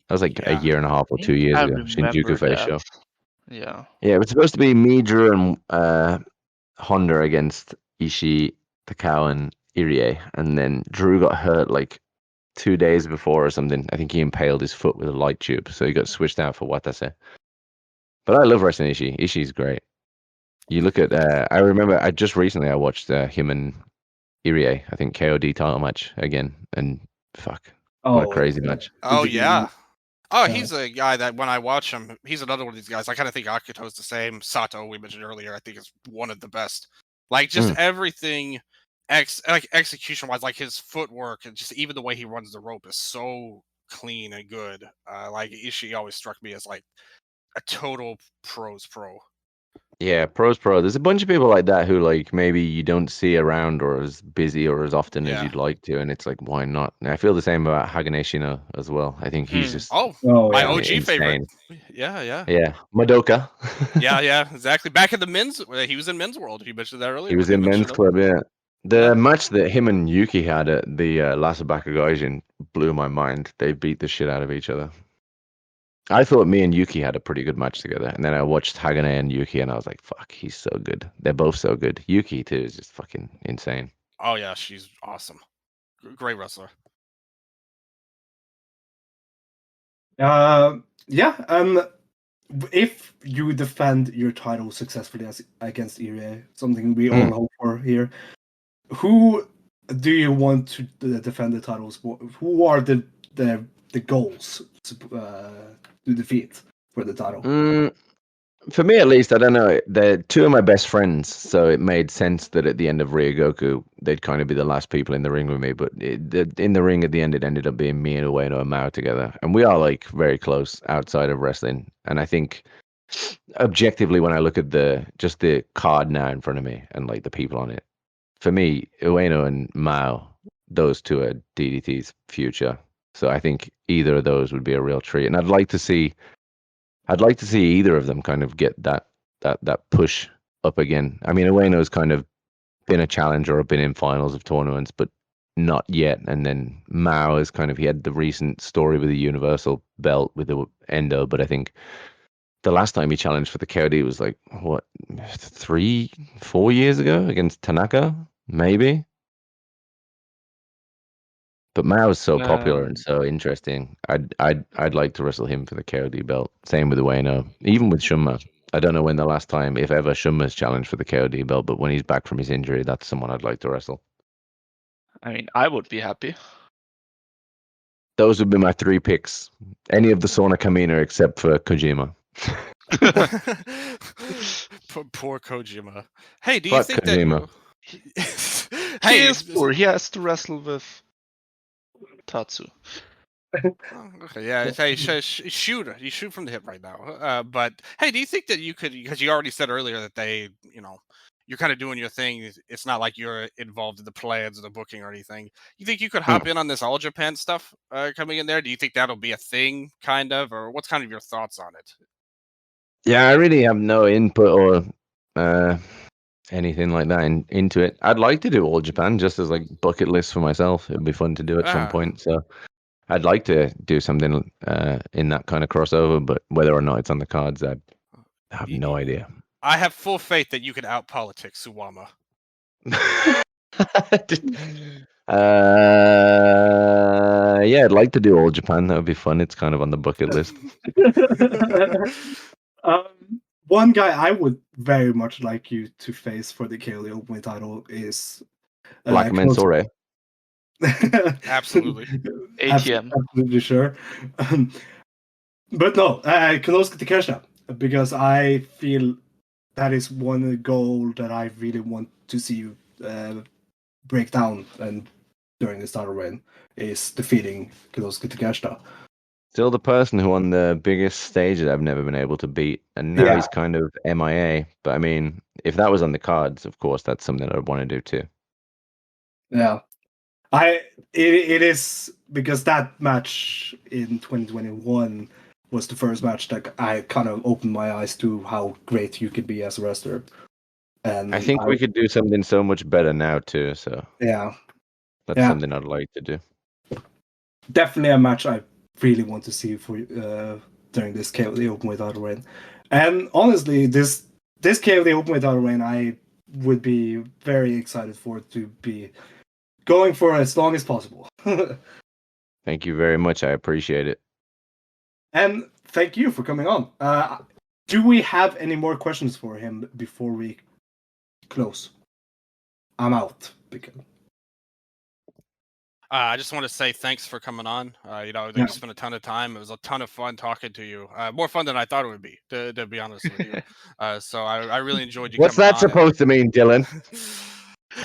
That was like a Yeah. year and a half or 2 years I ago. Shinjuku remember Face that. show. Yeah. Yeah, it was supposed to be me, Drew, and Honda against Ishii, Takao, and Irie, and then Drew got hurt like 2 days before or something. I think he impaled his foot with a light tube, so he got switched out for Watase. But I love wrestling Ishii. Ishii's great. You look at, I remember I watched him and Irie, I think KOD title match again, and fuck, what a crazy match. Oh, yeah. Oh, Yeah. he's a guy that when I watch him, he's another one of these guys. I kind of think Akito's the same. Sato, we mentioned earlier, I think is one of the best. Like, just everything, execution wise, like his footwork and just even the way he runs the rope is so clean and good. Like Ishii always struck me as like a total pros pro. Yeah, pros pro. There's a bunch of people like that who like maybe you don't see around or as busy or as often as Yeah. you'd like to, and it's like why not? And I feel the same about Hagane Shino as well. I think he's just Oh, my yeah. OG favorite. insane. Yeah. Madoka. Yeah, exactly. Back in the men's, he was in Men's World. You mentioned that earlier. He was in Men's Club. Yeah, the match that him and Yuki had at the Lasabaka Gaijin blew my mind. They beat the shit out of each other. I thought me and Yuki had a pretty good match together, and then I watched Hagane and Yuki, and I was like, "Fuck, he's so good." They're both so good. Yuki too is just fucking insane. Oh yeah, she's awesome. Great wrestler. If you defend your title successfully against Irie, something we all hope for here, who do you want to defend the titles for? Who are the goals to defeat for the title? For me, at least, I don't know. They're two of my best friends, so it made sense that at the end of Ryogoku, they'd kind of be the last people in the ring with me. But in the ring at the end, it ended up being me and Ueno and Mao together, and we are like very close outside of wrestling. And I think objectively, when I look at the card now in front of me and like the people on it, for me, Ueno and Mao, those two are DDT's future. So I think either of those would be a real treat, and I'd like to see either of them kind of get that push up again. I mean, Ueno's kind of been a challenger or been in finals of tournaments, but not yet. And then Mao is kind of, he had the recent story with the Universal belt with the Endo, but I think the last time he challenged for the KOD was like, what, 3-4 years ago against Tanaka, maybe? But Mao's so popular Um, and so interesting. I'd like to wrestle him for the KOD belt. Same with Ueno. Even with Shunma. I don't know when the last time, if ever, Shunma's challenged for the KOD belt, but when he's back from his injury, that's someone I'd like to wrestle. I mean, I would be happy. Those would be my 3 picks. Any of the Sauna Kamina except for Kojima. Poor Kojima. Hey, do you Fuck think Kojima. that? He Hey, is poor. He has to wrestle with Tatsu. oh, okay, yeah. Hey, shoot! You shoot from the hip right now. But hey, do you think that you could? Because you already said earlier that they, you're kind of doing your thing. It's not like you're involved in the plans or the booking or anything. You think you could hop in on this All Japan stuff coming in there? Do you think that'll be a thing, kind of, or what's kind of your thoughts on it? Yeah, I really have no input or anything like that into it. I'd like to do All Japan just as like bucket list for myself. It'd be fun to do at some point. So I'd like to do something in that kind of crossover, but whether or not it's on the cards, I have no idea. I have full faith that you can out politics Suwama. Yeah, I'd like to do All Japan. That would be fun. It's kind of on the bucket list. One guy I would very much like you to face for the KOD Openweight title is Black Mensore. Absolutely. ATM. Absolutely sure. But no, Konosuke Takeshita, because I feel that is one goal that I really want to see you break down and during this title reign is defeating Konosuke Takeshita. Still the person who on the biggest stage that I've never been able to beat, and now he's kind of MIA. But I mean, if that was on the cards, of course, that's something I'd want to do too. Yeah, it is because that match in 2021 was the first match that I kind of opened my eyes to how great you could be as a wrestler. And I think we could do something so much better now too. So yeah, that's something I'd like to do. Definitely a match I really want to see for during this KOD Openweight title reign. And honestly, this KOD Openweight title reign, I would be very excited for it to be going for as long as possible. Thank you very much. I appreciate it. And thank you for coming on. Do we have any more questions for him before we close? I'm out. I just want to say thanks for coming on. You spent a ton of time. It was a ton of fun talking to you. More fun than I thought it would be, to be honest with you. So I really enjoyed you. What's coming that on supposed to mean, Dylan?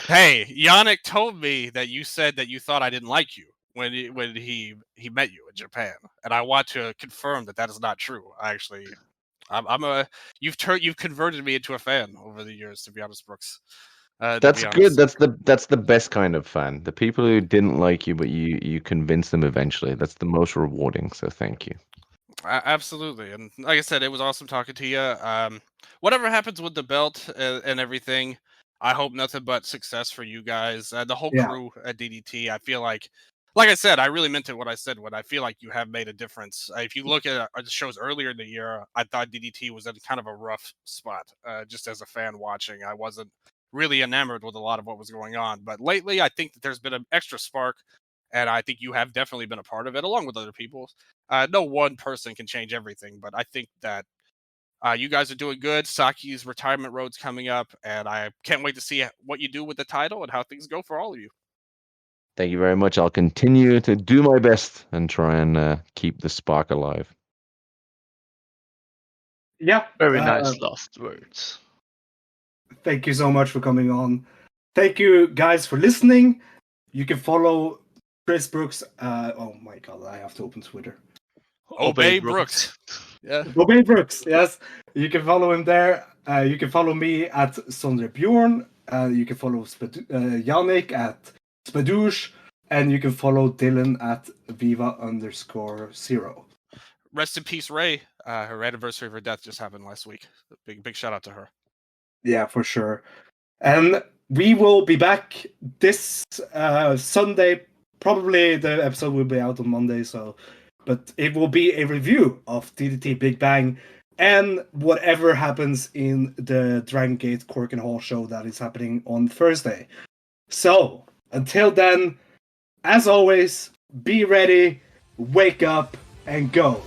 Hey, Yannik told me that you said that you thought I didn't like you when he met you in Japan, and I want to confirm that is not true. You've converted me into a fan over the years, to be honest, Brooks. That's good. That's the best kind of fan. The people who didn't like you, but you convince them eventually. That's the most rewarding. So thank you. Absolutely, and like I said, it was awesome talking to you. Whatever happens with the belt and everything, I hope nothing but success for you guys, the whole crew at DDT. I feel like I said, I really meant it what I said. When I feel like you have made a difference. If you look at the shows earlier in the year, I thought DDT was in kind of a rough spot. Just as a fan watching, I wasn't really enamored with a lot of what was going on. But lately, I think that there's been an extra spark, and I think you have definitely been a part of it, along with other people. No one person can change everything, but I think that you guys are doing good. Saki's retirement road's coming up, and I can't wait to see what you do with the title and how things go for all of you. Thank you very much. I'll continue to do my best and try and keep the spark alive. Yeah. Very nice last words. Thank you so much for coming on. Thank you guys for listening. You can follow Chris Brookes. Oh my god, I have to open Twitter. Obey Brooks. Yeah. Obey Brooks, yes. You can follow him there. You can follow me at Sondre Bjorn. You can follow Yannik at Sbadoosh. And you can follow Dylan at Viva_0. Rest in peace, Ray. Her anniversary of her death just happened last week. Big shout out to her. Yeah, for sure. And we will be back this Sunday. Probably the episode will be out on Monday, but it will be a review of DDT Big Bang and whatever happens in the Dragon Gate Cork and Hall show that is happening on Thursday. So, until then, as always, be ready, wake up, and go.